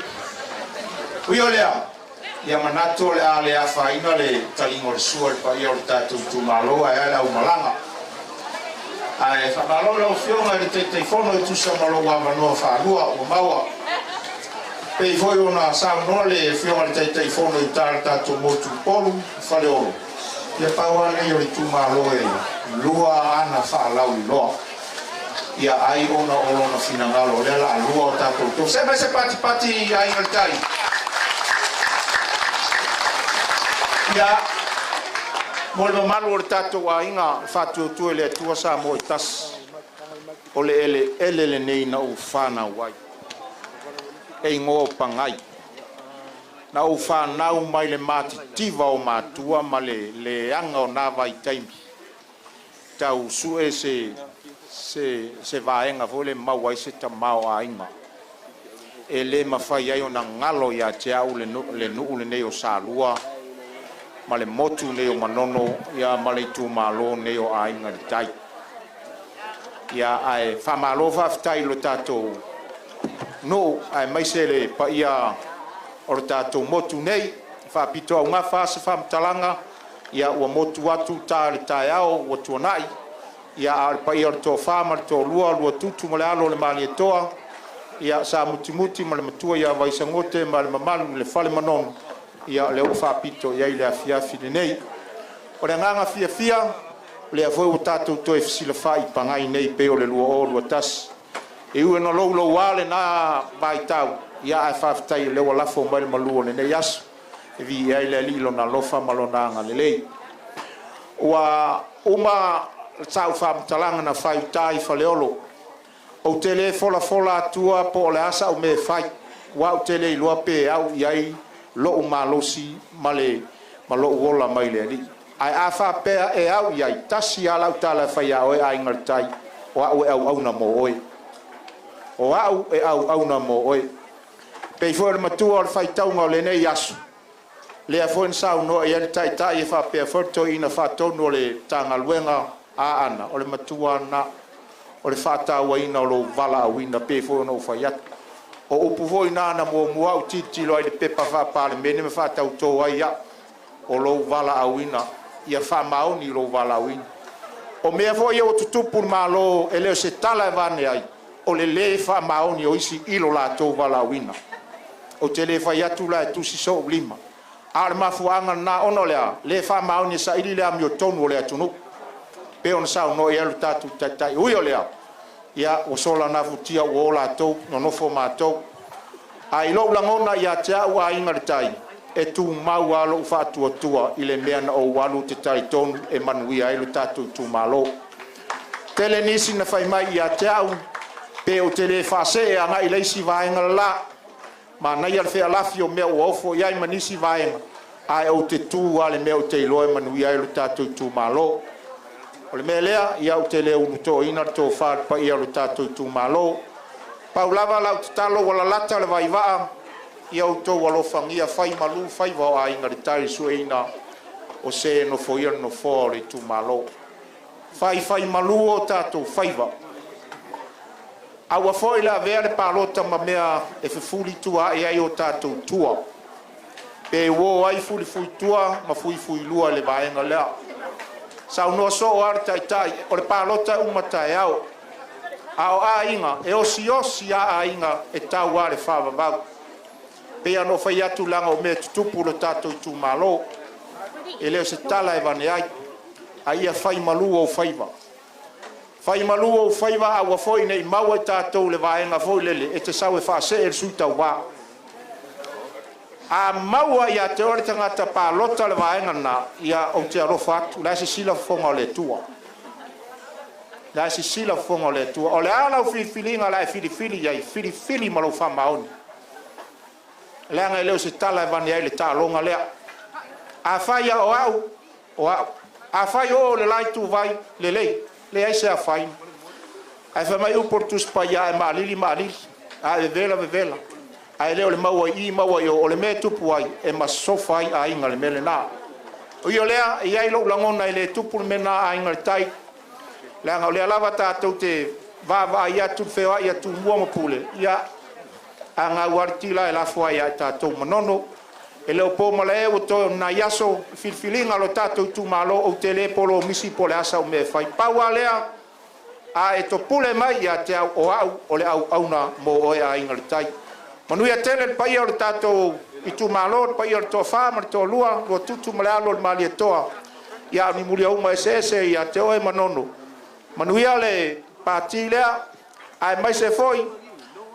S1: Uiolea. Ya manato le ale afa ina le talingo suor pa yo tatu tu malo ya la umalanga. Ai fa malo lo fionga de te fono tu sa malo wa mano fa lua o maua
S6: Pei foi ona sa no le fio al tai fono i tarta to motu polu fale oro. Ia paua nei o tu malo e lua ana fa lau lo. Ia ai ona ona finangalo le la lua ta to. Se vai se pati ai al tai. Ia mo malo o tato a inga fatu tu le tua sa mo tas. Ole ele nei na u fana wai. E ngō pangai. Na u whanau mai le mati tiva o mātua ma le anga o nā vai taimi. Tau sue se vaenga fo le mau ai se ta mau a inga. E le mawhai ai o na ngalo ia te au le nuu le nei o sālua. Ma le motu nei o Manono ia ma le tu malo nei o a inga le tai. Ia ai whamalo whaftai lo tātou. No, ai mai se le pa ia o tātou motu nei, whapito au ngā whāsa whamtalanga, ia ua motu atu tā le tai ao, ua tuanai, ia a pa ia o tō whāma, tō lua tutu ma le alo le mani e toa, ia sa muti ma le matua ia waisangote ma le mamalu le whale Manono, ia le o whapito ia i le afiafi le nei. O le nganga fia, le a voi o tātou toi fisila whai pangai nei peo le lua o lua tasi. E ue no lo wale na vai tau ia ai whaftai lewa lafo mai le malua ne nei asu e vi ai le lilo na lofa malona anga le lei ua uma tau whamtalanga na whai tai whaleolo o tele fola atua po le asa o me whai wa o tele i lua pe au iai lo umalosi male malo uola mai le li ai a whapea e au iai tasi ala utala whai au e ai ngartai o au na mo oi o au e au na mo oi pei foi le matua o le faitaunga o le nei asu le foi sau no e le tai e fa pe forto ina fa tono le tanga luenga a ana o le matua na o le fata wa ina lo vala wina pe foi no fa ya o upu foi na mo au titi lo le pepa fa pa le mene me fa tau to ai ya o lo vala wina ia fa mau ni lo vala wina o me foi o tutupu malo ele se tala vane ai o le fa maoni o isi ilo la tō wala wina. O te le fai atu la e tusi so lima. A le mafuanga na ono lea, le fa maoni sa ili lea mi o tonu o lea tunu. Pe on sao no e alu tatu tai ui o lea. Ia o sola na futia o la tō, no nofo ma tō. A ilo langona ia te au a inga le tai. E tu mau alo ufa tua i le mea na o walu te tai tonu e manuia ilu tatu tu malo. Tele nisi na fai mai ia te au pe o tele fase e anga i leisi vaenga la ma nai al fea lafi o mea o ofo iai manisi vaenga ai o te tū ale mea o te iloe manu iai lo tātou tū malo o le mea lea ia o tele unu tō ina tō whār pa ia lo tātou tū malo pau lava lau te talo wala lata le vai waa ia o tō walofangia fai malu fai vao a inga le tari su eina o se no fo ia no fo le tū malo fai malu o tātou fai vao aua foi la vea le palota ma mea e fefuli tua e ai o tātou tua. Pe wo ai fuli tua ma fui lua le vaenga lea. Sau no so o ar tai o le palota umata e au. Ao a inga e osi a inga e tau a le whawa vau. Pe ano fai atu langa o me tutupu lo tātou tu malo. E leo se tala e vane ai. Ai a fai malu o faiva. Fai malu o faiva a foi nei mau e tātou le vaenga foi lele e te sau e whaase e suita wā. A maua ia te ore tangata pā lota le vaenga na ia o te arofa atu la se sila fonga o le tua. La se sila fonga o le tua. O le ala o filifilinga la e filifili iai filifili malo wha maoni. Leanga e leo se tala e vani ai le tā longa lea. A whai o au. A whai o le lai tu vai le lei. Le ai se a fai. Ai fa mai uportus pa ia e malili. A e vela. Ai leo le maua i o le me tupu ai e ma sofa ai a inga le mele na. O io lea i ai lo langona i le tupu le mena a inga le tai. Leanga o lea lava tātou te va ia tu feo ia tu mua mapule. Ia a ngā uartila e lafo ai a tātou Manono. E leo po mala e o to na yaso filfilinga lo tātou tu malo o tele polo misi pole asa o me fai. Paua lea a e to pule mai ia te au o au o le au na mo oe a inga le tai. Manuia tele pa ia o tatou I tu malo pa ia to fa ma to lua lo tutu malalo le mali toa ia ni mulia uma ese ia te o Manono manuia le pati lea ai mai se foi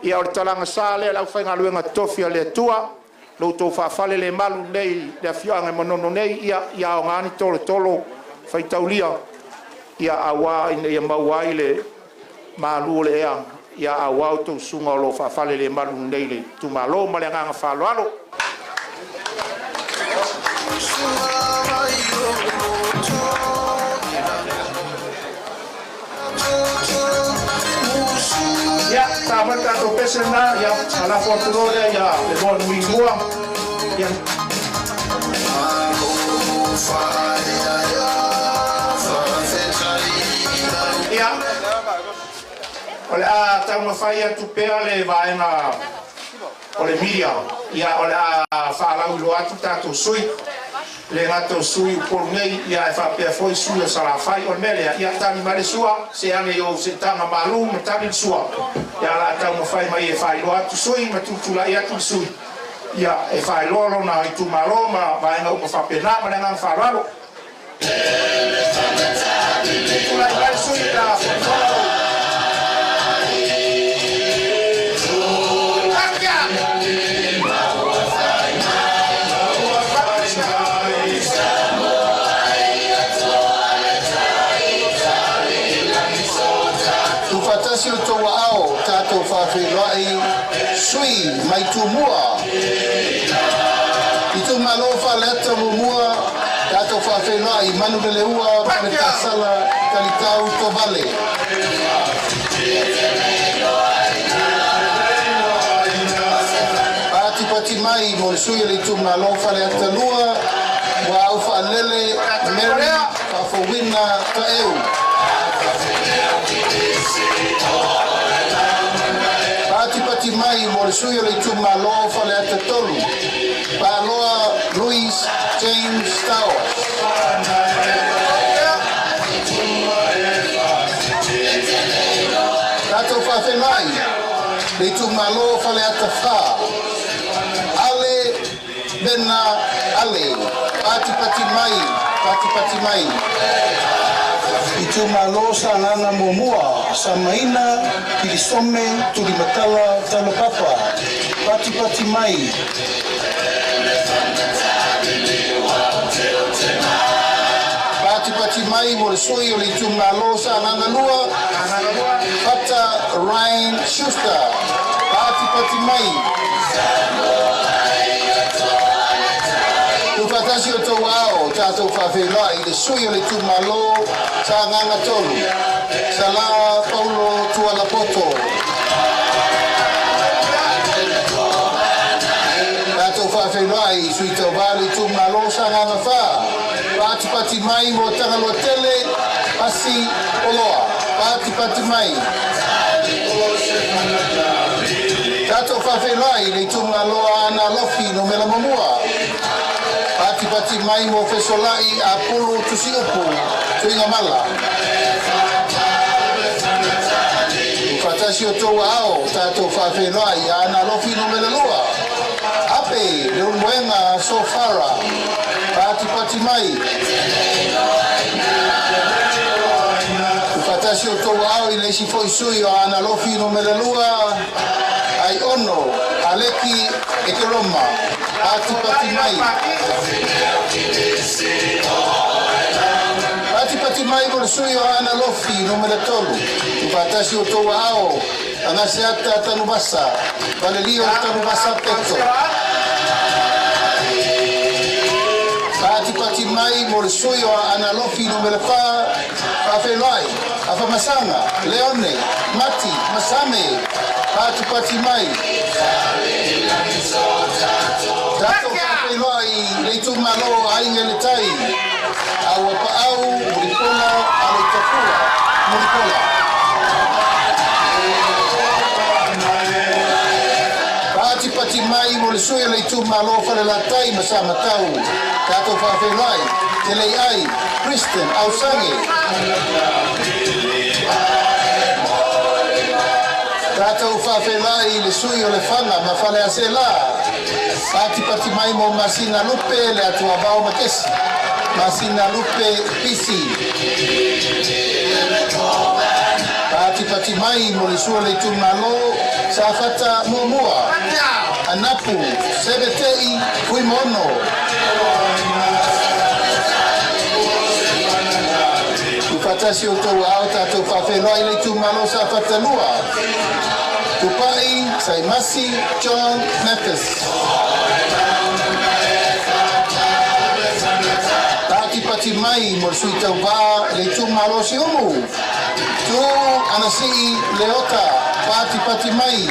S6: ia o talanga sale la fa ngaluenga tofia le tua lo to fa fale le malu nei le fianga Manono nei ia o ngani tolo fai taulia ia awa ia mawai le malu le ia awa to sunga lo fa fale le malu nei le tu malo ma le nganga fa lo ya sama tato pesena ya ala fortuna ya le bon mingua ya ya ola ta uma faia tu pele vai na ole media ya ola fa la lo atu tato sui le gato sui por nei ia fa pe foi sui sala fai on mele ia tani male sua se ane yo se tanga malu tani sua ia la ta mo fai mai e fai lo atu sui ma tu la ia tu sui ia e fai lo na tu malo ma vai na fa pe na ma na fa lo tu la ia sui la
S7: Sio to ao tato fa felai sui mai tu mua itu malo fa leta mua tato fa felai manu de leua pa sala talikau to vale pati mai mo sui le tu malo fa leta lua wa fa lele meri fa fowina ta eu Pati mai mo le sui le tu malo fa le ata tolu Paloa Luis James Towers Tato fa fe mai le tu malo fa le ata fa Ale Bena Ale Pati mai Itu malo sa nana momua sa maina pilisome tulimatala talo papa pati mai pati mai mo soi oli tu malo sa nana lua pata Ryan Schuster pati mai Fatasi o tau ao, tātou whawhewhai, le sui o le tu malo, sa nganga tolu, sa la Paulo Tuala Poto. Tātou whawhewhai, sui tau wale tu malo, sa nganga wha. Pati mai mo tangalo tele, pasi oloa, pati mai. Tātou whawhewhai, le tu malo ana lofi no mela mamua. Pati mai mo fesolai a pulu tusi upu tuinga mala Fatasi o tau ao tato whawhenai ana lofi no melalua Ape le umwenga so fara Pati mai Fatasi o tau ao i leisi foi sui o ana lofi no melalua Ai ono aleki e ke roma Pati mai Pati mai ko sui o ana lofi no mele tolu Patasi o tau ao anga seata tanu basa Valelio tanu basa peto Pati mai mo sui o ana lofi no mele fa Afelai afa masanga Leone Mati Masame Pati mai Tato whawhenai le tu malo ainga le tai Au apa au muripola ale tafua muripola Pati mai mo le sui le tu malo whare la tai masama tau Tato whawhenai te lei ai Kristen Ausange Tātou whawhelai le sui o le whanga ma whale a se la. Pati mai mo masina lupe le atua vau makesi. Masina lupe pisi. Pati mai mo le sua le tumalo sa fata mua. Anapu, sebetei, fui mono. Fatasi o tau au tātou whawhelai le tumalo sa whatanua. Tupai, Saimasi, John Mathis. Pati mai mo sui tau wā le tumalo si umu. Tu anasi leota, pati mai.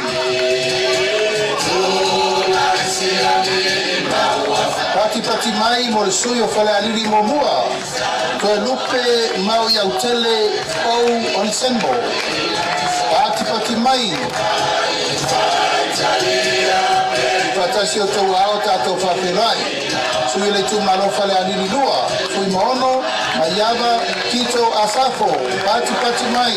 S7: Pati mai mo le sui o whale aliri mo mua. Koe lupe mau iau tele ou onisembo. Pati mai. Fatasi o tau ao tātou whawhelai. Sui le tumalo whale aliri lua. Fui Manono, Aiga, Tito, Asafo. Pati mai.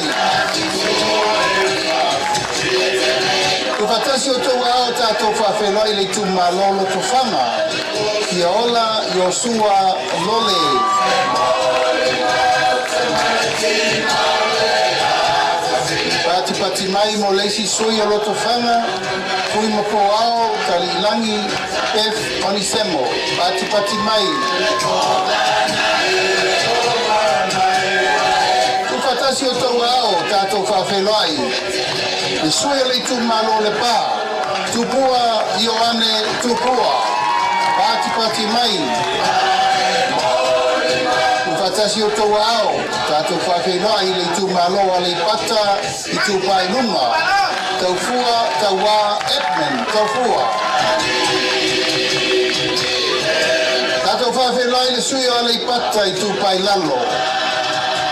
S7: Fatasi o tau ao tātou whawhelai le tumalo lo tofanga. Kia ola Yosua Lole. Pati mai mo leisi sui o loto whanga. Fui mo po ao tali ilangi F onisemo. Pati mai. Tufatasi o tau ao tātou whawhelai. Le sui o le tumalo le pā. Tupua Ioane Tupua. Pati mai. Fatasi o tau ao, tātou whawhenai le tumalo a le pata I tupai nunga. Tau fua, tau wā, Edmund, tau fua. Tātou whawhenai le sui a le pata I tupai lalo.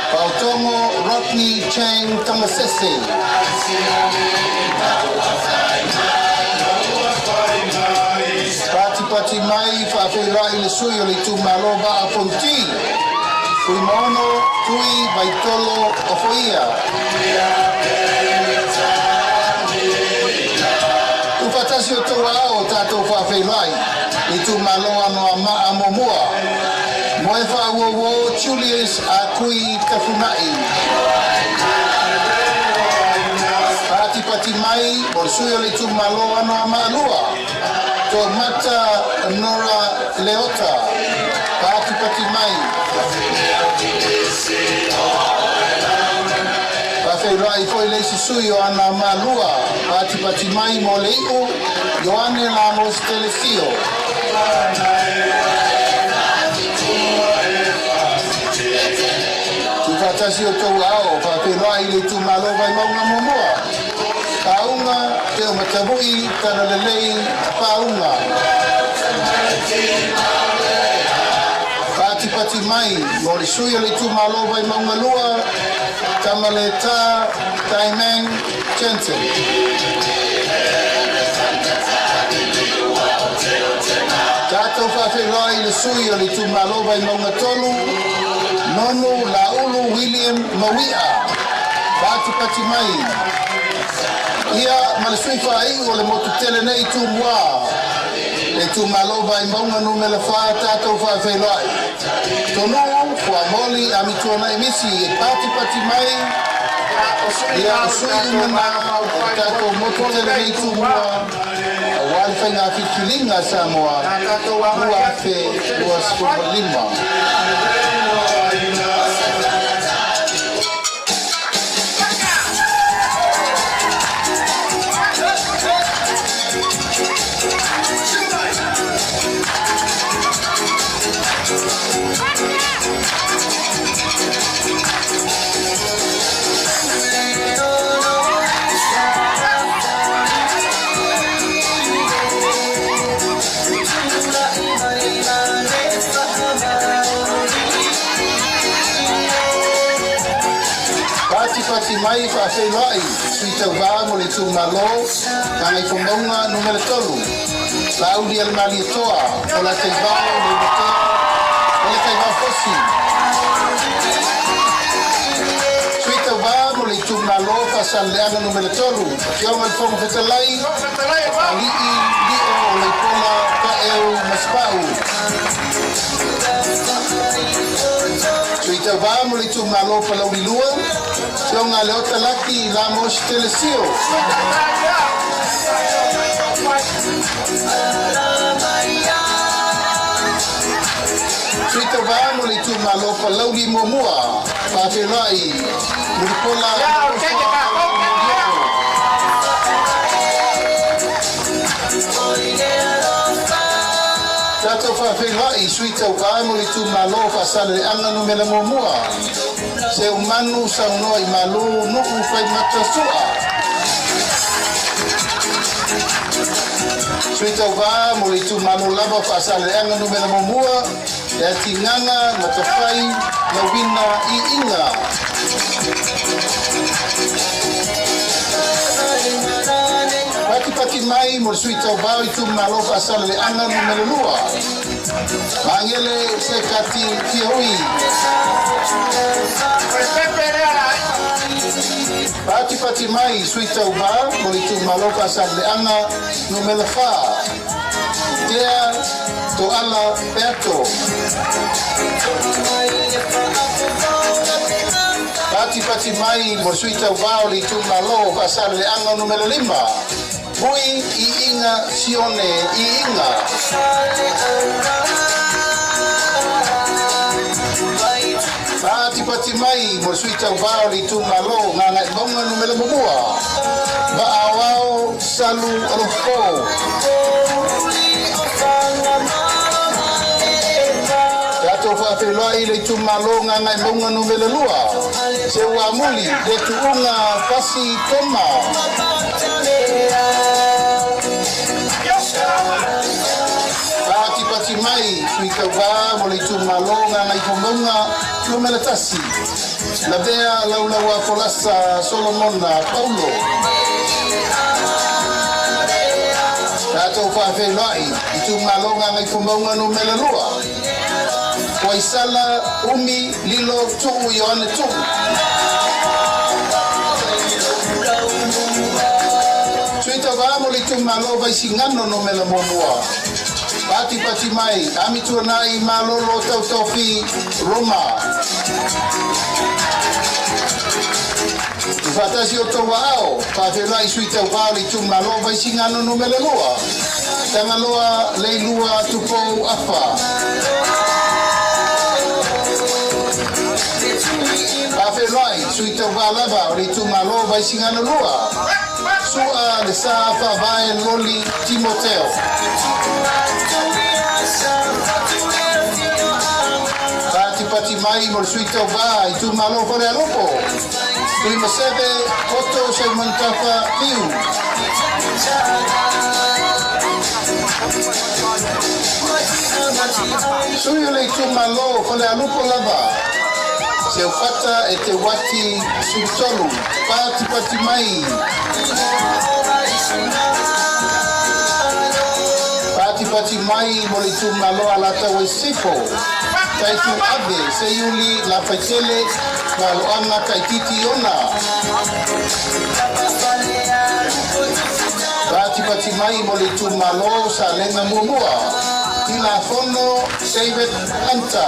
S7: Pautongo, Rodney, Chang, Tamasese. Pati mai whawhenai le sui a le tumalo wa a Ponti. Fui Manono, Tui, Baitolo, Ofoia. Tufatasi o tau ao tātou whawhelai. I tu maloa no a momua. Moe whauowo, Julius, a kui kafunai. Pati mai, o sui o le tu maloa no a malua. Tō mata Nora Leota. Pati mai. Whawhelai foi leisi sui o ana malua. Pati mai mo leiu, Ioane Lamos Telesio. Tufatasi o tau ao, whawhelai le tu malo vai maunga momua. Paunga, te o matavui, tana lelei, paunga. Pati mai, mo le sui le tu malo vai maunga lua, Tamaleta, Taimeng, Jensen. Tātou whawhelai le sui le tu malo vai maunga tolu, Nonu, Laulu, William, Mawia. Pati mai. Ia, ma le sui whai o le motu tele nei tu mua. Le tu malo vai maunga numela wha tātou whawhelai. Tonu, kua moli a mituana emisi e pati mai. Ia o sui umana tātou motu tele nei tu mua. Wale whainga whikilinga Samoa. Ua fe, ua skuma lima. Pati mai whawhelai, sui tau wā mo le tu malo, kangai whamonga numele tolu. Laudi al mali toa, o la te wā le mote, o le te wā fosi. Sui tau wā mo le tu malo pasal leanga numero tolu. Kau ngai fong fetalai. Ali di o le pola ka eu maspau. Suita va mo le tu malo pala wilua. Kau ngai le otalaki la mos telesio. Suita va mo le tu malo pala wi momua. Pa felai. Mo pola. Tato fa felai suita va mo le tu malo pasal anga no mele momua. Se umanu sa no I malu no u fai matasua. Suita va mo le tu malo lava pasal anga no mele momua. Ya tinganga matafai na wina I inga. Pati mai mo suita va I tu malo pasal le anga no mele lua. Mangele se kati kioi. Pati mai suita uba molitu maloka sable anga numela fa dia to ala peto pati mai mo suita uba molitu maloka sable anga numela 5 bui I inga sione I inga Pati mai mo suita ubao li tu malo nganga bonga numela bubua ba awao salu alofo Tato fa felua ile tu malo nganga bonga numela lua se uamuli de tu unga pasi toma Pati mai suita ubao mo li tu malo nganga ipomonga numela tasi la vea laulaua folasa Solomona Paulo Tato whawhelai I tu malonga ngai kumaunga no mela lua Waisala umi lilo tuu Ioane tuu Suita vamo li tu malo vaisingano no mela monua Pati mai, ami tuanai malolo tautofi Roma. Fatasi o tau ao, pawhelai suita wali tu malo vai singano no mele loa. Tanga loa leilua tupou apa. Pawhelai suita walava o tu malo vai singano loa. Sua le safa vai loli Timoteo. Pati mai mo suita va I tu malo fore alopo. Tui masebe koto se mantafa piu. Sui le tu malo fore alopo lava. Se fata e te wati subtolu. Pati mai. Pati mai mo le tu malo alata wesipo. Tai tu ave se yuli la fatele kalau ana kai titi ona Pati mai mo le tu malo sa lenga mumua tina fono David Anta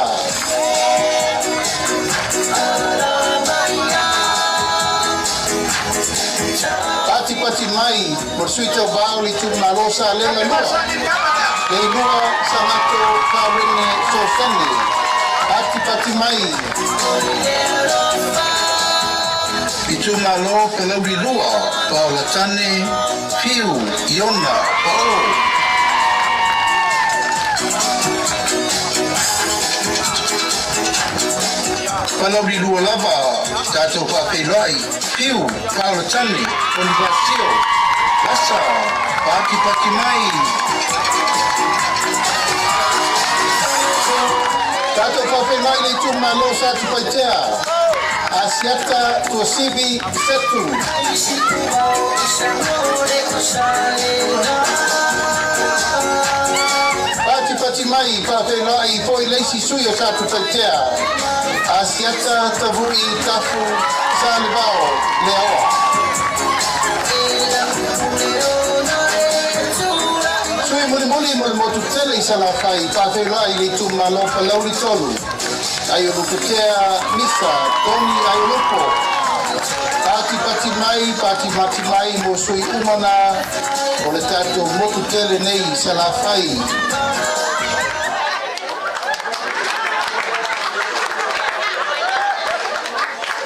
S7: Pati mai mo suito bauli tu malo sa lenga lua Leilua sanato kawene sofene Pati mai Itu malo kalau di luar Paula tane Fiu Iona Pao Kalau di luar lava Tato pakai lai Fiu Paula tane Konvasio Asa Pati mai Tato pakai lai le tu malo satu paitea Asiata Tosibi Setu pati mai whawhela I poi leisi sui o tātu taitea. Asiata tavui tafu salivao le awa. Sui muli mo motu tele I salafai whawhela I le tu malofa lauri tolu. Ai o lukutea misa, toni ai o lupo. Pati mai mo sui umana o le tato motu tele nei salafai.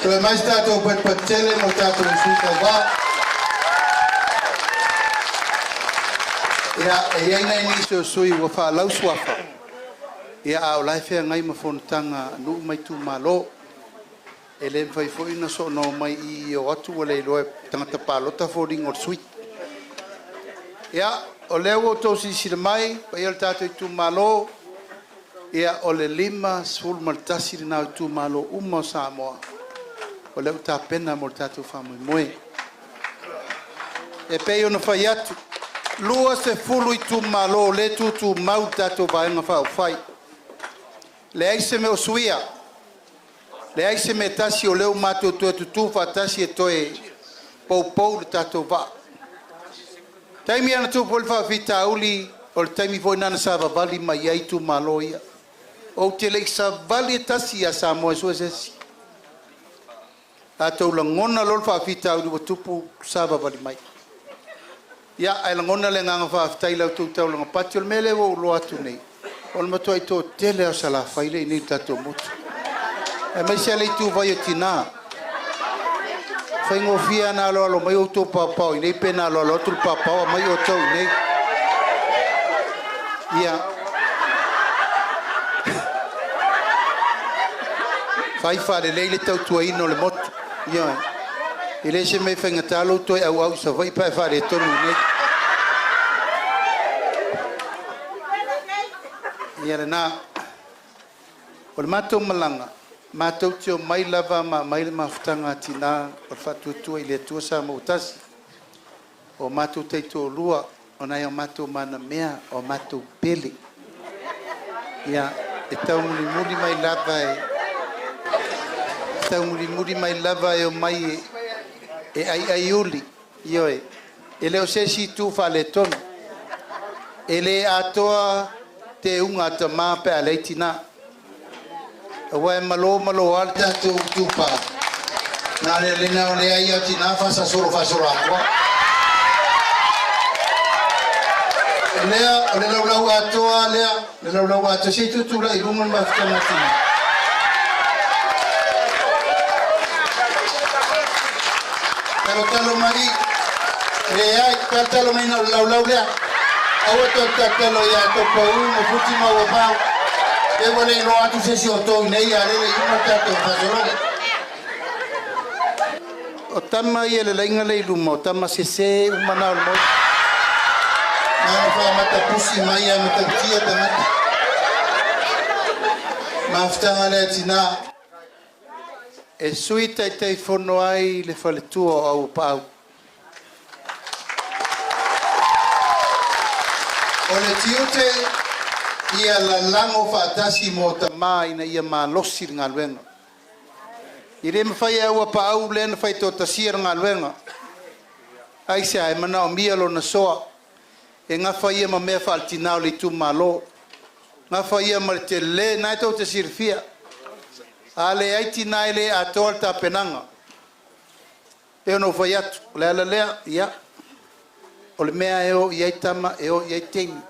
S7: So e mais tato pat tele mo tato suka wa. Ia nei ni so sui wa fa lau swafa. Ia au lai fea ngai ma fontanga nu mai tu malo. Ele fai foi na so no mai I o atu o le loe tangata palota fo ringo sui. Ia o leo to si mai pa il tato tu malo. Ia o le lima sul maltasi na tu malo umma Samoa. O leo ta pena mo tato fa moe. E pe ona fai atu. Lua se fulu I tu malo le tu mau tato vai nga fa fai. Le ai se me o suia. Le ai se me tasi o leo mato tu fa tasi e toe pou le tato va. Taimi ana tu pol fa vita uli o le taimi foi nana sa vali mai ai tu malo ia. O te le sa vali tasi a sa mo so se. Tato la ngona lol fa vita uli o tupu sa vali mai. Ia ai la ngona le nganga fa taila tu tau la patio mele o lo atu nei. O le matua I tō tele o sala whaile I nei tato motu. E mai se lei tu vai o tina. Whaingo fia na alo mai o tō papau. I nei pena alo tu papau mai o tau nei. Ia. Whai whare lei le tau tua ino le motu. Ia. I le se mei whaingatalo toi au sa vai pae whare tonu nei. Ia na o le matou malanga matou tio mai lava ma mai le mafutanga tina o fatutua I le tua sa mo tasi o matou teito lua o nai o matou mana mea o matou pele ia e tau muli mai lava tau muli mai lava e o mai e ai uli io e le o se si tu fa le ton e le atoa te unga ta ma pe aleitina wa malo al tu tupa na le lina o le ai tina fa sa solo akwa le lau atoa le lau ato si tu la ilungan ma fta matina pero talo mari le ai talo mai na lau awa talo ya to pou mo futi ma wa ba e wole no atu se si o to nei ale le mo tato fasolo o tama ye le inga le lumo tama se umana mo na fa mata pusi mai ya mata tia tamata maftanga le tina e suita te fono ai le fale tuo au pau o le tiute ia la lango fatasi mo tamai na ia malosi ngaluenga i le mafai au pa au le na fai to tasir ngaluenga ai se ai mana o mia lo na soa e nga fai ma me faltina le tu malo nga fai ma te le na to te sirfia ale ai tina le atolta penanga e no fai atu le ia o le mea eo iai tama eo iai teimi.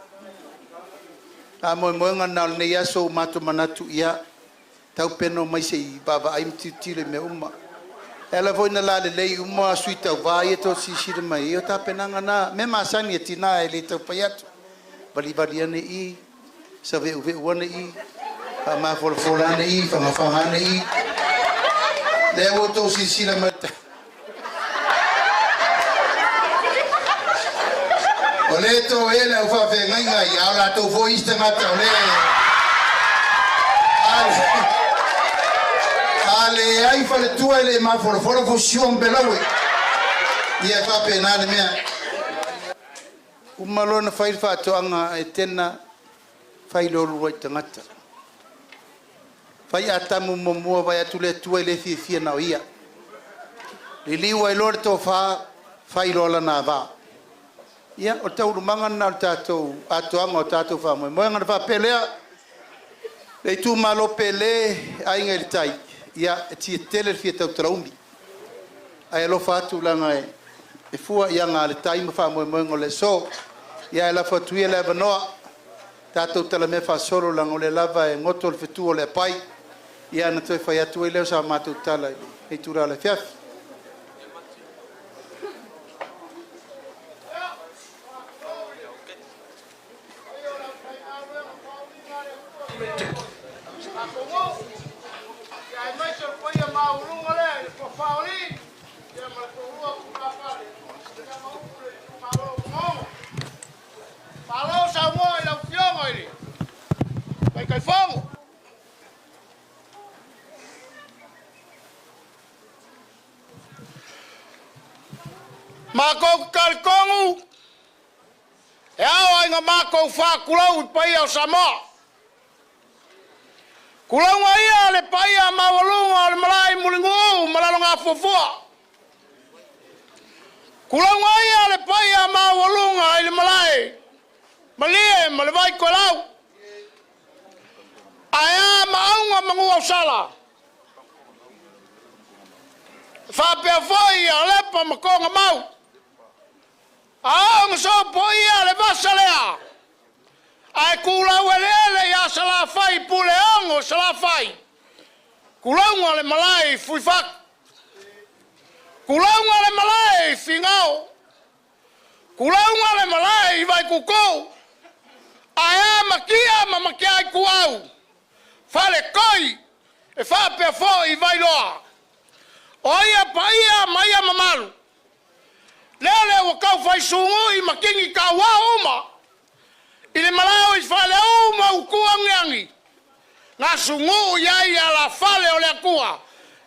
S7: A moe nga nal ne ia so mato manatu ia tau peno mai se I baba aim titile me uma. Ela voi na lale lei uma sui tau vai e to sisire mai eo ta penanga na me masani e tina e le tau paiatu. Vali ane I, sa veu ane I, pa ma folfolane I, pa ma fahane I. Leo to sisire mai ole to ele o fa fe ngai ala to foi iste mata ole ale ai fa le tu ele ma for fusion belawe ia fa penale mea umalona fa to anga etena fai lolu ai tangata fai atamu momua vai atu le tua le fia na ia liliwa i lor to fa fai lola na va ia o tau manga na tatou atoanga o tatou fa mo ngana fa pelea le tu malo pele ai ngel tai ia ti tele fia tau traumi ai lo fa tu langa e fua ia nga le tai ma fa mo ngole so ia la fa tu ia le no tatou tala me fa solo langa le lava e ngoto le fitu o le pai ia na toi fa ia tu ile sa ma tu tala e tu la fia
S5: Mako kalkongu e awa inga mako fa kulau pai au Samoa kulau ia le pai a mawalunga le malai mulingu malalonga fofua kulau ia le pai a mawalunga le malai malie malevai kolau aya maunga mangu au sala fa pe foi a lepa makonga mau ang so po ia le vasalea ai kula welele ya sala fai puleongo sala fai kulongo le malai fuifak kulongo le malai fingao kulongo le malai vai kuko aya makia mamakia kuau fale koi e fa pe fo i vai loa oia paia maia mamalu lele o kau fai sungu i makingi ka wa uma ile malao is fale uma ukua ngangi na sungu ya la fale o le kua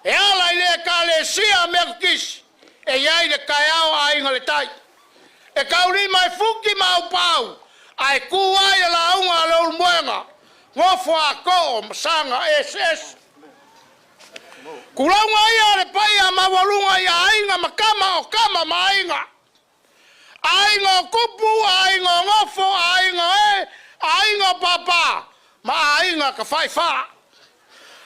S5: e ala ile ka le sia merkis e ya ile ka yao ai ngale tai e kauri mai fuki mau pau ai kua ya la unga lo mwenga ngofo ako msanga ss kulanga ia le pai a mawalunga ia ainga makama o kama mainga ainga kupu ainga ngofo ainga papa ma ainga ka fai fa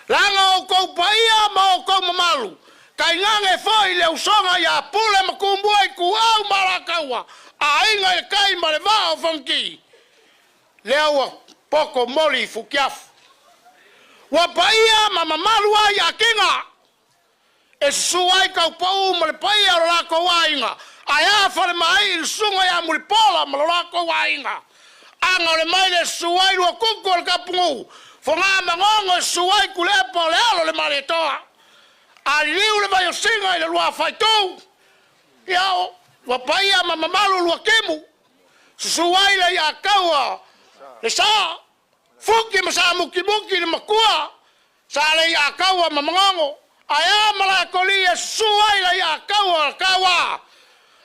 S5: langa o kou paia ma o kou mamalu kai ngange foi le usonga ia pule makumbu ai kuau marakaua ainga e kai mareva o funky leo poko moli fukiafu wa paia ma mamalu ai akinga e suai ka pau ma le paia la ko wainga aya fa le mai il sunga ya muri pola ma la ko wainga anga le mai le suai lo kuko le kapungu fonga mangongo suai kule po le alo le maretoa ali le vai singa le lua faito ya wa paia ma mamalu lo kemu suai le ya kawa le sa fuki masa muki le makua sa le ya kawa ma mangongo aya mala kolia suai la ya kawa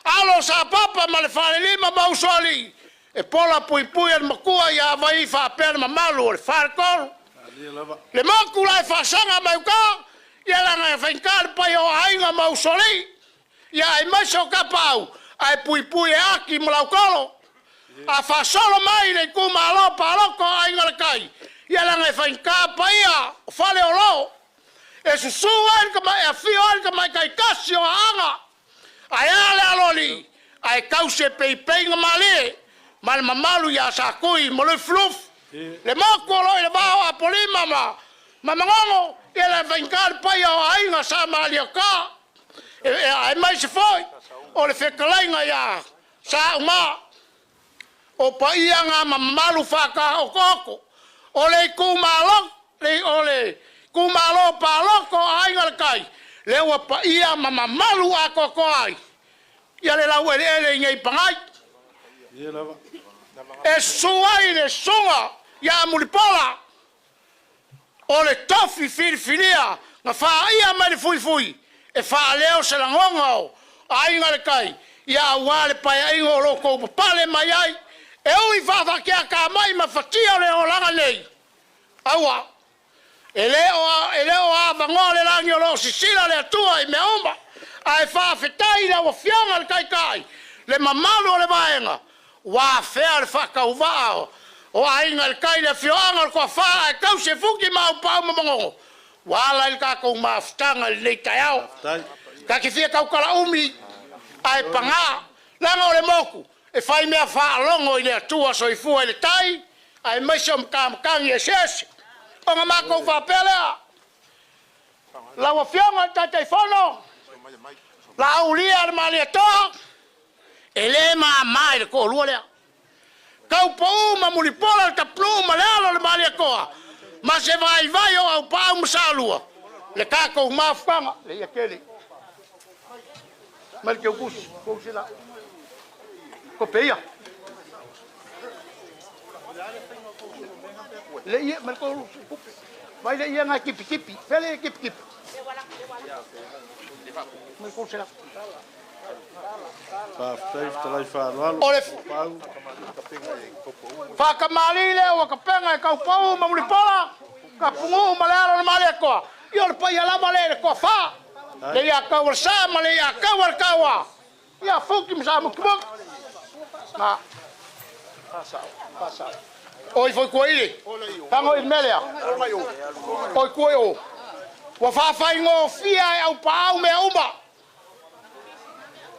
S5: alo sa papa male fale lima mausoli e pola pui el makua ya vai fa per mamalu le farkol le makula fa sanga mauka ya la nga finkar pa yo ainga mausoli ya ai maso kapau ai pui aki malaukolo a fa solo mai le kuma lo paloko ainga le kai ya la nga finkar pa ya fale olo e susuan ka mai a fion ka mai kai kasio anga ai ale aloli ai kause pei ngamale mal mamalu ya sakui mo le fluf le makolo le ba a polima ma mangongo ele vengar pa ya ai nga sa malia ka ai mai se foi o le fekalainga ya sa uma o pa ia nga mamalu faka o koko o le kumalo le ole kumalo paloko ai ngalkai lewa pa ia mama malu akoko ai ia le lawe ele ngai pangai e suai le songa ya mulipola o le tofi filia na fa ia mai fui e fa leo se langonga ai ngalkai ia wale pa ai ngoloko pale mai ai E ui whawhakia ka mai ma whatia le o langa nei. Aua. E leo a vangoa le rangi o lo sisira le atua i me omba. Ai whawhetai la wa fianga le kai. Le mamalu o le vaenga. Wa fea le whakauvao. O ainga le kai le fioanga le kua whaa e kau se fuki mau pau mamango. Wala il kako mafutanga le nei tai au. Ka ki fia kau kala umi. Ai panga. Langa o le moku. E whai mea whaalongo i le atua so i fua i le tai. Ai maisha mkakangi e sesi. O ngā mākou whapelea. Lawa fionga tai whono. La aulia le mali atoa. E le mai le ko lua lea. Kau pau ma mulipola le taplu ma lealo le mali akoa. Ma se vai o au pau masalua. Le kako mafanga. Le ia keli. Mal ke ukus. Kusi la. Ko peia. Le ia mal ko vai le ia nga kipi. Fele kipi. Mal ko sela. Whakamali le o kapenga e kau pau ma mulipola. Ka pungu ma lealo le mali akoa. Ia le pai alama le ko fa. Le ia kau al sa ma le ia kau al kawa. Ia fuki msa mo kibok. Na. Pasa. Oi foi koile. Tango il melea. Oi koio. Wa fa fa ngo fia e au pau me umba.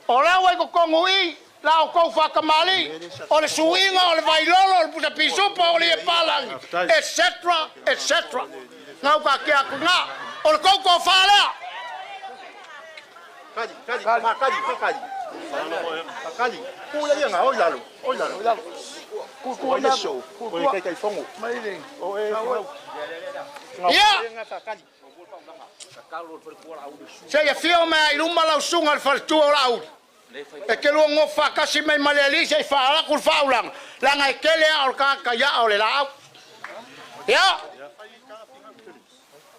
S5: O leo e ko kongui, lao kou whakamali, o le suinga, o le vailolo, o le puta pisupa, o le e palangi, etc. Ngau ka kia ku ngā, o le kou kou whalea.
S8: Kadi. Kula ia ngā, oi lalo. Kua leso, kua kai fongo.
S5: Ia! Se ia fio mea i ruma lau sunga le whaletua o lau. E ke lua ngō whakasi mei malealisa i whaalaku le whaulanga. Langa e kele a o le kaka ia o le lau. Ia!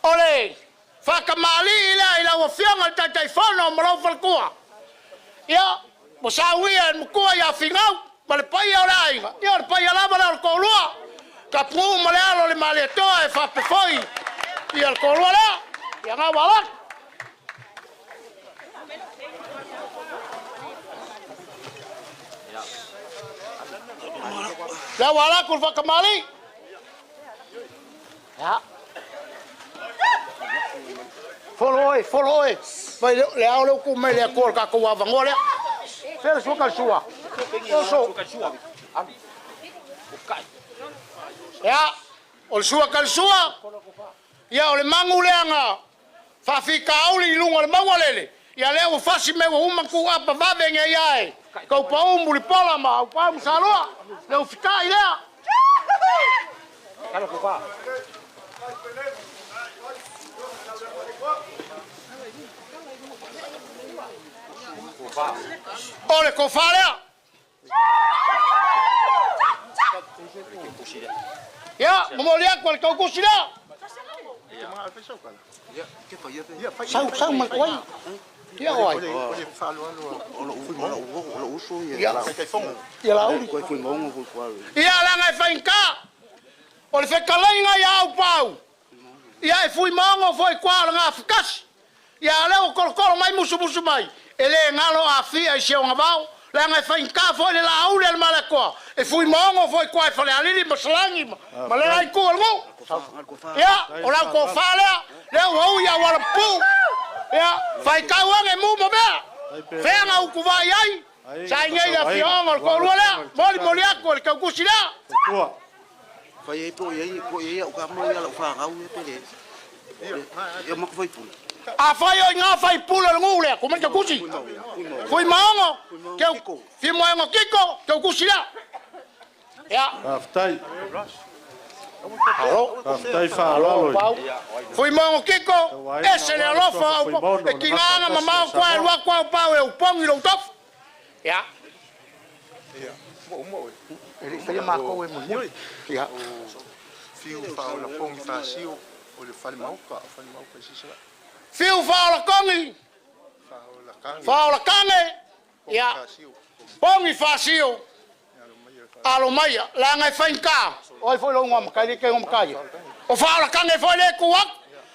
S5: Ole! Whakamali i lea i lau a whianga le tatai whono o malau whalekua. Ia! Mo sauia e mukua ia whingau. Ma le pai o le ainga. Ia le pai alama le o le koulua. Ka pungu ma le alo le male toa e whapefoi. Ia le koulua lea. Ia ngā walak. Ia walak ul whakamali. Ia. Foloi. Vai le au leu ku mele a kor ka ku avangoa lea. Fere sua kalsua. Oso. Ia. O le sua kalsua. Ia o le mangu leanga. Whawhika auli i lunga le mawalele. Ia leo whasi mewa umaku apa vavenga iae. Kau pau muli pola ma, au pau musaloa. Leo whika i lea. Kala kupa. Ole kofa lea. Ia, momolia kwa le kau kusi lea. Sau mà quay. Kia rồi. Ia la ngai fainka. O le fekalai ngai au pau. Ia e fui mongo foi kwa nga fikas. Ia le o kolkolo mai musu mai. Ele ngalo a fia i se nga vau. La ngai fainka foi le la au le malako. E fui mongo foi kwa fale alili masalangi. Ma le ai ku algo. Ia, o la ko fala. Leo ho ia wala pu. Ia, fai kau nge mu mo be. Fenga u kuwai ai. Sai ngai la fiong ko luala. Moli ako ka kusila.
S8: Fai po ye o ka mo ia la fa ngau e pele. Ia mo foi pula.
S5: A fai o nga fai pula ngule ko man ka kusi. Foi mango. Ke fi mo ngo kiko ka kusila. Ia.
S2: Aftai. Aftai fa lolo.
S5: Foi mongo kiko. Ese le alofa e kinganga mama kwa lua kwa pau e o pongi lo top. Ia.
S8: Ia. Mo.
S5: Ele fai mako e mo. Ia.
S8: Fiu fa la pongi fa siu o le fale mau ka sisa.
S5: Fiu fa la kongi. Fa la kange. Ia. Pongi fa siu. alo mai la ngai fainka oi foi lo ngam kai ke ngam kai o fa la kan e foi le kuak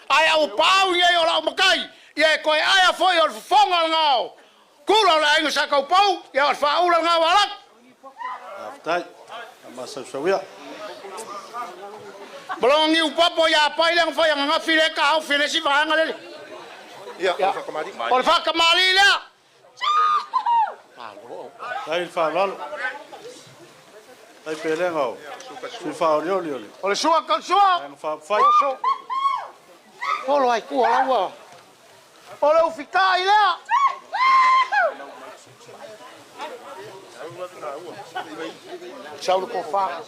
S5: ai au pau ye o la makai ye ko ai foi o fonga ngao kulo la inga sa ko pau ye fa ula ngao ala
S2: Tai. Masa sawia.
S5: Belum ngiu papo ya pai lang fa yang ngafi le ka au file si va ngale. Ya, fa kamali. Ol fa kamali la.
S2: Tai fa lol. Tai pele ngau. Su fa oli.
S5: Ol sua kan sua.
S2: Yang fa fai.
S5: Ol ai ku ala wa. Ol u fikai la. Sao ko fa.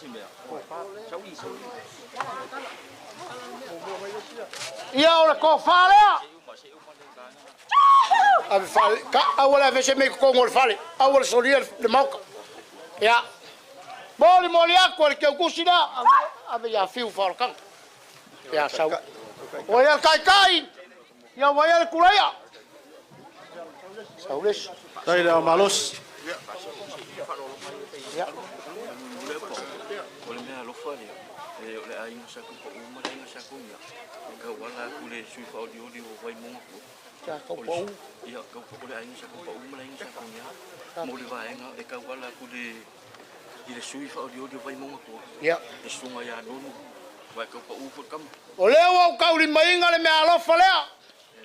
S5: Ia ora ko fa la. Ave fale, ka awala vese me ko ngol fale. Awala solia de mauka. Ya. Moli ako ke kusida. Ave ya fiu fa kan. Ya sau. Oya kai. Ya waya kulaya. Saules.
S2: Tai la malos.
S5: Ya.
S9: Oleh mea lofa ni, oleh aing saku ko umur aing saku ya. Kau wala kule sui fa audio o vai mong ko.
S5: Ja ko pau.
S9: Iya, kau oleh aing saku ko umur aing saku ya. Mo le vai nga e kau wala kule ile sui fa audio vai mong ko.
S5: Ya.
S9: E sunga ya donu. Vai kau pa ufut kam.
S5: Ole wa kau li mai ngale mea lofa le.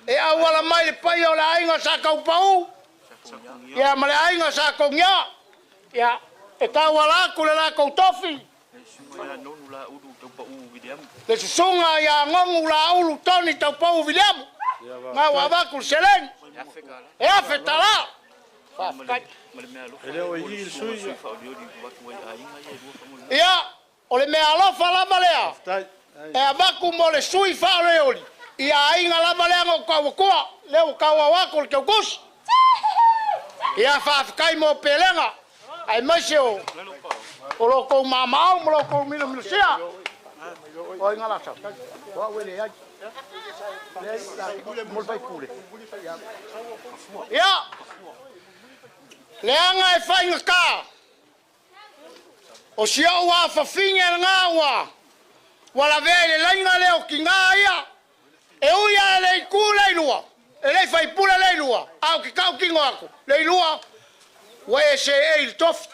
S5: E awala mai le pai o la aing saku pau. Ya male aing saku nya. Ya. E kau wala kule la kau tofi.
S9: Ya nonu la udu tau pa u videam.
S5: Le sunga ya ngongu la ulu toni tau pau vilamu. Ma wa ba ku selen. E afetala. Fa kai.
S2: Ele o il sui.
S9: Fa audio di wa ku aing ai du kamu.
S5: Ya, ole me alo fala malea.
S2: Tai.
S5: E ba ku mole sui fa le oli. Ia ainga la malea ngo ka ko. Le o ka wa ko ke kus. Ia fa kai mo pelenga. Ai masio. Olo ko mama mo lo ko milo sia. Oi ngala sa. Wa wele ya. Le mo vai kule. Ya. Leanga e fainga ka. O sia wa fa finga ngawa. Wala vele lainga le o kinga ia. E uia le kula ilua. E le fai pula le ilua. Au ki kau kingo ako. Le ilua. Wa e se e il tof.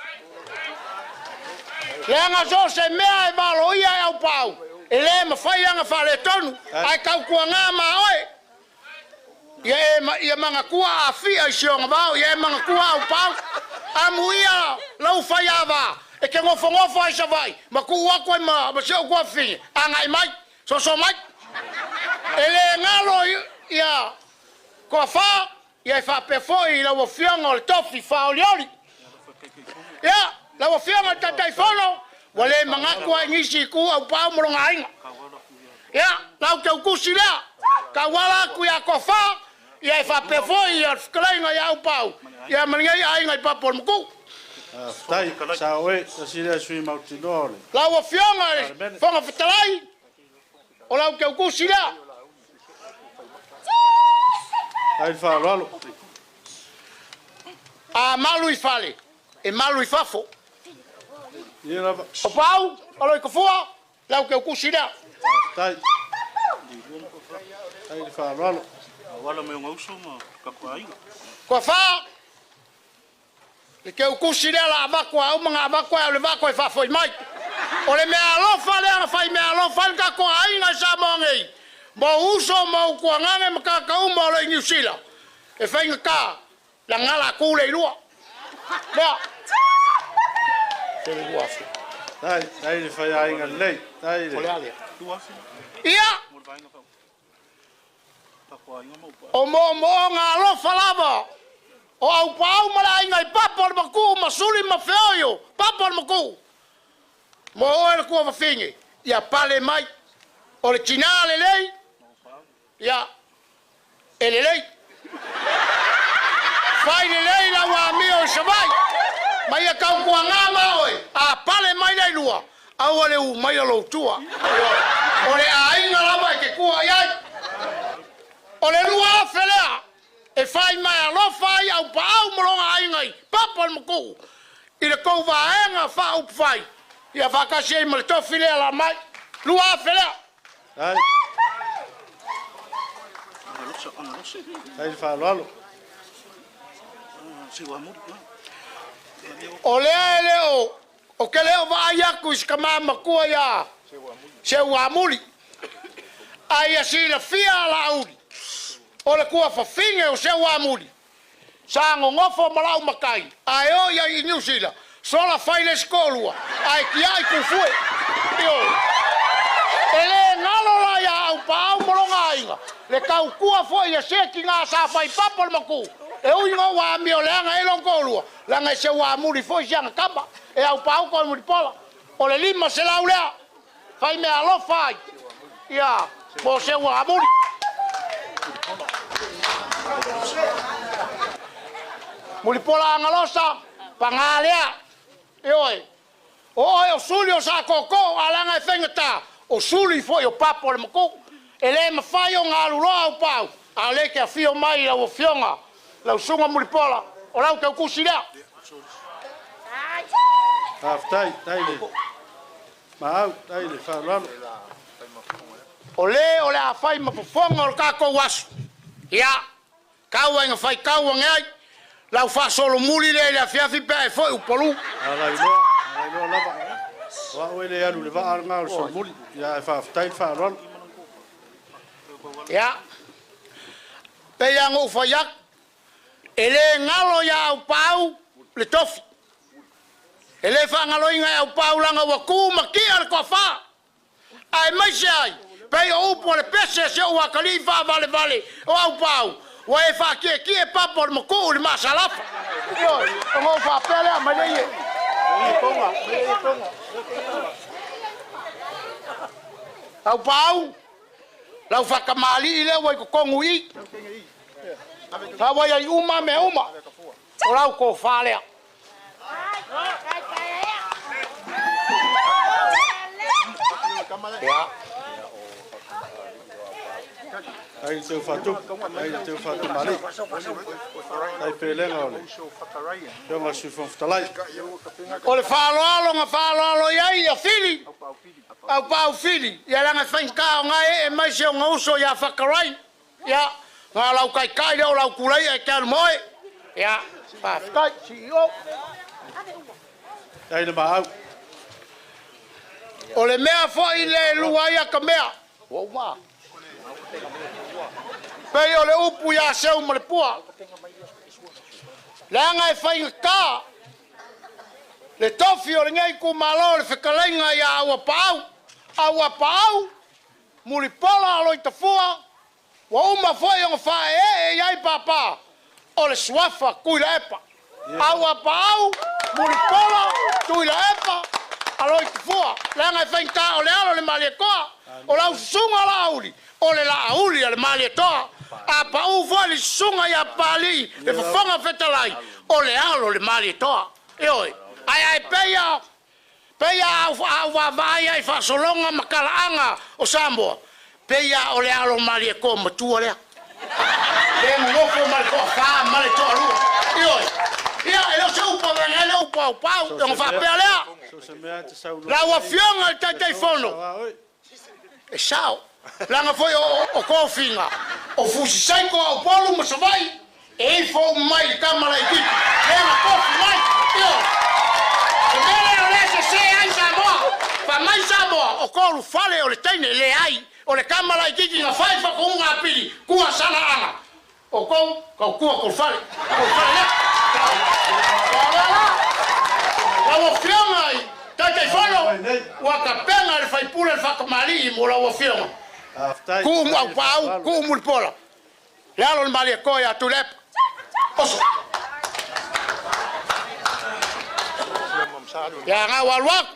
S5: Leanga so se mea e malo ia e au pau. E le ma fai anga fa le tonu. Ai kau kua ngā ma oe. Ia manga kua a fi ai sionga bao. Ia manga kua au pau. Amu ia lau fai ava. E ke ngofo ai sa vai. Ma kua koe ma seo kua fi. Angai mai. So mai. E le ngalo ia. Kua fa. Ia e fa pefo i lau fianga o le tofi fa o liori. Ia. Lau fianga tatai fono. Wale mangakua ngisi ku au pau moronga inga. Ya, lau te ukusi lea. Ka wala ku ya kofa. Ia e fa pefo i a fkalainga ya au pau. Ia maningai ainga i papol mku.
S2: Tai, sa oe, sa sile sui mautinole.
S5: Lau fianga e fonga fitalai. O lau te ukusi lea.
S2: Tai fa lolo.
S5: A malu i fale. E malu i fafo.
S2: Ia
S5: o pau, o loi kofua, lau ke ukusi lea.
S2: Tai. Tai fa lolo.
S9: Wala me ngauso ma ka ko ainga.
S5: Ko fa. Le ke ukusi lea la avakua, au manga avakua, le vakua e fafo i mai. O le mea alofa lea, fai mea alofa, ka ko ainga sa mongei. Mo uso, mo kuangange, makaka uma o le New Zealand. E whainga ka, la ngala kule i lua. Lea. Tele guafi.
S2: Tai le fai ainga lei. Tai le.
S5: Ole alea.
S9: Tuafi.
S5: Ia.
S9: Mo vai nga pa ko ainga mo pa.
S5: O mo ngā alofa lava. O au pau mara inga i papa o maku, masuli ma feoio. Papa o maku. Mo oe le kua wawhingi. Ia pale mai. O le tina le lei. Ia. E le lei. Fai le lei la wa mio se vai. Mai a kau kua ngā maoe. A pale mai nei lua. Au ale u mai a loutua. O le a inga lava e ke kua iai. O le lua a felea. E fai mai a lo fai au pa au moronga ai ngai. Papa maku. I le kou vaenga wha upwhai. Ia whakasi e male tofi lea la mai. Lua awhelea.
S2: Ai. Ai whaaloalo.
S5: O lea e leo. O ke leo wa iaku iska mama kua ia. Se ua muli. Ai a si la fia la auri. O le kua whawhinge o se ua muli. Sango ngofo malau makai. Ai o ia i New Zealand. Sola whaile skolua. Ai ki ai kufue. Io. Ele ngalo la ia au pao moronga inga. Le kau kua fo ia se ki ngā sa whai papol maku. E ui ngā wā mio leanga e longkolua. Langa e se wā muri fo i sianga kama. E au pao koe muri pola. O le lima se lau lea. Whai mea alofa ai. Ia. Mo se wā muri. Muri pola angalosa. Pangalea. Ioi. O suli o sa koko. Alanga e whengata. O suli fo i o papo le mako. E le mawhai o ngā luroa au pau. A le ke a fio mai lau o fionga. Lau sunga muri pola. O lau ke ukusi lea.
S2: Tai le. Mau, tai le whaaloalo.
S5: O le a whai mapufonga o le kako wasu. Ia. Kaua inga whai kaua ngai. Lau wha solo muli le a fiafi pe e fo i upolu.
S2: Alai loa lava. Wa oe le alu le waa ngā o solo muli. Ia e whaafitai whaaloalo.
S5: Ia. Pe ia ngō whaiak. E le ngalo ia au pau le tofi. E le whangalo inga au pau langa waku makia le kua wha. Ai maise ai. Pei o upo le pese se o wakali wha vale o au pau. Wa e wha kie papo le maku le masalafa. Ioi, o ngō wha pelea mai le ie. Au pau. Lau whakamali i le wai kukongu i. Ta wai ai uma me uma. O lau ko whalea. Ia.
S2: Ai teu whatu. Ai teu whatu mali. Ai pelenga ole. Peo ngā sufon whtalai.
S5: O le whaloalo iai a fili. Au pau fili. Ia langa whainkao ngai e mai se o ngauso ia whakarai. Ia. Ngā lau kai leo lau kulei e kia moe. Ia. Whafkai CEO.
S2: Ai le mahau.
S5: O le mea fwoi le lua ia ka mea. Wow maa. Pei o le upu ia seu ma le pua. Leanga e whainga kā. Le tofi o le ngai ku malo le whekalenga ia aua pau. Aua pau. Muri pola aloi ta fua. Wa uma foi o fa e ai papa. O le swafa kuila epa. Aua pau. Muri pola kuila epa. Aloi ta fua. Leanga e whainga o le alo le mali koa. O lau sunga lauli. O le lauli le mali toa. A pa u voli sunga ya pali. Le whawhanga whetalai. O le alo le mali toa. Eoi. Ai peia. Peia au wawai ai whasolonga makalaanga o Samoa. Peia o le alo mali e ko matua lea. Le ngofo mali ko wha mali toa lua. Ioi. Ia e lo se upa venga le upa au pau. E ngofo pea lea. La wafionga tai fono. E sao. Langa foi o kofinga. O fusisai ko au polu masavai. E fo mai kamala i kiki. Lenga kofi mai. Ioi. E mele o le se ai Samoa. Pa mai Samoa. O kolu fale o le teine le ai. O le kamala i kiki nga fai whako unga apiri. Kua sana anga. O kau kua kol fale. Kol fale lea. La wafionga i. Tai whano. Waka penga le fai pule le whakamali i mo la wafionga. Kumu au pau. Kumu pola. Le alo le mali e koe atu lepa. Oso. Ya ngā waluak.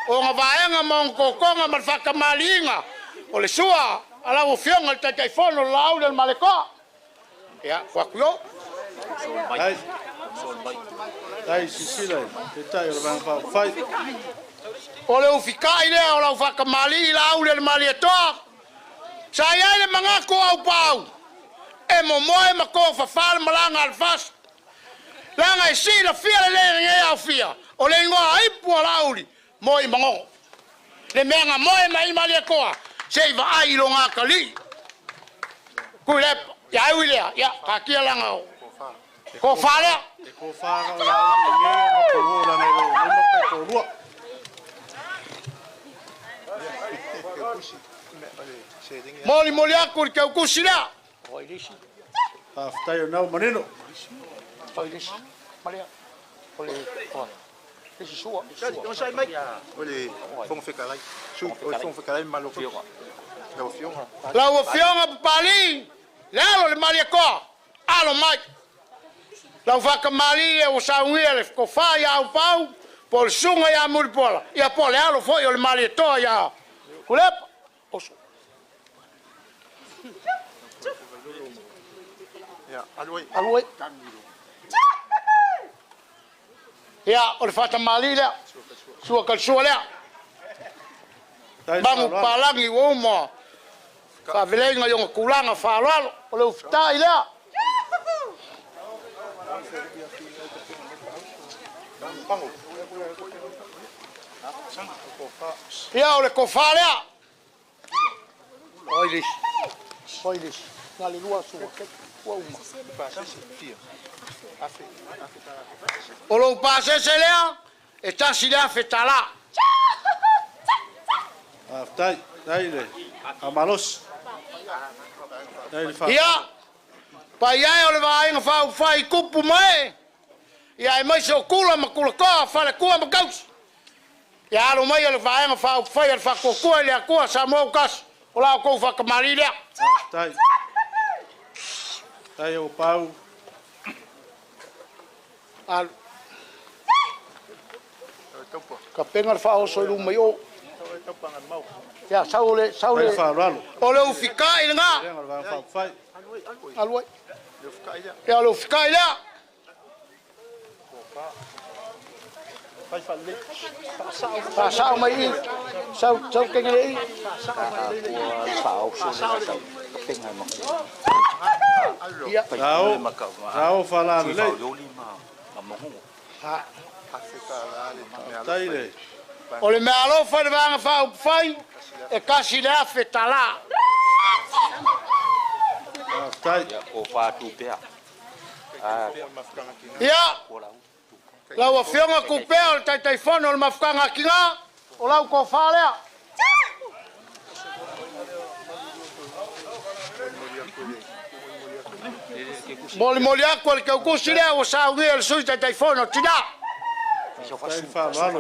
S5: O ngā vaenga maung kokonga mal whakamaliinga. O le sua. Ala o fionga le tai whono la au le malekoa. Ya, whakuyo.
S2: Tai sisila. Te tai o le vanga whai.
S5: O le ufikai lea o la whakamali la au le malietoa. Sa iai le mangako au pau. E mo moe mako whawhale malanga alfas. Langa si la fia le nge au fia. O le ngoa ai pua lauli. Moi mango. Le menga moi mai mali koa. Sei va ai lo nga kali. Kule ya wilia ya kakia langa. Ko fala.
S2: Ko fala la nge ko la nge ko ro.
S5: Moli moli aku ke kusila.
S2: Oi disi. After now Manono.
S5: Oi disi. Malia. Ole. Disi sua.
S7: Não sai mais. Olha, vamos ficar lá. Vamos ficar lá em maluco.
S5: La o fionga pali. Lalo le malia ko. Alo mai. La vaca mali o sangue ko fa ya o pau. Por sunga ya mulpola. Ya pole alo foi o malia to ya. Kulep. Oso.
S7: Ja, aloi.
S5: Aloi. Ya, o fata malila. Sua kalsuala. Bangu palangi wo mo. Fa velenga yo kulanga fa lalo. O le ufta ila. Ya, o le kofala. Oilis. Oilis. Ngali lua sua. O lo pase se lea e tasi lea fetala.
S2: After dai amalos. Dai fa.
S5: Ia. Pa ia o le vai nga fa fai kupu mai. Ia e mai se o kula ma kula ka fa le kua ma kaus. Ia lo mai o le vai nga fa fai al fa kokua le kua sa mo kas. O la ko fa kamari lea.
S2: Dai. Dai o pau.
S5: Al. Ka penga fa o so lu mai o. Ya saule.
S2: Dai fa lalo.
S5: O le ufika i nga.
S2: Lenga va fa.
S5: Aloi. Ya lo ufika i lea. Pasau mai i. Sau kengele i. Ia.
S2: Rao fala le. Dai le.
S5: O le mea alofa le vanga fau fai e kasi le afe tala.
S2: Dai.
S9: O fa tu pea.
S5: Ia. Lau a fionga kupea o le taitaifono o le mafukanga kinga. O lau ko falea. Moli aku le kau kusi lea o sa ungia le sui taitaifono tina.
S2: Dai fa lalo.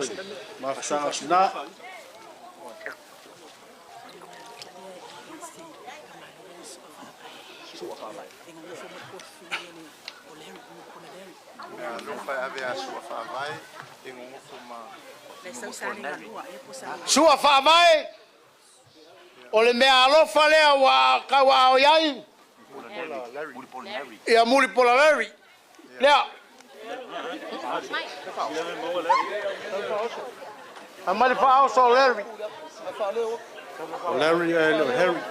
S2: Ma fa na.
S5: Sua fa vai. O le mea alofa lea wa kawa o yai. Ia muli pola leri. Lea. Amali fa o so leri.
S2: Larry Harry.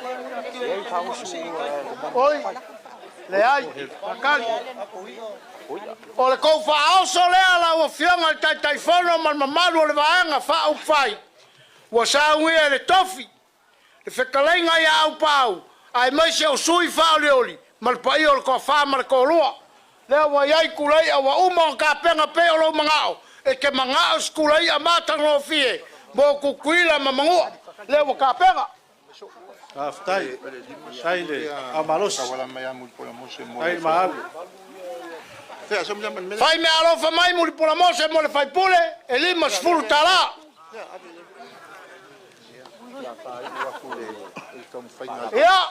S5: Oi. Le ai. Akali. O le kou fa o so lea la o fionga le taitaifono mal mamalu o le vaenga fa o fai. Wa sa uia le tofi. Le whekalenga ia au pau. Ai mai se o sui fa o leoli. Mal pai o le koa fa mal ko lua. Lea wa iai kulei a wa uma o ka penga pe o lo mangao. E ke mangao skulei a matang lo fie. Mo kukuila ma mangua. Lea wa ka penga.
S2: Aftai. Dai le. Amalos. Dai ma.
S5: Fai me alofa mai muli pola mose mo le fai pule. E lima sfulu tala. Ia.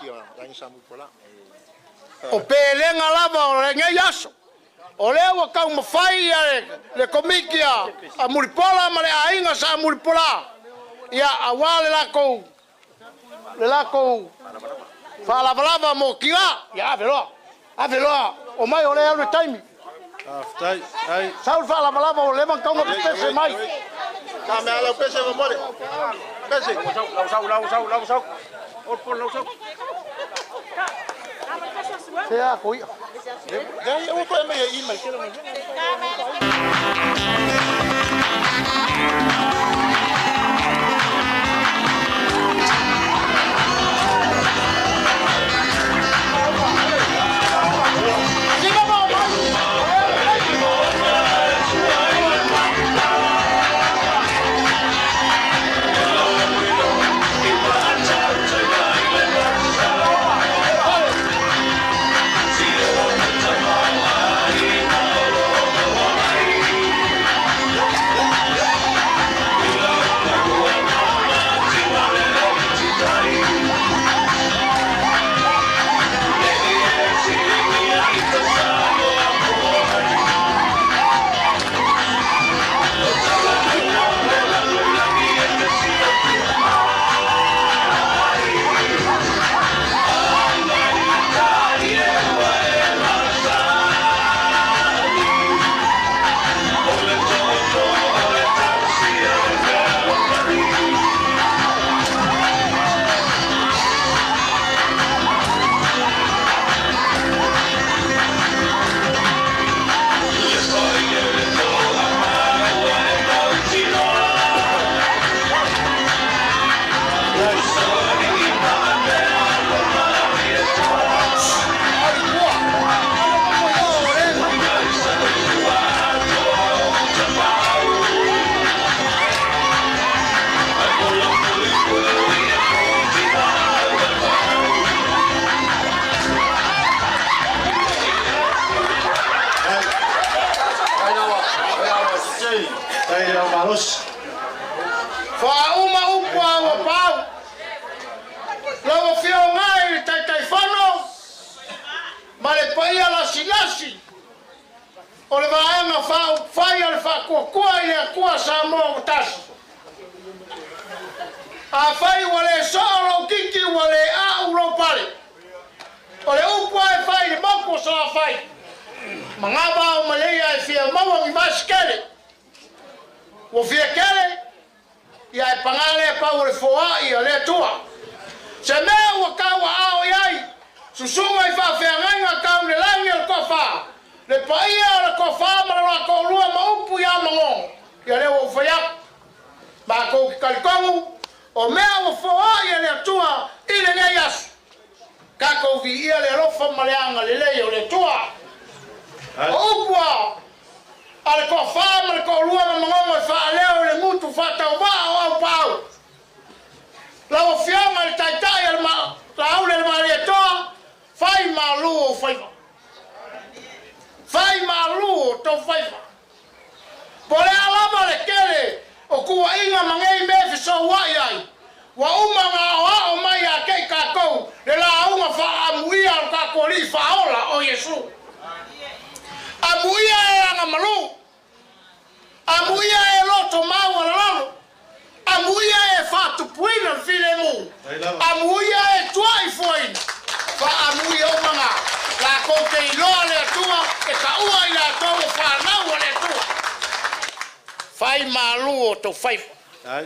S5: O pelenga lava o le ngai aso. O lea wa kau mawhai le komikia a muripola ma le ainga sa muripola. Ia awa le lako whalavalava mo kia. Ia aveloa. O mai o lea anu taimi.
S2: Aftai. Ai.
S5: Saul whalavalava o lema kaunga pese mai.
S7: Ka mea lau pese mo mole. Pese.
S9: Lau sau. Orpon lau sau.
S5: Sea kuia.
S2: Dai, eu vou me email que não.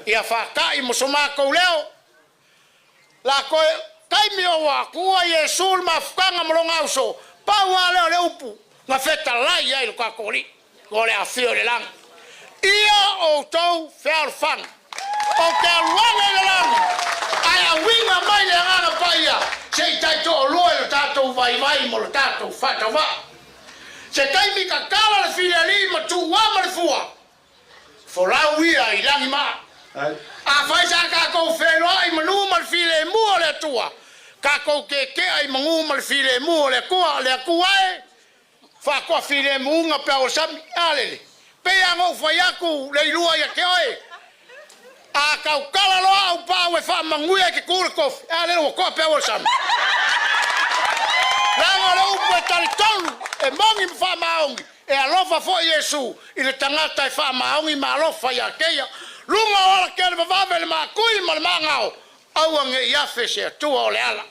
S5: Ia whakai mo somako leo. La koe kaimio wa kua Yesul mafukanga mlonga uso. Paua leo le upu. Nga feta lai ai luka kori. Ngole afio le lang. Ia o tau fair fang. O ke aluanga le lang. Ai winga mai le ngana paia. Se taito o loe le tato vai mo le tato fata wa. Se kaimi kakala le file li ma tu wa ma le fua. Forau ia i langi maa. A fai sa kako whenua ai manu mal file mua le tua. Kako ke ai mangu mal file mua le kua le kua e. Whakua file muunga pe o sami alele. Pea ngau whai aku le ilua ia ke oe. A kau kala loa au pāwe wha manguia ke kura kofi. Alele o koa pe o sami. Ranga le upu e tali tonu e mongi mwha maongi. E alofa fo Yesu i le tangata e wha maongi ma alofa ia keia. Lunga ola kele mawave le makui ma le mangao. Aua nge iafe se atua o le ala.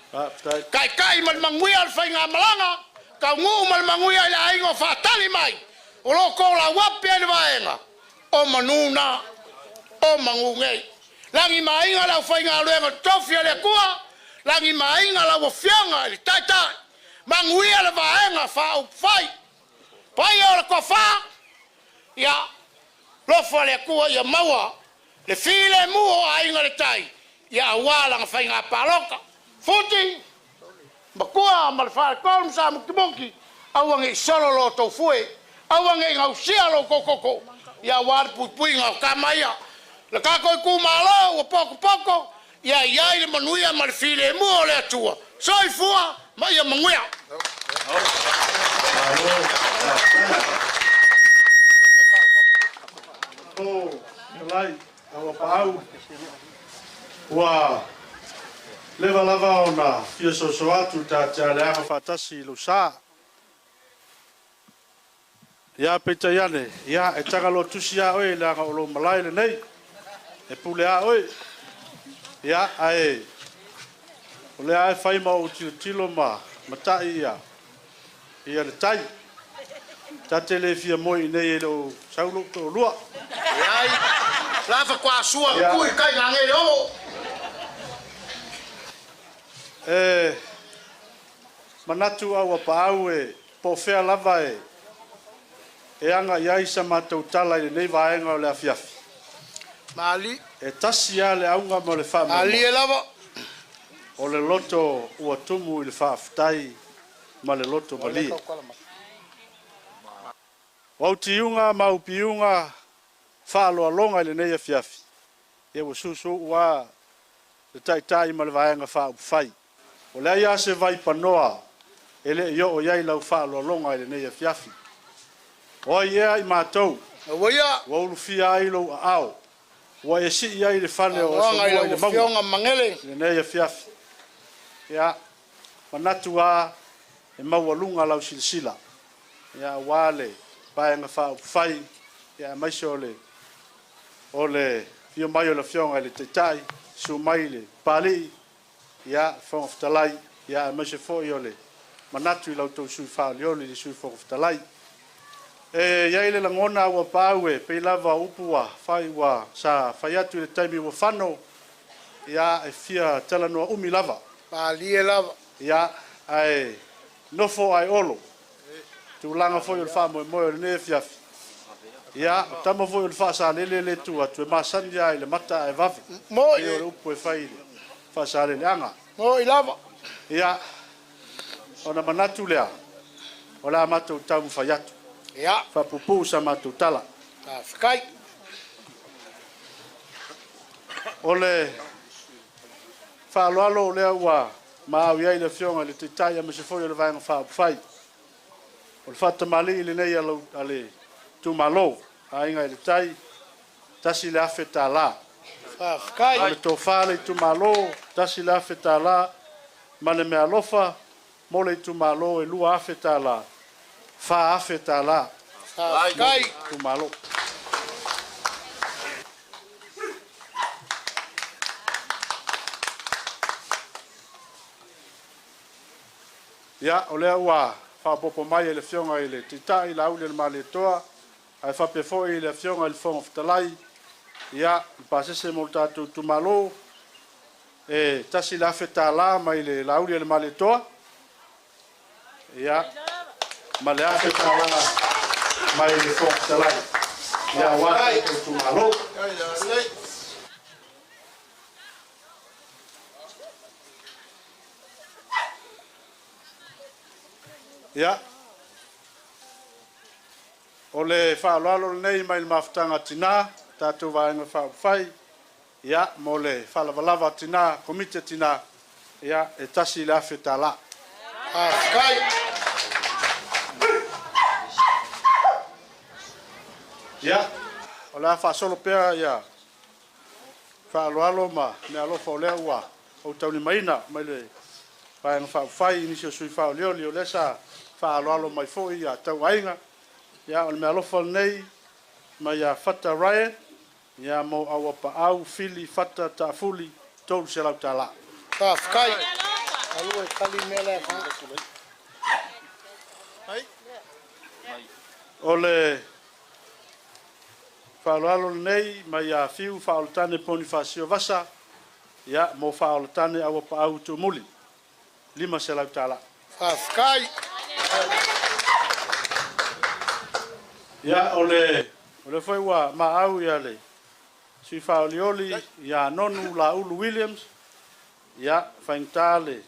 S5: Kai ma le manguia le whainga malanga. Ka ngu ma le manguia le aingo whaatali mai. O loko la wapi e le vaenga. O manuna. O mangu ngei. Langi mainga la whainga luenga tofia le kua. Langi mainga la wafianga le taitai. manguia le vaenga fa fai pai o le kofa ya lo fale ku ya mawa le file mu o ainga le tai ya wala nga fai nga paloka futi bakua mal fa kolm sa muktimonki awangi solo lo to fue awangi nga usia lo kokoko ya war pupui nga kamaya le ka ko ku malo o poko ya le manuia mal file mu o le atua soi fua mai ya manguia
S2: Lai, awa pau. Wa leva lava ona fia so atu ta le ama fatasi lo sa. Ya peta yane, ya e tagalo tusia oe la ga lo malai le nei. E pule a oe. Ya ai. Ole ai fai ma o tilo ma matai ya. Ia le tai. Ta tele fia moi nei lo saulo to lua.
S5: ai lava kwa sua ku kai nga nge o
S2: manatu awa pau e po fea lava e anga iai sa matou tala i nei vaenga o le afiafi.
S5: mali
S2: E tasi a le aunga mo le wha
S5: ali e lava
S2: o le loto ua tumu i le wha aftai ma le loto mali. Wautiunga maupiunga wha aloa longa i le nei afiafi. E wa susu ua le taitai ma le vaenga wha upwhai. O le aia se vai panoa e le io o iai lau wha aloa longa i le nei afiafi. O ia i mātou.
S5: Oia.
S2: Wa ulufia ai lo ao. Wa e si iai le whale o
S5: se mua i le fionga mangele.
S2: Le nei afiafi. Ia, manatu a e maua lunga lau silisila. Ia, wale, paenga wha upwhai. Ia, maise o le fio mai o le fionga i le teitai. Su mai le pali. Ia, whonga whtalai. Ia, maise fo i o le manatu i lau tau sui wha leoli le sui whonga whtalai. Iai le langona ua pau e pei lava upua whai wa sa whai atu i le taimi ua whano. Ia e fia tala noa umi lava.
S5: Pali e lava.
S2: Ia ai nofo ai olo. Tu langa foi o le wha moe moe o le ne fiafi. Ia tamo foi o le wha sa lele le tu atu e masani ai le mata e vavi.
S5: Mo
S2: i o le upu e whai le wha sa lele anga.
S5: Mo i lava.
S2: Ia ona manatu lea. O la matou tamu whai atu.
S5: Ia.
S2: Fa pupu sa matou tala.
S5: Fikai.
S2: Ole fa alo le ua ma ia le fionga le taitai ma se foi le vanga fa fai. O fa tamali le nei alo ale tu malo ainga le tai tasi le afeta la.
S5: Fa fikai.
S2: Ale to fa le tu malo tasi le afeta la ma le me alofa mo le tu malo e lua afeta la. Fa afeta la.
S5: Fikai.
S2: Tu malo. Ia, o lea ua whapopo mai e le fionga i le titai, la ule le male toa, ai whapefo i le fionga i le fonga whatalai, ia, i pasese mo tātou tumalo, e tasi la wheta la mai le la ule le male toa, ia, ma le wheta la mai le fonga whatalai, ia, wā tātou tumalo. Ia. O le whaaloalo nei mai le mawhitanga tina, tātou vaenga whai. Ia, mo le whalavalava tina, komite tina, ia, e tasi le awheta la.
S5: Fikai.
S2: Ia, o le whaasolo pēra, ia, whaaloalo ma, me alofa o lea ua, o tauni maina, mai le vaenga whai, inisio sui whao leoli, o lesa, whaaloalo mai foi a tau ainga. Ia, o le mea lofa nei, mai a whata Ryan, ia mo awa pa au, fili, whata, ta fuli, tolu se lau ta la.
S5: Fikai. Alua e kali mea lea
S2: O le whaaloalo nei, mai a fiu, whaolotane poni whaasio vasa, ia mo whaolotane awa pa au tu muli, lima se lau ta la.
S5: Afkai.
S2: Ya ole foi wa ma au ya le. Si fa olioli ya nonu la ulu Williams. Ya faintale.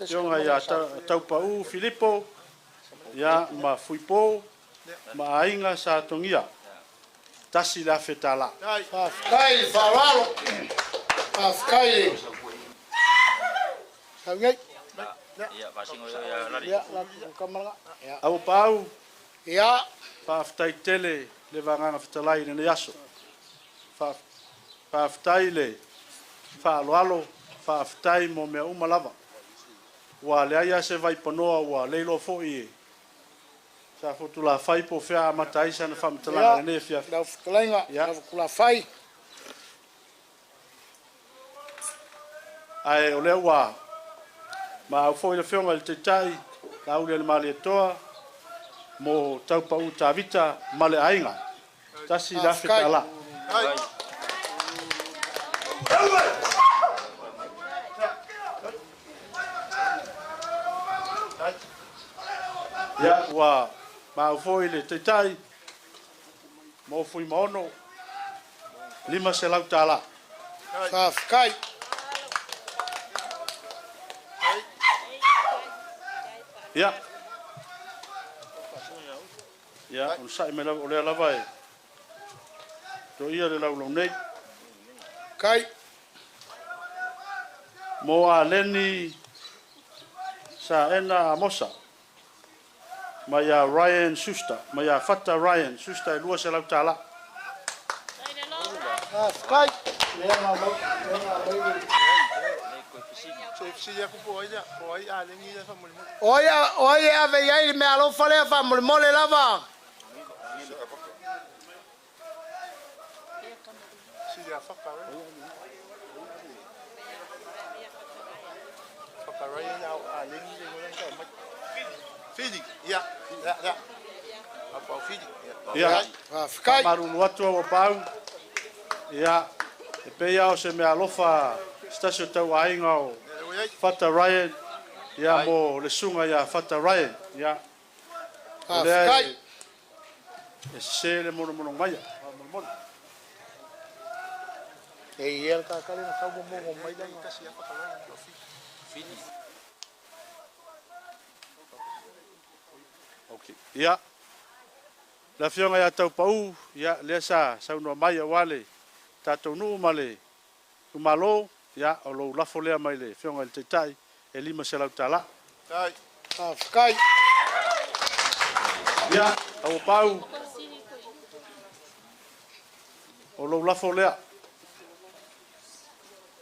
S2: Yonga ya taupa u Filippo. Ya ma fuipo ma ainga sa tongia. Tasi la fetala.
S5: Afkai faralo. Afkai. Sangai.
S9: Ya pasingo ya lari.
S5: Ya, kamera. Ya.
S2: Au pau.
S5: Ya.
S2: Fa aftai tele le vanga fetalai ne yaso. Fa aftai le. Fa alo fa aftai mo me uma lava. Wa le ia se vai ponoa wa le lo fo i. Sa fotu la fai po fea matai sa na fam tala ne fia.
S5: Da fklenga, da kula fai.
S2: Ai ole wa. Ma fo le fionga le tai, la ule le mali toa. Mo tau pa u tavita male ainga. Tasi la fetala. Ya wa ma foi le tai mo fui mono lima se lau tala
S5: Afkai.
S2: ya on sai me lau ole la vai to ia le lau lo nei
S5: Kai.
S2: mo a leni sa ena mosa Maya Ryan Schuster, Maya Fata Ryan Schuster, lua se lau tala.
S5: Afkai. Oia ave ai me alo fale fa mole lava.
S8: Fidi, ya. Apa Fidi?
S2: Ya.
S5: Afkai.
S2: Maru watu wa pau. Ya. E pe ya o se me alofa stasio tau ainga o Fata Ryan. Ya mo le sunga ya Fata Ryan. Ya.
S5: Afkai.
S2: E se le mono maya.
S5: E ia ka kale na sa mo mai da kasi ya Fata Ryan.
S9: Fidi.
S2: Okay. Ya. La fionga ya tau pau, ya le sa no mai wale. Tatou nu male. Kumalo, ya o lo la folea mai le fionga le tai e lima se lau tala.
S8: Tai.
S5: Afkai.
S2: Ya, au pau. O lo la folea.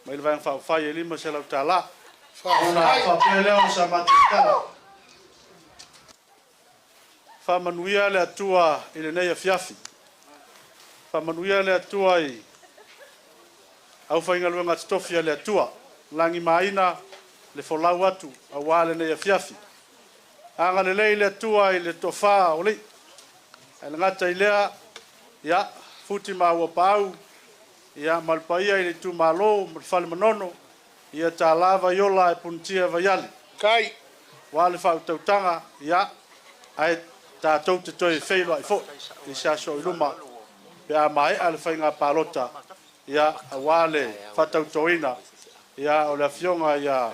S2: Mai le vai fa e lima se lau tala. Ona fa pele o sa matitala. Fa manuia le atua i le nei afiafi. Fa manuia le atua i au whainga luenga titofia le atua. Langi maina le folau atu a wale nei afiafi. Anga le lei le atua i le tofa o lei. E le ngata i lea, ia, futi maa ua pau, ia malpaia i le tu malo, malfale manono, ia ta lava yola e puntia vayali.
S5: Kai.
S2: Wale whau tautanga, ia, ai tātou te toi whailo ai fo, i sa so i luma, pe a mai ale whainga pālota, ia a wale whatau toina, ia o le fionga ia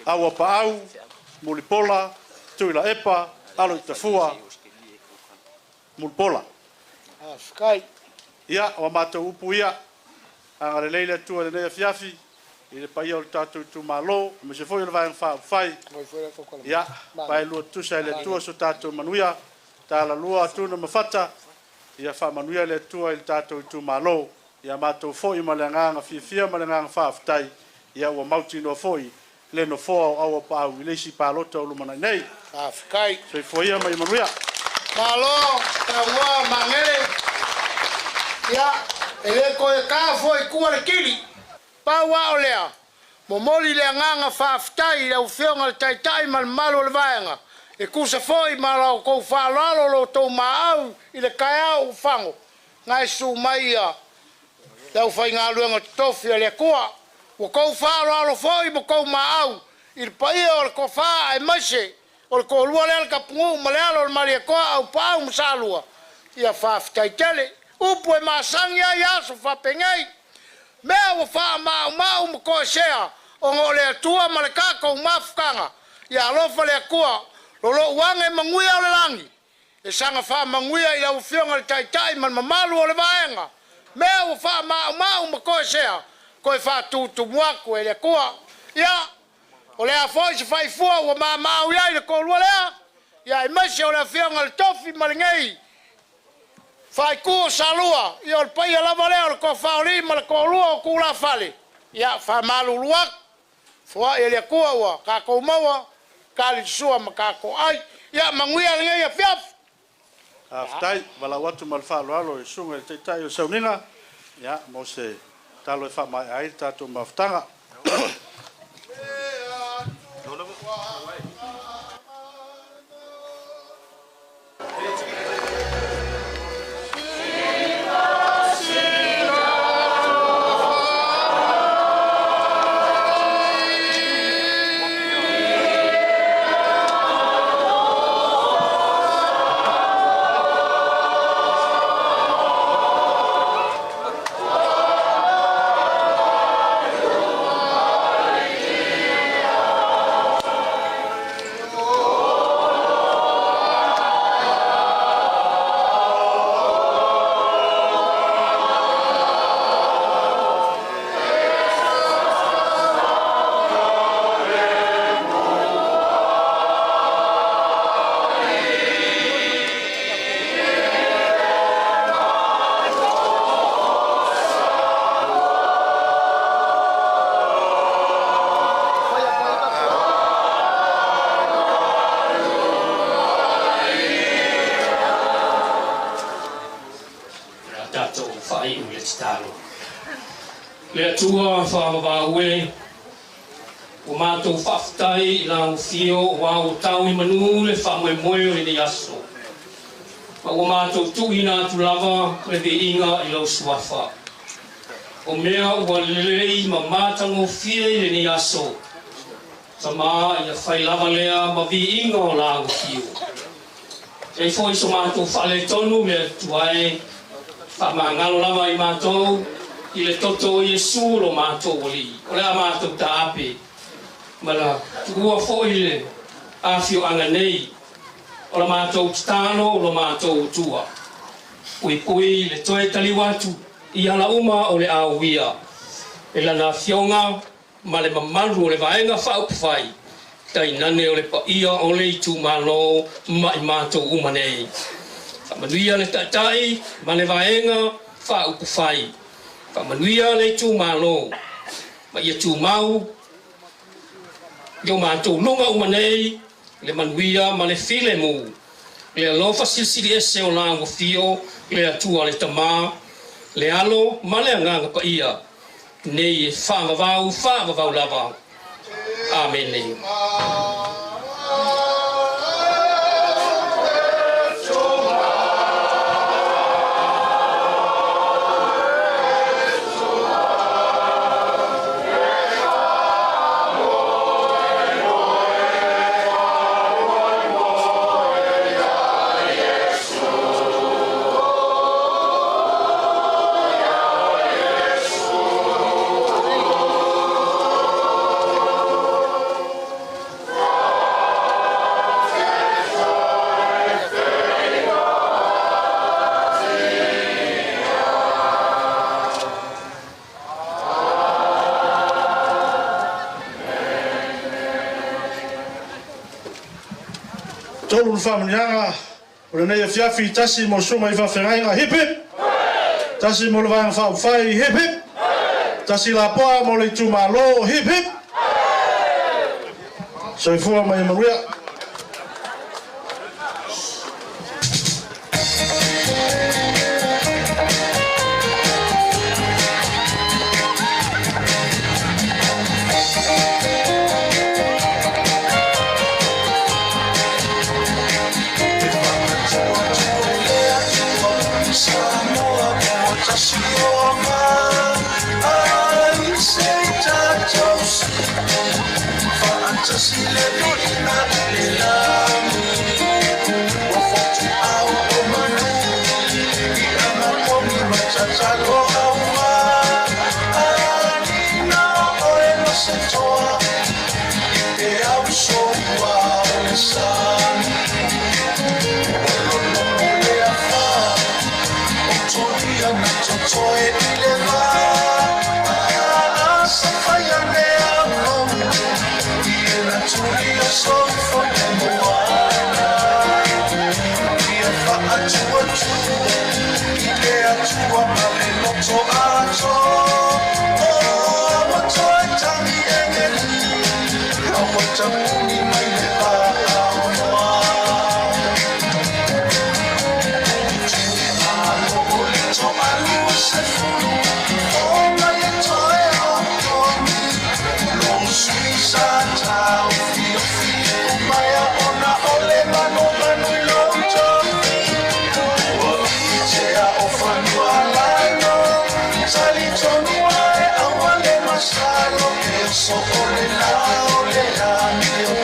S2: awa paau, mulipola, tuila epa, alo i tafua, mulipola.
S5: Afkai.
S2: Ia, o mātou upu ia, anga le leile tua le nea fiafi, i le paia o le tātou tu malo, me se foi o le vai whai, ia, pai lua tusa i le tua so tātou manuia, tā la lua tuna mawhata, ia wha manuia le tua i le tātou tu malo, ia mātou foi ma le nganga fia ma le nganga whaafitai, ia ua mauti no foi, le no foa awa pāu, i leisi pālota o lumana nei.
S5: Afkai.
S2: So i foi ia mai manuia.
S5: Malo, tawa mangere. Ya, ele ko e ka foi kua le kili. Pa wa olea. Mo moli le nganga whaafitai le ufionga le taitai mal malo le vaenga. E kusa foi malo ko whaalalo lo tau maau i le kaiau ufango. Ngai su maia. Le ufai ngā luenga tofi le kua. Wa kou whaalalo foi mo kou maau. il paia o le kofa ai mase o le kolua le kapungu malealo o le mariakoa au pau msalua ia faafitaitele upu e masangi ai aso faapegei mea ua faamaumau ma koesea o go le atua ma le kakou mafukaga ia alofa le akua lolou age maguia o le lagi e saga faamaguia i laufioga le taitai ma le mamalu o le vaega mea ua faamaumau ma koesea koe faatutumu aku e le akua ia o lea foi se faifua ua mamau iai le kolua lea ia e mase o le afioga le tofi ma le gei faikua salua ia o le paia lava lea o le kofaoli ma le kolua o kulafale ia famalulu aku foaʻi e le akua ua kakou maua kalitusua ma kakou ai ia maguia le gei afiafi
S2: aftai walau atu ma le faaaloalo e suga i le taitai o sauniga ia mo se talo e faamaeai le tatou mafutaga
S3: le atua whaamawāue o mātou whaftai i la ufio o au tau i manu le whamoemoe o ni aso. Ma o mātou tuina atu lava le de inga i lau suafa. O mea ua lelei ma mātango fia i le ni aso. Ta mā i a whai lava lea ma vi inga o la ufio. E fo iso mātou whale tonu me tuae whamangalo lava i mātou i le toto o Iesu lo mātou oli. O lea mātou ta ape. Mana tua fo i le afio anga nei. O la mātou tano o la mātou tua. Pui le toe taliwatu i ala uma o le awia. E lana fionga ma le mamalu o le vaenga whaupwhai. Tai nane o le paia o le itu malo ma i mātou uma nei. Whamanuia le tatai ma le vaenga whaupwhai. Whamanuia le itu malo ma ia tu mau. Yo mātou lunga uma nei. Le manuia ma le file mu. Le alofa silsili ese o lango fio. Le atua le tamā. Le alo ma le anganga pa ia. Nei e whaamavau lava. Amen nei.
S2: Tolu whamanianga, o le nei a fiafi tasi mo sunga I whawhengainga hip hip. Tasi mo le vanga whauwhai hip hip. Tasi la poa mo le tumalo hip hip. So I fua mai manuia.
S10: I say that So ole la ole la